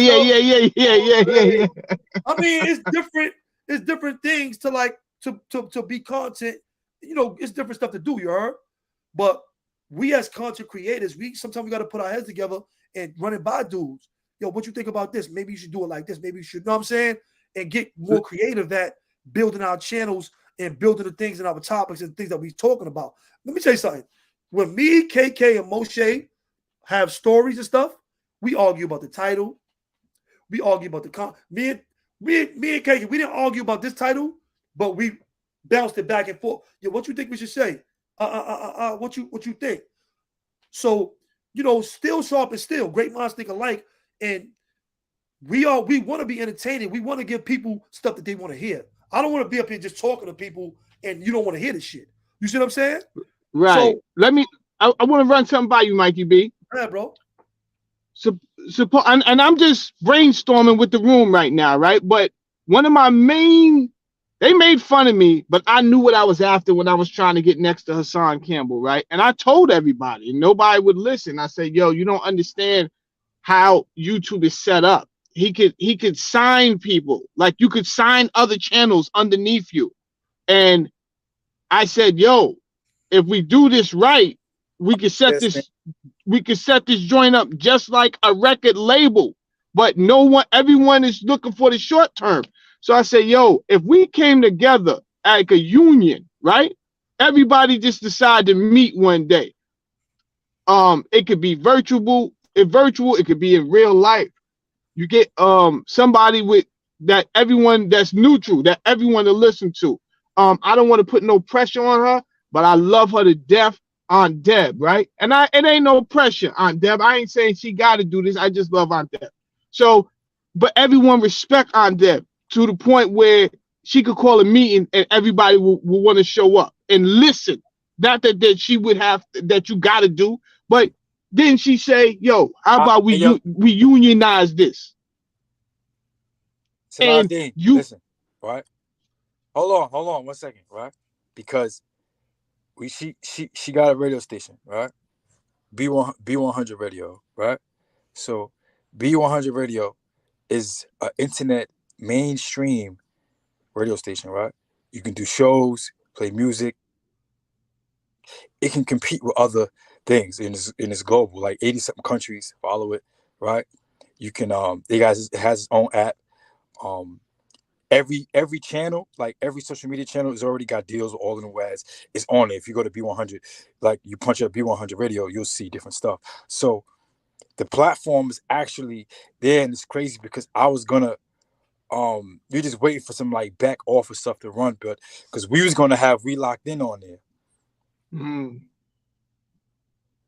I mean, it's different. It's different things to like to be content. It's different stuff to do. You heard? But we as content creators, sometimes we got to put our heads together and run it by dudes. Yo, what you think about this? Maybe you should do it like this. Maybe you should, know what I'm saying? And get more creative at building our channels and building the things in our topics and things that we're talking about. Let me tell you something. When me, KK, and Moshe have stories and stuff, we argue about the title. We argue about the me and KK, we didn't argue about this title, but we bounced it back and forth. Yo, what you think we should say? What you think? So, still sharp and still, great minds think alike. And we want to be entertaining. We want to give people stuff that they want to hear. I don't want to be up here just talking to people and you don't want to hear this shit. You see what I'm saying?
Right. So, I want to run something by you, Mikey B.
Yeah, bro.
So and I'm just brainstorming with the room right now, right? But one of my they made fun of me, but I knew what I was after when I was trying to get next to Hassan Campbell, right? And I told everybody, and nobody would listen. I said, yo, you don't understand how YouTube is set up. He could sign people, like you could sign other channels underneath you. And I said, yo, if we do this right, we could set this joint up just like a record label. But everyone is looking for the short term. So I said, yo, if we came together like a union, right? Everybody just decide to meet one day. It could be virtual, it could be in real life. You get somebody with that everyone that's neutral, that everyone to listen to. I don't want to put no pressure on her, but I love her to death. Aunt Deb, right? And it ain't no pressure, Aunt Deb. I ain't saying she got to do this. I just love Aunt Deb. So, but everyone respect Aunt Deb to the point where she could call a meeting and everybody will want to show up and listen. Not that she would have that you got to do, but then she say, "Yo, how about we unionize this?"
And listen, right? Hold on 1 second, right? Because she got a radio station, right? B100 radio, right? So B100 radio is an internet mainstream radio station, right? You can do shows, play music. It can compete with other things in this global, like 80-something countries follow it, right? You can it has its own app. Every channel, like every social media channel, has already got deals with all of them. Whereas it's on it. If you go to B100, like you punch up B100 radio, you'll see different stuff. So the platform is actually there, and it's crazy because I was gonna we're just waiting for some like back office stuff to run, but because we was gonna have locked in on there.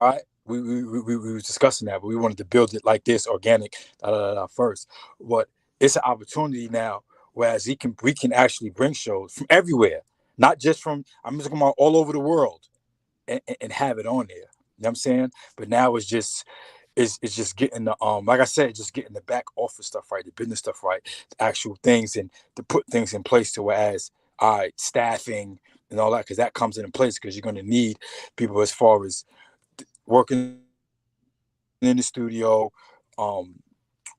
All right. We were discussing that, but we wanted to build it like this, organic, first. But it's an opportunity now. Whereas we can actually bring shows from everywhere, not just from, I'm just talking about all over the world and have it on there. You know what I'm saying? But now it's just getting the like I said, just getting the back office stuff right, the business stuff right, the actual things, and to put things in place to whereas staffing and all that, because that comes into place because you're going to need people as far as working in the studio, all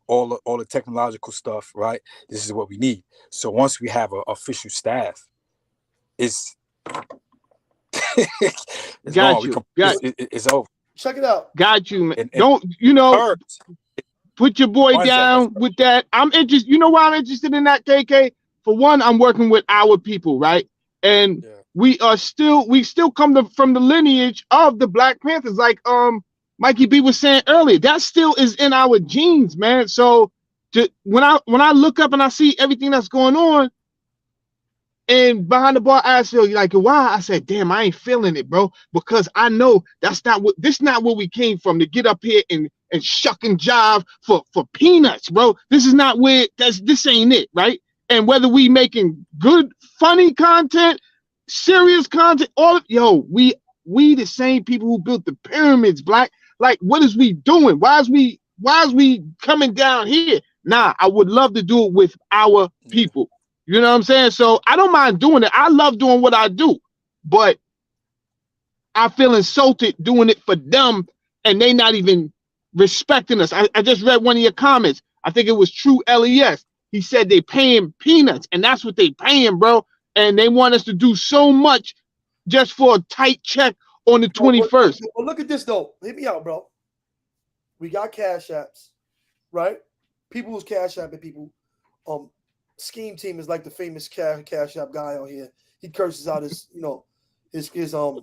the technological stuff, right? This is what we need. So once we have an official staff, it's it's
Got
gone.
you.
It's over.
Check it out.
Got you, man.
And
Don't
birds,
put your boy down with that. I'm interested. You know why I'm interested in that, KK? For one, I'm working with our people, right? And we still come from the lineage of the Black Panthers, like Mikey B was saying earlier. That still is in our genes, man. So when I look up and I see everything that's going on, and behind the bar, I asked you like, why? I said, damn, I ain't feeling it, bro, because I know this not where we came from, to get up here and shuck and jive for peanuts, bro. This is not where this ain't it, right? And whether we making good, funny content, serious content, we the same people who built the pyramids, Black. Like, what is we doing? Why is we coming down here? Nah, I would love to do it with our people. You know what I'm saying? So I don't mind doing it. I love doing what I do, but I feel insulted doing it for them, and they not even respecting us. I just read one of your comments. I think it was True LES. He said they paying peanuts, and that's what they paying, bro. And they want us to do so much just for a tight check on the 21st.
Well, look at this though. Hit me out, bro. We got cash apps, right? People who's cash apping people. Scheme Team is like the famous cash app guy out here. He curses out his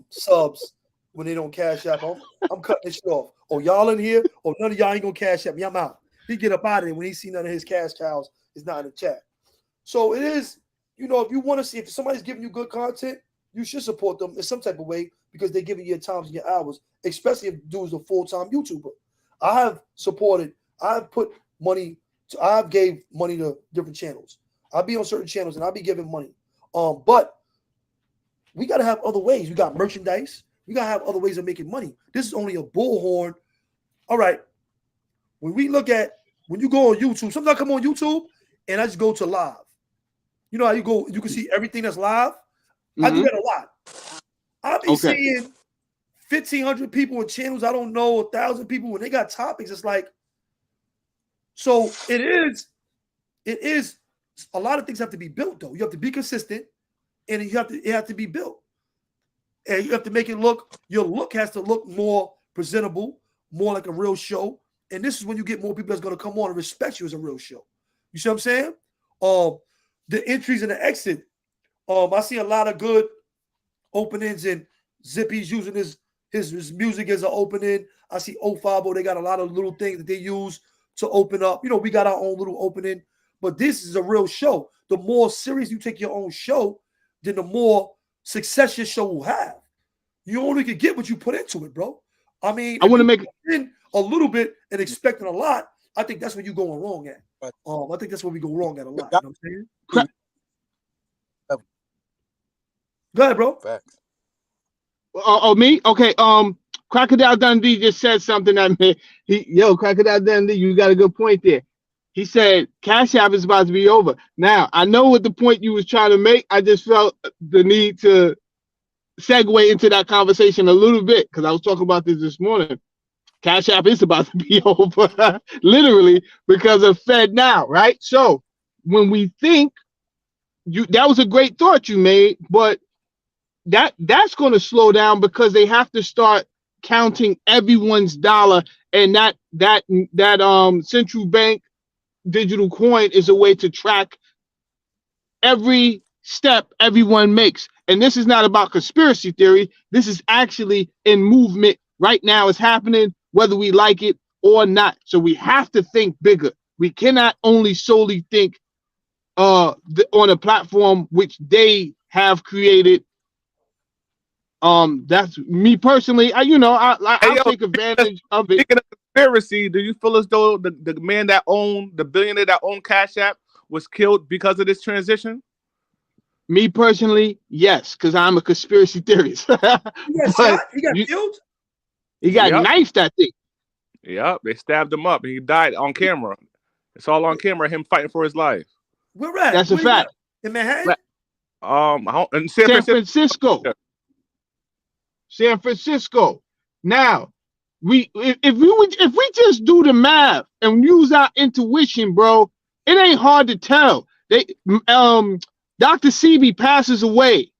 subs when they don't cash app. I'm cutting this shit off. Oh, y'all in here? Oh, none of y'all ain't gonna cash app me. I'm out. He get up out of there when he see none of his cash cows is not in the chat. So it is, if you want to see if somebody's giving you good content, you should support them in some type of way because they're giving you your times and your hours, especially if dude's a full-time YouTuber. I've put money. I've gave money to different channels. I'll be on certain channels and I'll be giving money. But we got to have other ways. We got merchandise. We got to have other ways of making money. This is only a bullhorn. All right. When you go on YouTube, sometimes I come on YouTube and I just go to live. You know how you can see everything that's live? Mm-hmm. I do that a lot. I'll be seeing 1,500 people in channels. I don't know, 1,000 people when they got topics. It's like, so it is a lot of things have to be built though. You have to be consistent and it have to be built. And you have to make it your look has to look more presentable, more like a real show. And this is when you get more people that's going to come on and respect you as a real show. You see what I'm saying? The entries and the exit. I see a lot of good openings and Zippy's using his music as an opening. I see 050, they got a lot of little things that they use to open up. We got our own little opening, but this is a real show. The more serious you take your own show, then the more success your show will have. You only can get what you put into it, bro. I mean, I want to make in a little bit and expecting a lot. I think that's where you're going wrong at. I think that's where we go wrong at a lot. You know what I'm saying? Go ahead, bro.
Facts.
Me? Okay. Crocodile Dundee just said something that Crocodile Dundee, you got a good point there. He said Cash App is about to be over. Now, I know what the point you was trying to make. I just felt the need to segue into that conversation a little bit because I was talking about this morning. Cash App is about to be over, literally, because of Fed Now, right? So when we think that was a great thought you made, but that's going to slow down because they have to start counting everyone's dollar, and that central bank digital coin is a way to track every step everyone makes. And this is not about conspiracy theory. This is actually in movement right now. It's happening whether we like it or not. So we have to think bigger. We cannot only solely think on a platform which they have created. That's me personally. I'll take advantage of it.
Speaking of conspiracy, do you feel as though the billionaire that owned Cash App was killed because of this transition?
Me personally, yes, because I'm a conspiracy theorist.
He got killed?
He got knifed, I think.
Yep, they stabbed him up and he died on camera. It's all on camera, him fighting for his life.
Where at?
That's a fact.
In Manhattan?
In
San Francisco.
Yeah.
San Francisco. Now, if we just do the math and use our intuition, bro, it ain't hard to tell. Dr. Sebi passes away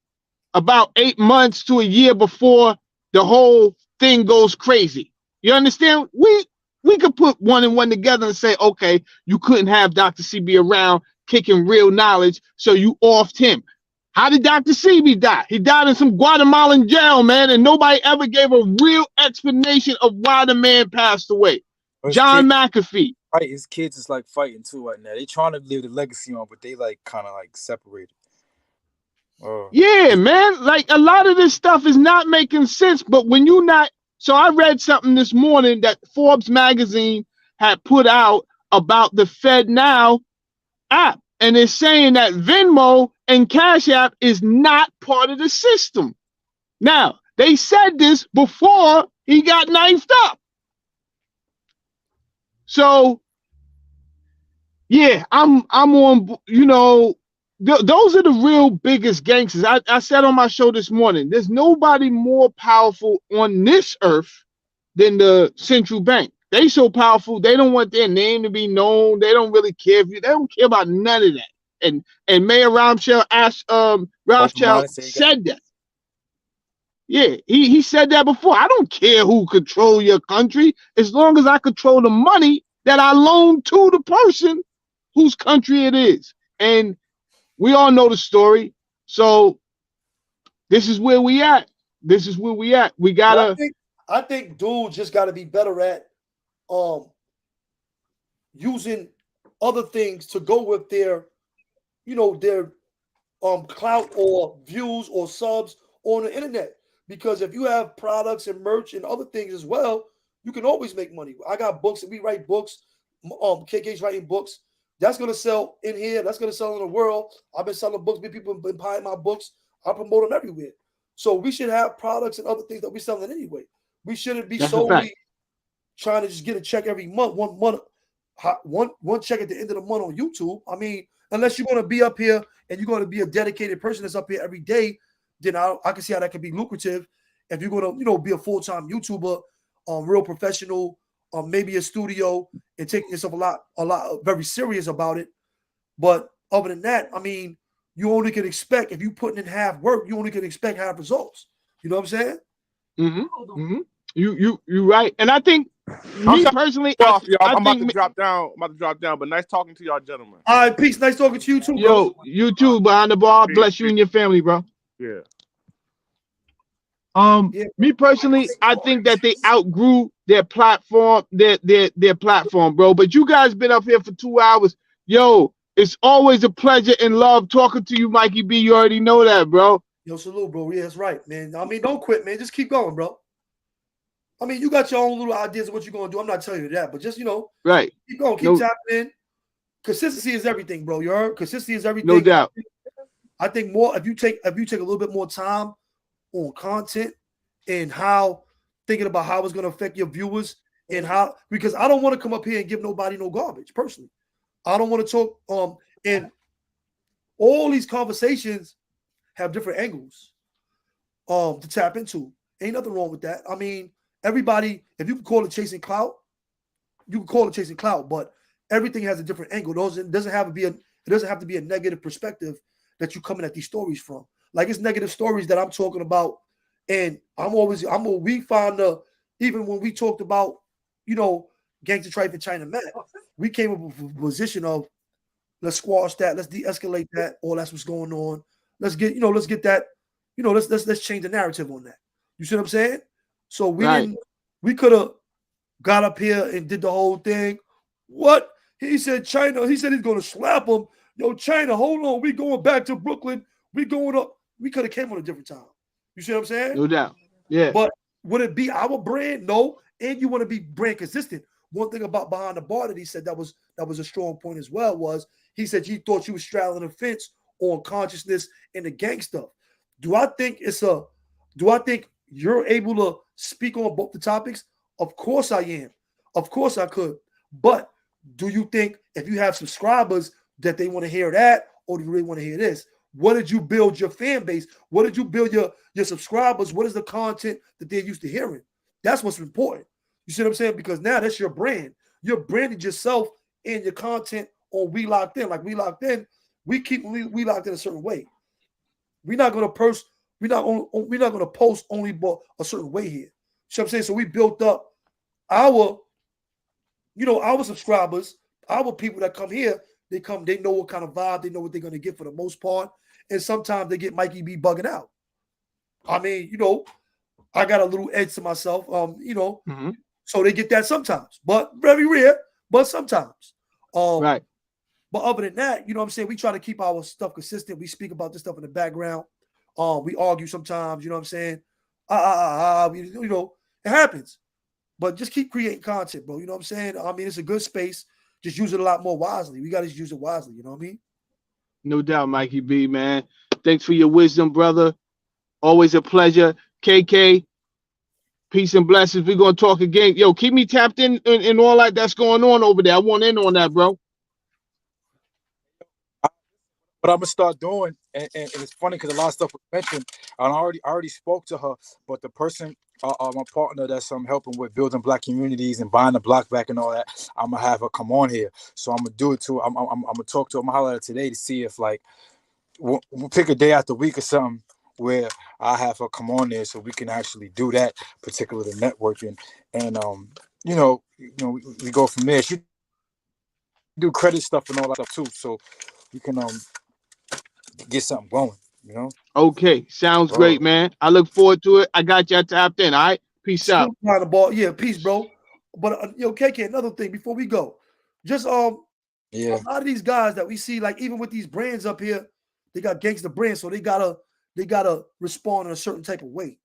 about 8 months to a year before the whole thing goes crazy. You understand? We could put one and one together and say, okay, you couldn't have Dr. Sebi around kicking real knowledge, so you offed him. How did Dr. Sebi die? He died in some Guatemalan jail, man, and nobody ever gave a real explanation of why the man passed away. John McAfee.
Right, his kids is like fighting too right now. They trying to leave the legacy on, but they like kind of like separated.
Yeah, man. Like a lot of this stuff is not making sense. But when you not, so I read something this morning that Forbes magazine had put out about the FedNow app, and it's saying that Venmo and Cash App is not part of the system. Now they said this before he got knifed up. So yeah, I'm on. You know. Those are the real biggest gangsters. I said on my show this morning, there's nobody more powerful on this earth than the central bank. They so powerful, they don't want their name to be known. They don't really care. They don't care about none of that. And Mayor Rothschild said that. Yeah, he said that before. I don't care who control your country as long as I control the money that I loan to the person whose country it is. And we all know the story. So this is where we at. This is where we at. We gotta.
I think dudes just gotta be better at using other things to go with their, their clout or views or subs on the internet. Because if you have products and merch and other things as well, you can always make money. I got books, and we write books. KK's writing books. That's going to sell in here. That's going to sell in the world. I've been selling books. People have been buying my books. I promote them everywhere. So we should have products and other things that we're selling anyway. We shouldn't be solely trying to just get a check every month, one check at the end of the month on YouTube. I mean, unless you're going to be up here and you're going to be a dedicated person that's up here every day, then I can see how that can be lucrative. If you're going to, be a full-time YouTuber, real professional, maybe a studio, and taking yourself a lot very serious about it. But other than that, I mean, you only can expect, if you putting in half work, you only can expect half results. You know what I'm saying?
Mm-hmm. You right. And I think me personally,
I'm about to drop down. But nice talking to y'all, gentlemen.
All right, peace. Nice talking to you too, bro.
Yo, you too, behind the bar. Bless you and your family, bro.
Yeah.
Me personally, I think that they outgrew their platform, their platform, bro. But you guys been up here for 2 hours. Yo, it's always a pleasure and love talking to you, Mikey B. You already know that, bro.
Yo, salute, bro. Yeah, that's right, man. I mean, don't quit, man. Just keep going, bro. I mean, you got your own little ideas of what you're gonna do. I'm not telling you that, but just
right.
Keep going, keep tapping in. Consistency is everything, bro. You heard? Consistency is everything.
No doubt.
I think more if you take a little bit more time on content and how thinking about how it's going to affect your viewers and how, because I don't want to come up here and give nobody no garbage personally. I don't want to talk and all these conversations have different angles to tap into. Ain't nothing wrong with that. I mean, everybody, if you can call it chasing clout, you can call it chasing clout, but everything has a different angle. It doesn't have to be a negative perspective that you coming at these stories from. Like, it's negative stories that I'm talking about, and we find even when we talked about, gangster trife in China Matt, we came up with a position of let's squash that, let's de-escalate that, or that's what's going on. Let's get that, let's change the narrative on that. You see what I'm saying? So we could have got up here and did the whole thing. What? He said China, he said he's gonna slap him. Yo, China, hold on. We going back to Brooklyn. We going up. We could have came on a different time. You see what I'm saying?
No doubt. Yeah.
But would it be our brand? No. And you want to be brand consistent. One thing about behind the bar that he said that was a strong point as well was he said you thought you was straddling the fence on consciousness and the gang stuff. Do I think you're able to speak on both the topics? Of course I am. Of course I could. But do you think if you have subscribers that they want to hear that, or do you really want to hear this? What did you build your fan base? What did you build your subscribers? What is the content that they're used to hearing? That's what's important. You see what I'm saying? Because now that's your brand. You're branded yourself and your content on We Locked In. Like We Locked In, we keep we Locked In a certain way. We're not gonna post. We're not gonna post only but a certain way here. You see what I'm saying? So we built up our, our subscribers, our people that come here. They know what kind of vibe, they know what they're gonna get for the most part. And sometimes they get Mikey B bugging out. I mean, I got a little edge to myself. So they get that sometimes, but very rare, but sometimes.
Right.
But other than that, you know what I'm saying? We try to keep our stuff consistent. We speak about this stuff in the background. We argue sometimes, you know what I'm saying? It happens. But just keep creating content, bro. You know what I'm saying? I mean, it's a good space. Just use it a lot more wisely. We got to use it wisely. You know what I mean?
No doubt, Mikey B, man. Thanks for your wisdom, brother. Always a pleasure. KK, peace and blessings. We're going to talk again. Yo, keep me tapped in all that that's going on over there. I want in on that, bro.
What I'm gonna start doing, and it's funny because a lot of stuff was mentioned. And I already spoke to her, but the person, my partner that's helping with building Black communities and buying the block back and all that, I'm gonna have her come on here. So I'm gonna do it too. I'm gonna talk to her. I'm gonna holler at her today to see if we'll pick a day out the week or something where I have her come on there so we can actually do that particular networking and we go from there. She do credit stuff and all that stuff too, so we can get something going.
Okay, sounds great, man. I look forward to it. I got y'all tapped in. All right, peace out.
The ball. Yeah, peace, bro. But KK, another thing before we go, just a lot of these guys that we see, like even with these brands up here, they got gangster brands, so they gotta respond in a certain type of way.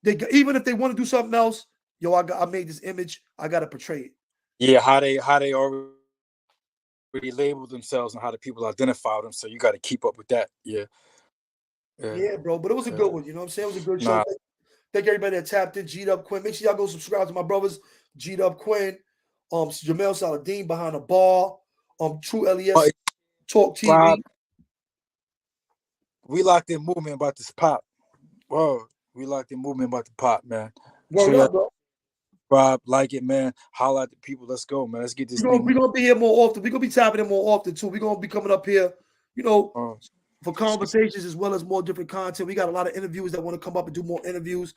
They even if they want to do something else, I made this image, I gotta portray it.
Yeah, how they already label themselves and how the people identify them, so you got to keep up with that. Yeah,
bro. But it was a good one. You know what I'm saying? It was a good show. Thank everybody that tapped in. G'd Up Quinn. Make sure y'all go subscribe to my brothers. G'd Up Quinn. Jamel Saladin behind the bar. True LES Talk TV.
Rob, we Locked In movement about this pop. Whoa, we Locked In movement about the pop, man.
Word up, bro.
Rob, like it, man. Holla at the people. Let's go, man. Let's get this.
We're gonna be here more often. We're gonna be tapping in more often too. We're gonna be coming up here, for conversations as well as more different content. We got a lot of interviews that want to come up and do more interviews.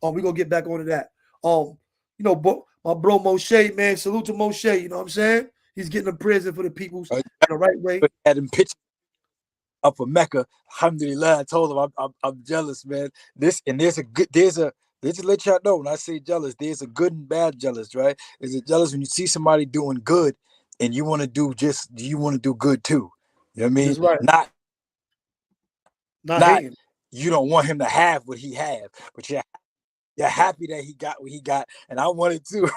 We're gonna get back onto that. My bro Moshe, man. Salute to Moshe. You know what I'm saying? He's getting a prison for the people's in the right way.
Had him pitch up for Mecca. Alhamdulillah. I told him I'm jealous, man. There's to let y'all know when I say jealous, there's a good and bad jealous, right? There's a jealous when you see somebody doing good and you want to do good too. You know what I mean?
That's right.
Not you don't want him to have what he have, but you're happy that he got what he got, and I want it too.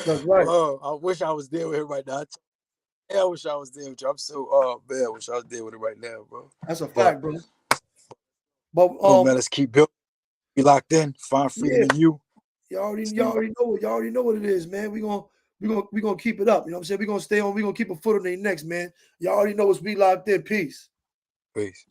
That's right.
Oh, I wish I was there with him right now. I wish I was there with you. I'm so I wish I was there with him right now, bro.
That's a fact, bro. But
man, let's keep building. Be locked in. Find freedom in you.
Y'all already know what it is, man. We gonna keep it up. You know what I'm saying? We're gonna stay on. We're gonna keep a foot on their necks, man. Y'all already know it's We Locked In. Peace.
Peace.